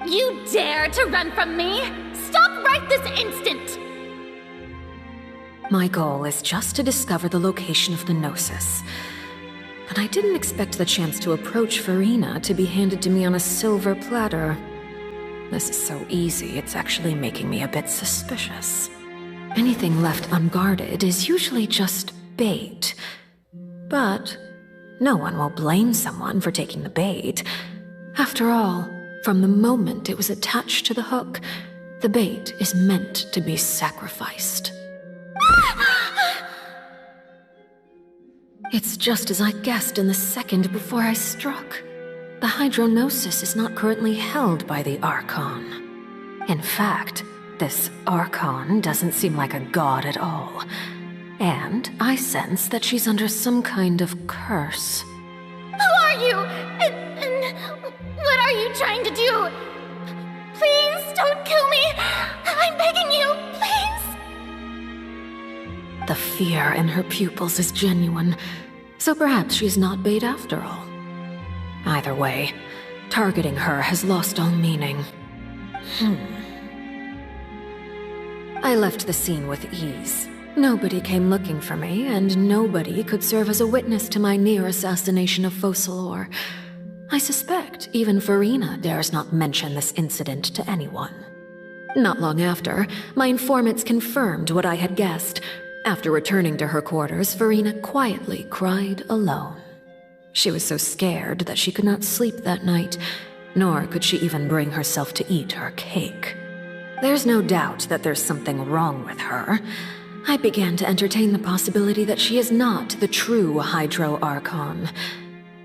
You dare to run from me? Stop right this instant! My goal is just to discover the location of the Gnosis. But I didn't expect the chance to approach Farina to be handed to me on a silver platter. This is so easy, it's actually making me a bit suspicious. Anything left unguarded is usually just bait. But no one will blame someone for taking the bait. After all, from the moment it was attached to the hook, the bait is meant to be sacrificed. It's just as I guessed in the second before I struck. The Hydronosis is not currently held by the Archon. In fact, this Archon doesn't seem like a god at all. And I sense that she's under some kind of curse. Who are you? And what are you trying to do? Please don't kill me! I'm begging you, please! The fear in her pupils is genuine, so perhaps she's not bait after all. Either way, targeting her has lost all meaning. I left the scene with ease. Nobody came looking for me, and nobody could serve as a witness to my near assassination of Focalor. I suspect even Farina dares not mention this incident to anyone. Not long after, my informants confirmed what I had guessed. After returning to her quarters, Farina quietly cried alone. She was so scared that she could not sleep that night, nor could she even bring herself to eat her cake. There's no doubt that there's something wrong with her. I began to entertain the possibility that she is not the true Hydro Archon.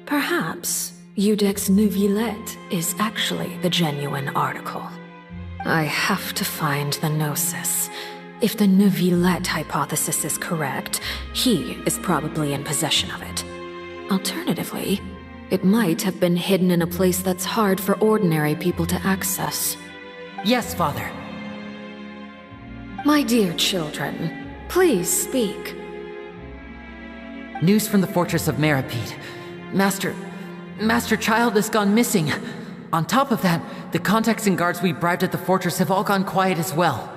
Perhaps Iudex Neuvillette is actually the genuine article. I have to find the Gnosis. If the Neuvillette hypothesis is correct, he is probably in possession of it. Alternatively, it might have been hidden in a place that's hard for ordinary people to access. Yes, Father. My dear children, please speak. News from the Fortress of Meropide. Master Child has gone missing. On top of that, the contacts and guards we bribed at the fortress have all gone quiet as well.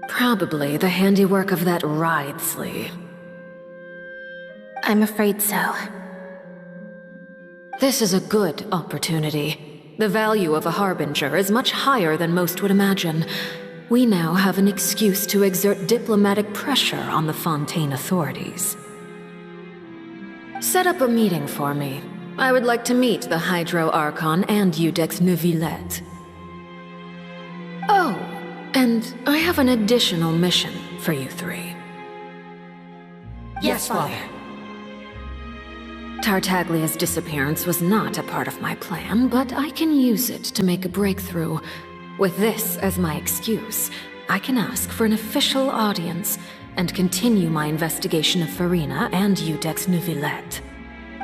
Probably the handiwork of that Ridesley. I'm afraid so. This is a good opportunity. The value of a Harbinger is much higher than most would imagine. We now have an excuse to exert diplomatic pressure on the Fontaine authorities. Set up a meeting for me. I would like to meet the Hydro Archon and Iudex Neuvillette. Oh, and I have an additional mission for you three. Yes, Father. Tartaglia's disappearance was not a part of my plan, but I can use it to make a breakthrough. With this as my excuse, I can ask for an official audience and continue my investigation of Farina and Iudex Neuvillette.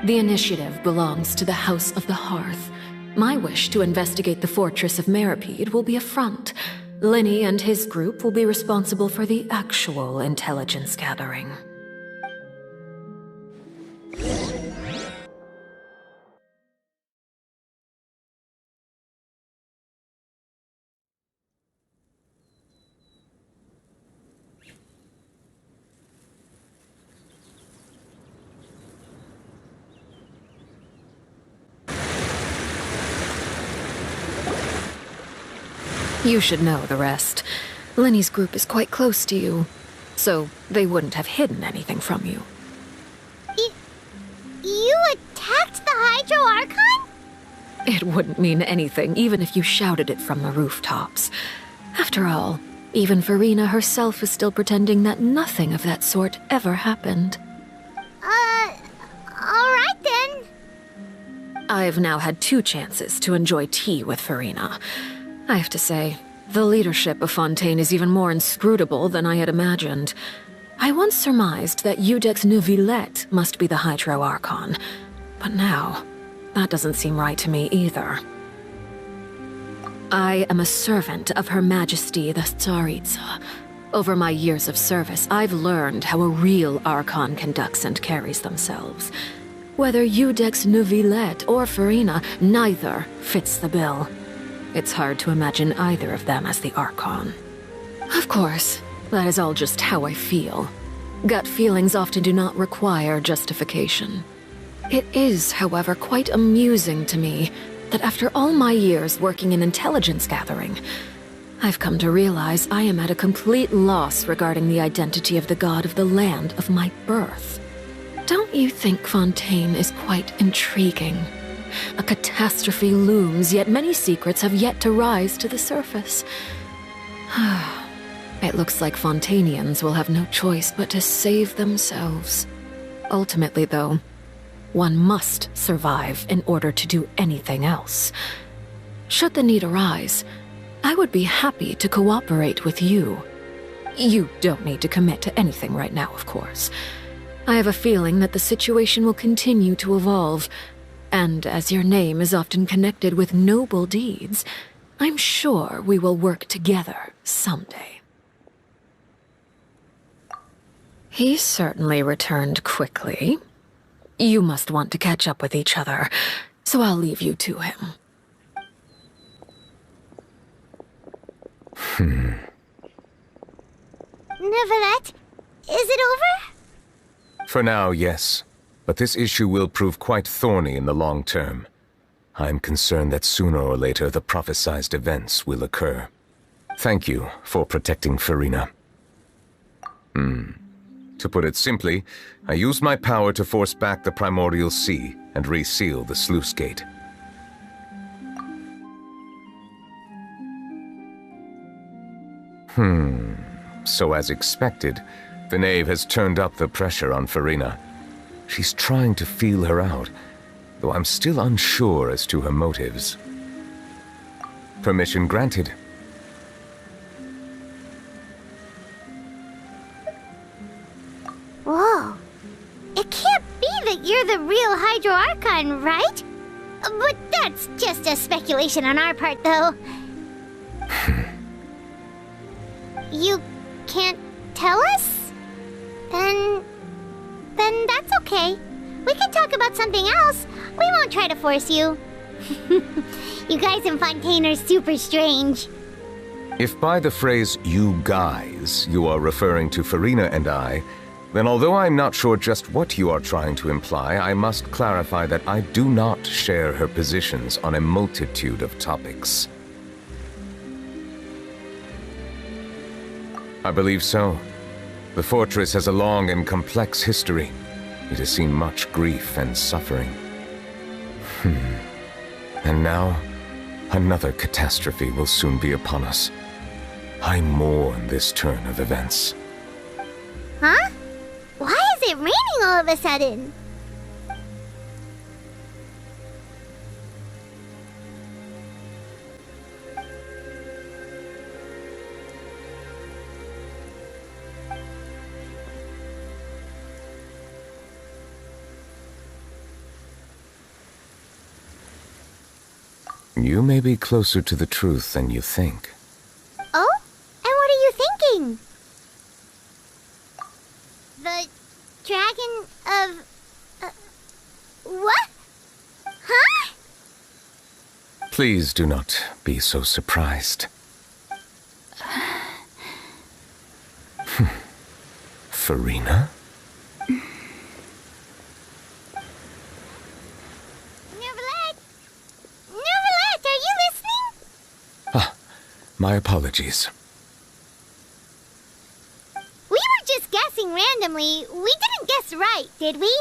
The initiative belongs to the House of the Hearth. My wish to investigate the Fortress of Meropide will be a front. Linny and his group will be responsible for the actual intelligence gathering. You should know the rest. Lenny's group is quite close to you, so they wouldn't have hidden anything from you. You attacked the Hydro Archon? It wouldn't mean anything, even if you shouted it from the rooftops. After all, even Farina herself is still pretending that nothing of that sort ever happened. Alright then. I've now had 2 chances to enjoy tea with Farina. I have to say, the leadership of Fontaine is even more inscrutable than I had imagined. I once surmised that Iudex Neuvillette must be the Hydro Archon, but now, that doesn't seem right to me either. I am a servant of Her Majesty the Tsaritsa. Over my years of service, I've learned how a real Archon conducts and carries themselves. Whether Iudex Neuvillette or Farina, neither fits the bill. It's hard to imagine either of them as the Archon. Of course, that is all just how I feel. Gut feelings often do not require justification. It is, however, quite amusing to me that after all my years working in intelligence gathering, I've come to realize I am at a complete loss regarding the identity of the god of the land of my birth. Don't you think Fontaine is quite intriguing? A catastrophe looms, yet many secrets have yet to rise to the surface. It looks like Fontainians will have no choice but to save themselves. Ultimately, though, one must survive in order to do anything else. Should the need arise, I would be happy to cooperate with you. You don't need to commit to anything right now, of course. I have a feeling that the situation will continue to evolve, and as your name is often connected with noble deeds, I'm sure we will work together someday. He certainly returned quickly. You must want to catch up with each other, so I'll leave you to him. Neuvillette, is it over? For now, yes. But this issue will prove quite thorny in the long term. I'm concerned that sooner or later the prophesized events will occur. Thank you for protecting Farina. To put it simply, I used my power to force back the Primordial Sea and reseal the sluice gate. So as expected, the Knave has turned up the pressure on Farina. She's trying to feel her out, though I'm still unsure as to her motives. Permission granted. Whoa. It can't be that you're the real Hydro Archon, right? But that's just a speculation on our part, though. You can't tell us? Then that's okay. We can talk about something else. We won't try to force you. You guys in Fontaine are super strange. If by the phrase, you guys, you are referring to Farina and I, then although I'm not sure just what you are trying to imply, I must clarify that I do not share her positions on a multitude of topics. I believe so. The fortress has a long and complex history. It has seen much grief and suffering. And now, another catastrophe will soon be upon us. I mourn this turn of events. Huh? Why is it raining all of a sudden? You may be closer to the truth than you think. Oh? And what are you thinking? The dragon of... what? Huh? Please do not be so surprised. Farina? My apologies. We were just guessing randomly. We didn't guess right, did we?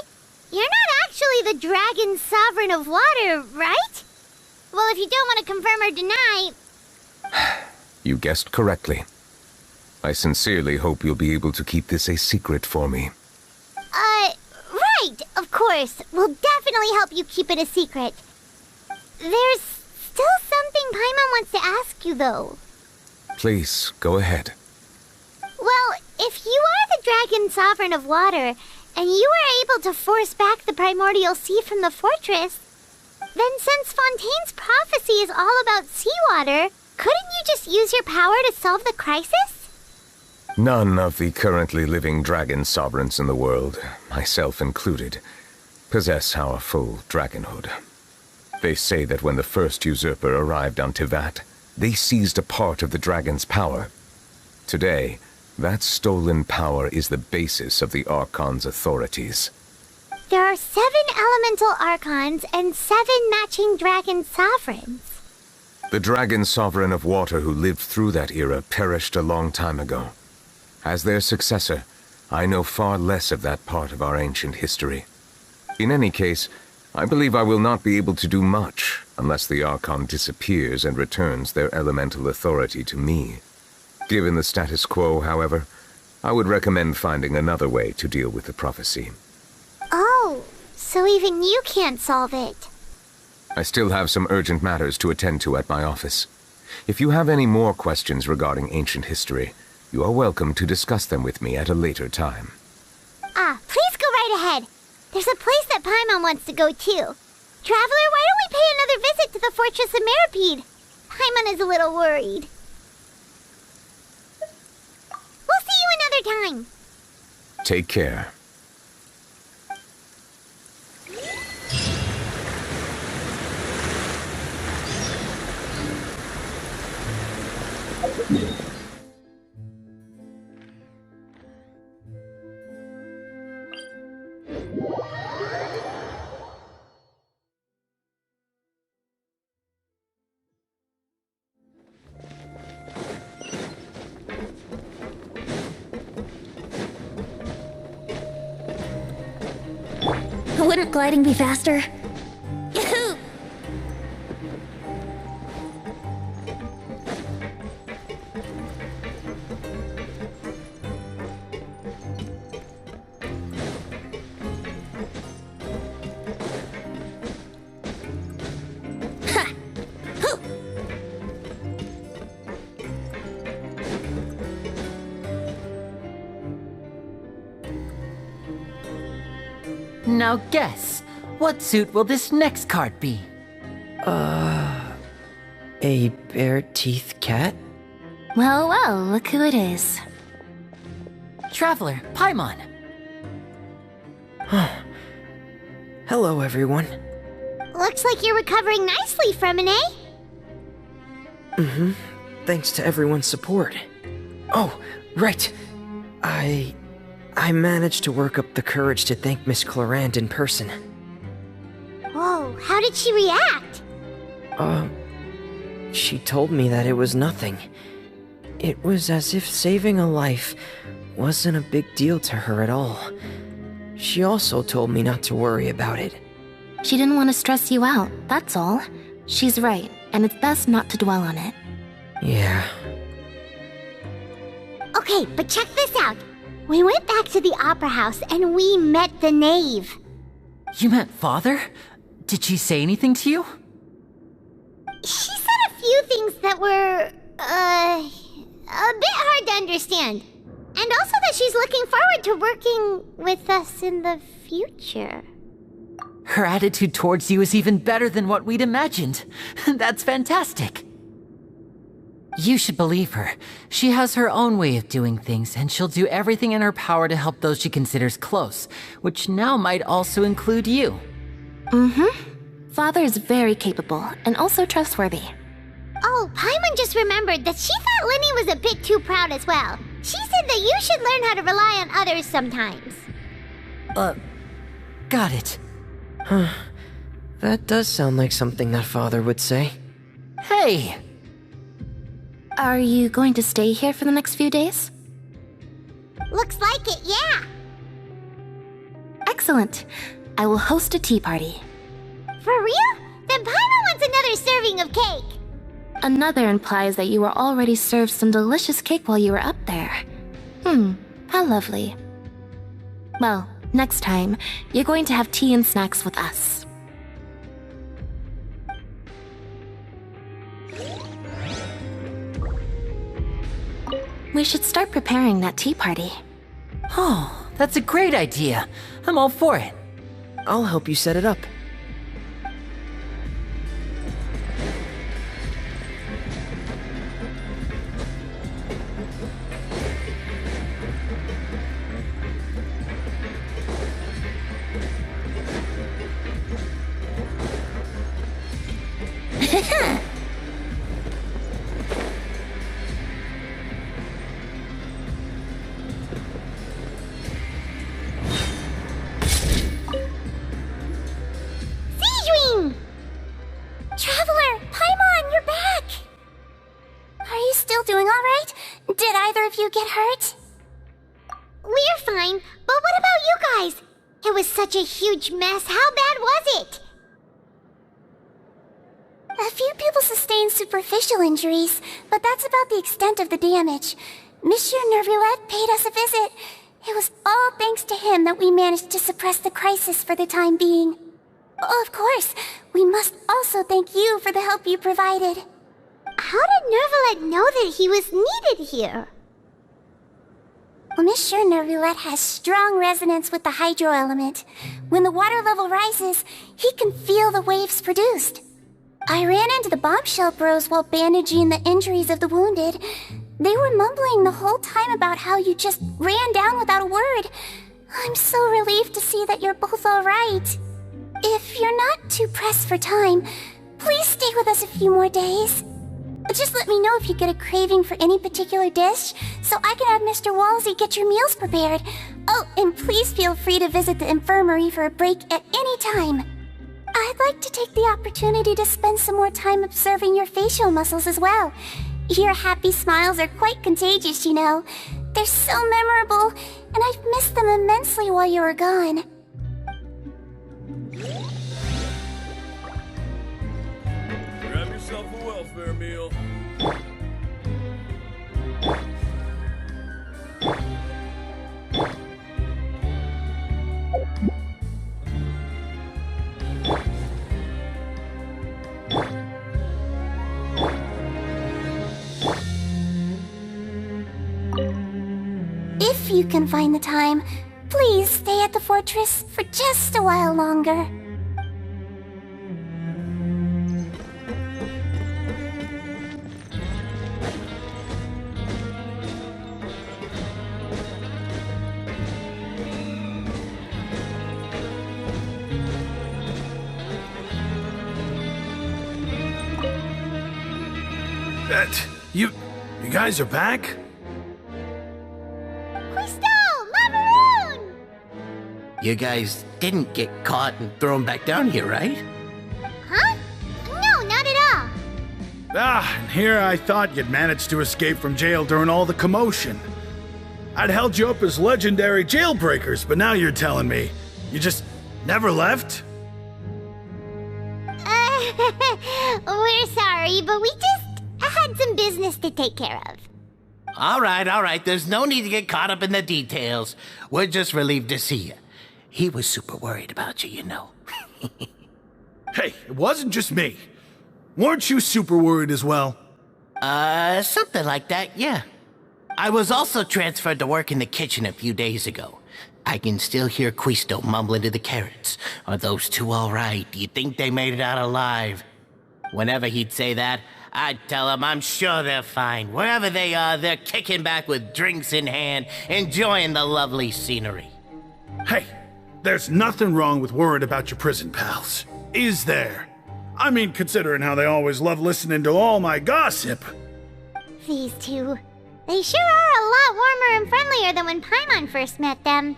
You're not actually the Dragon Sovereign of Water, right? Well, if you don't want to confirm or deny... You guessed correctly. I sincerely hope you'll be able to keep this a secret for me. Right, of course. We'll definitely help you keep it a secret. There's still something Paimon wants to ask you, though. Please, go ahead. Well, if you are the Dragon Sovereign of Water, and you were able to force back the primordial sea from the fortress, then since Fontaine's prophecy is all about seawater, couldn't you just use your power to solve the crisis? None of the currently living dragon sovereigns in the world, myself included, possess our full dragonhood. They say that when the first usurper arrived on Tivat, they seized a part of the dragon's power. Today, that stolen power is the basis of the Archon's authorities. There are 7 elemental Archons and 7 matching dragon sovereigns. The dragon sovereign of water who lived through that era perished a long time ago. As their successor, I know far less of that part of our ancient history. In any case, I believe I will not be able to do much unless the Archon disappears and returns their elemental authority to me. Given the status quo, however, I would recommend finding another way to deal with the prophecy. Oh, so even you can't solve it. I still have some urgent matters to attend to at my office. If you have any more questions regarding ancient history, you are welcome to discuss them with me at a later time. Please go right ahead. There's a place that Paimon wants to go too. Traveler, why don't we pay another visit to the Fortress of Meripede? Paimon is a little worried. We'll see you another time. Take care. Wouldn't gliding be faster? Yahoo! Ha! Hoo! Now guess, what suit will this next card be? A bare-teeth cat? Well, well, look who it is. Traveler, Paimon. Hello, everyone. Looks like you're recovering nicely from it, eh? Mm-hmm. Thanks to everyone's support. Oh, right. I managed to work up the courage to thank Miss Clarant in person. Whoa, how did she react? She told me that it was nothing. It was as if saving a life wasn't a big deal to her at all. She also told me not to worry about it. She didn't want to stress you out, that's all. She's right, and it's best not to dwell on it. Yeah. Okay, but check this out. We went back to the Opera House and we met the knave. You met Father? Did she say anything to you? She said a few things that were, a bit hard to understand. And also that she's looking forward to working with us in the future. Her attitude towards you is even better than what we'd imagined. That's fantastic. You should believe her. She has her own way of doing things, and she'll do everything in her power to help those she considers close, which now might also include you. Mm-hmm. Father is very capable, and also trustworthy. Oh, Paimon just remembered that she thought Linny was a bit too proud as well. She said that you should learn how to rely on others sometimes. Got it. Huh. That does sound like something that Father would say. Hey! Are you going to stay here for the next few days? Looks like it, yeah. Excellent. I will host a tea party. For real? Then Paimon wants another serving of cake. Another implies that you were already served some delicious cake while you were up there. How lovely. Well, next time, you're going to have tea and snacks with us. We should start preparing that tea party. Oh, that's a great idea. I'm all for it. I'll help you set it up. Traveler, Paimon, you're back! Are you still doing alright? Did either of you get hurt? We're fine, but what about you guys? It was such a huge mess. How bad was it? A few people sustained superficial injuries, but that's about the extent of the damage. Monsieur Nervulette paid us a visit. It was all thanks to him that we managed to suppress the crisis for the time being. Of course, we must also thank you for the help you provided. How did Nervulette know that he was needed here? Well, Monsieur Nervulette has strong resonance with the hydro element. When the water level rises, he can feel the waves produced. I ran into the bombshell bros while bandaging the injuries of the wounded. They were mumbling the whole time about how you just ran down without a word. I'm so relieved to see that you're both alright. If you're not too pressed for time, please stay with us a few more days. Just let me know if you get a craving for any particular dish, so I can have Mr. Walsey get your meals prepared. Oh, and please feel free to visit the infirmary for a break at any time. I'd like to take the opportunity to spend some more time observing your facial muscles as well. Your happy smiles are quite contagious, you know. They're so memorable, and I've missed them immensely while you were gone. Grab yourself a welfare meal. If you can find the time, please stay at the fortress for just a while longer. You guys are back? You guys didn't get caught and thrown back down here, right? Huh? No, not at all. And here I thought you'd managed to escape from jail during all the commotion. I'd held you up as legendary jailbreakers, but now you're telling me you just never left? We're sorry, but we just had some business to take care of. All right. There's no need to get caught up in the details. We're just relieved to see you. He was super worried about you, you know. Hey, it wasn't just me. Weren't you super worried as well? Something like that, yeah. I was also transferred to work in the kitchen a few days ago. I can still hear Quisto mumbling to the carrots. Are those two all right? Do you think they made it out alive? Whenever he'd say that, I'd tell him I'm sure they're fine. Wherever they are, they're kicking back with drinks in hand, enjoying the lovely scenery. Hey, there's nothing wrong with worrying about your prison pals, is there? I mean, considering how they always love listening to all my gossip. These two, they sure are a lot warmer and friendlier than when Paimon first met them.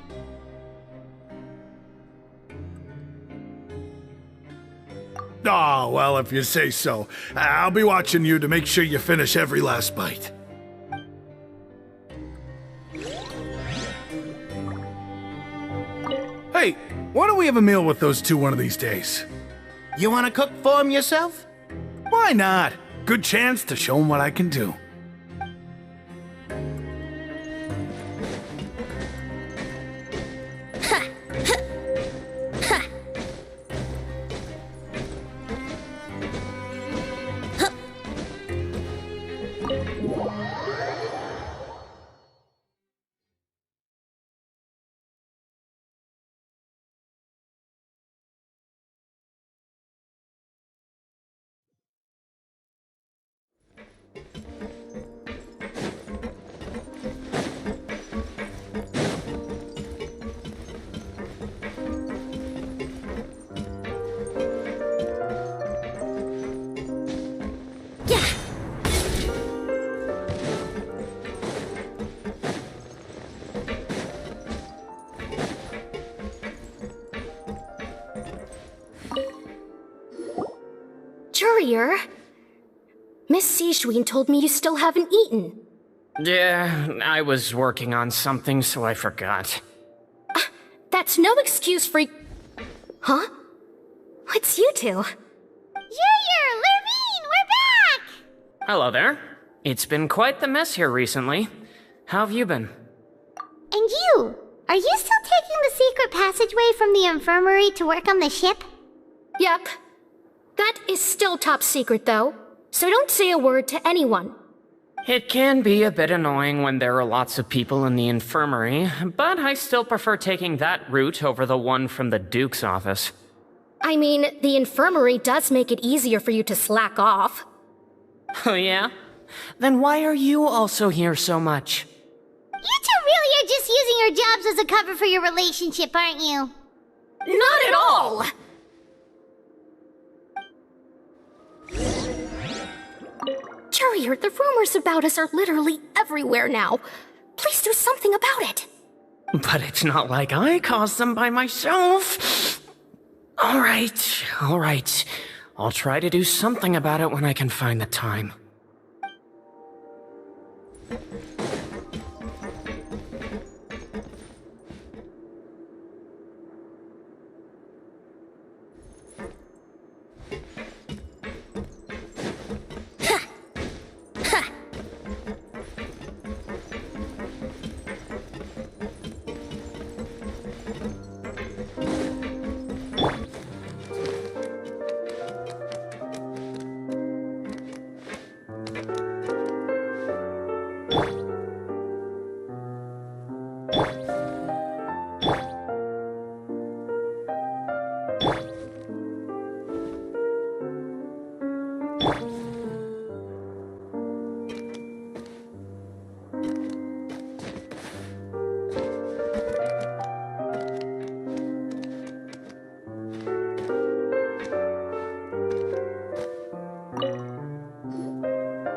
Oh, well, if you say so. I'll be watching you to make sure you finish every last bite. Hey, why don't we have a meal with those two one of these days? You want to cook for them yourself? Why not? Good chance to show them what I can do. Courier, Miss Sijween told me you still haven't eaten. Yeah, I was working on something, so I forgot. That's no excuse for... Huh? What's you two? Courier, Lurvine, we're back! Hello there. It's been quite the mess here recently. How have you been? And you? Are you still taking the secret passageway from the infirmary to work on the ship? Yep. That is still top secret, though, so don't say a word to anyone. It can be a bit annoying when there are lots of people in the infirmary, but I still prefer taking that route over the one from the Duke's office. I mean, the infirmary does make it easier for you to slack off. Oh yeah? Then why are you also here so much? You two really are just using your jobs as a cover for your relationship, aren't you? Not at all! Courier, the rumors about us are literally everywhere now. Please do something about it. But it's not like I caused them by myself. All right. I'll try to do something about it when I can find the time.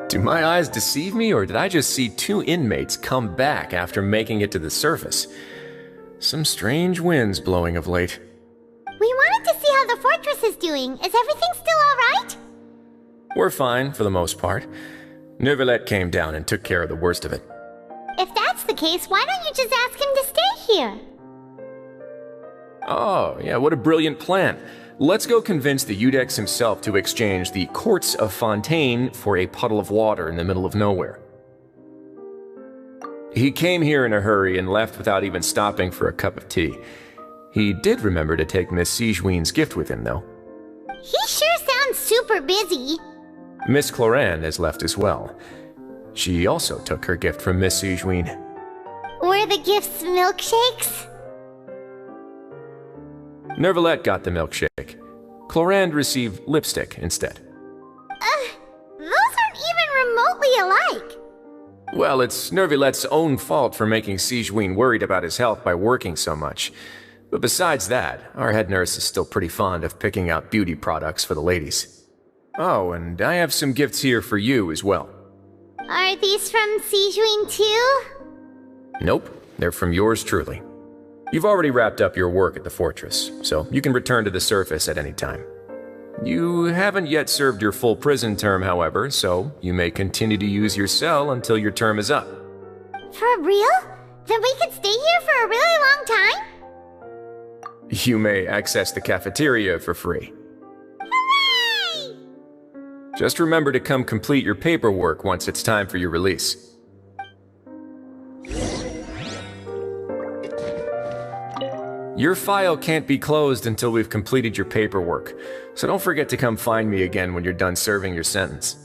Do my eyes deceive me, or did I just see two inmates come back after making it to the surface? Some strange winds blowing of late. We wanted to see how the fortress is doing. Is everything still alright? We're fine, for the most part. Neuvillette came down and took care of the worst of it. If that's the case, why don't you just ask him to stay here? Oh, yeah, what a brilliant plan. Let's go convince the Eudex himself to exchange the Courts of Fontaine for a puddle of water in the middle of nowhere. He came here in a hurry and left without even stopping for a cup of tea. He did remember to take Miss Sijween's gift with him, though. He sure sounds super busy. Miss Clorand has left as well. She also took her gift from Miss Sijween. Were the gifts milkshakes? Neuvillette got the milkshake. Clorand received lipstick instead. Those aren't even remotely alike. Well, it's Neuvillette's own fault for making Sijween worried about his health by working so much. But besides that, our head nurse is still pretty fond of picking out beauty products for the ladies. Oh, and I have some gifts here for you as well. Are these from Sijween too? Nope, they're from yours truly. You've already wrapped up your work at the fortress, so you can return to the surface at any time. You haven't yet served your full prison term, however, so you may continue to use your cell until your term is up. For real? Then we could stay here for a really long time? You may access the cafeteria for free. Hooray! Just remember to come complete your paperwork once it's time for your release. Your file can't be closed until we've completed your paperwork, so don't forget to come find me again when you're done serving your sentence.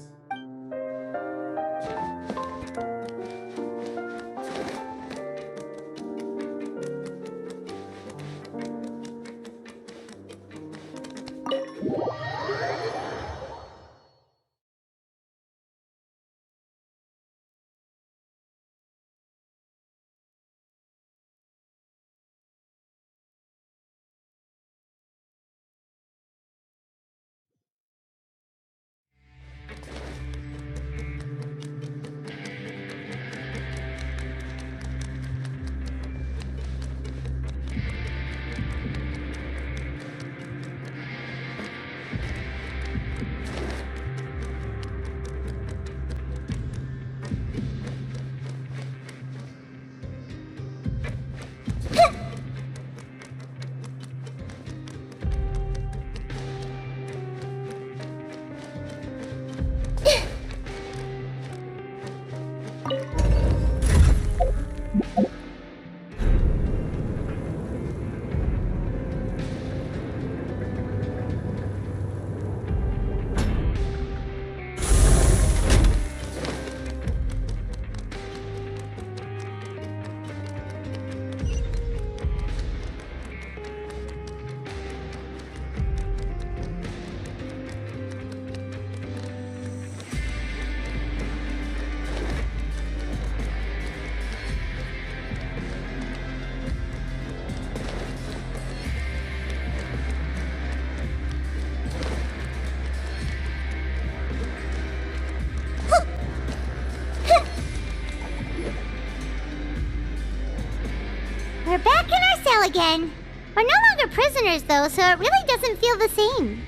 We're back in our cell again. We're no longer prisoners, though, so it really doesn't feel the same.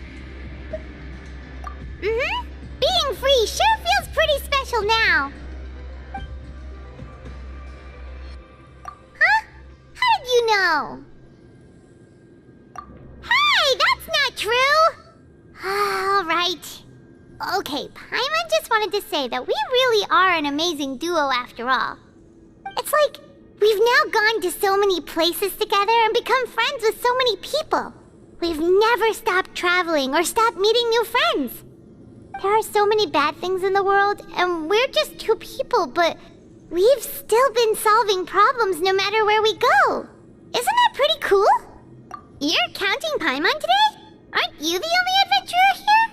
Being free sure feels pretty special now. Huh? How did you know? Hey, that's not true! All right. Okay, Paimon just wanted to say that we really are an amazing duo after all. It's like we've now gone to so many places together and become friends with so many people. We've never stopped traveling or stopped meeting new friends. There are so many bad things in the world, and we're just two people, but we've still been solving problems no matter where we go. Isn't that pretty cool? You're counting Paimon today? Aren't you the only adventurer here?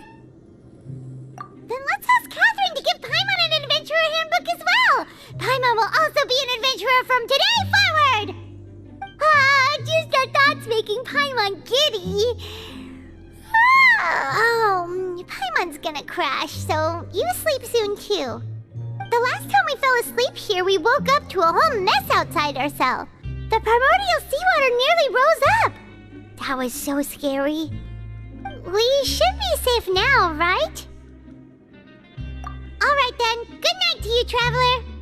Then let's ask Catherine to give Paimon an adventurer handbook as well. Paimon will also be an adventurer from today forward. Just our thoughts making Paimon giddy. Paimon's gonna crash, so you sleep soon too. The last time we fell asleep here, we woke up to a whole mess outside our cell. The primordial seawater nearly rose up. That was so scary. We should be safe now, right? Alright then, good night to you, Traveler.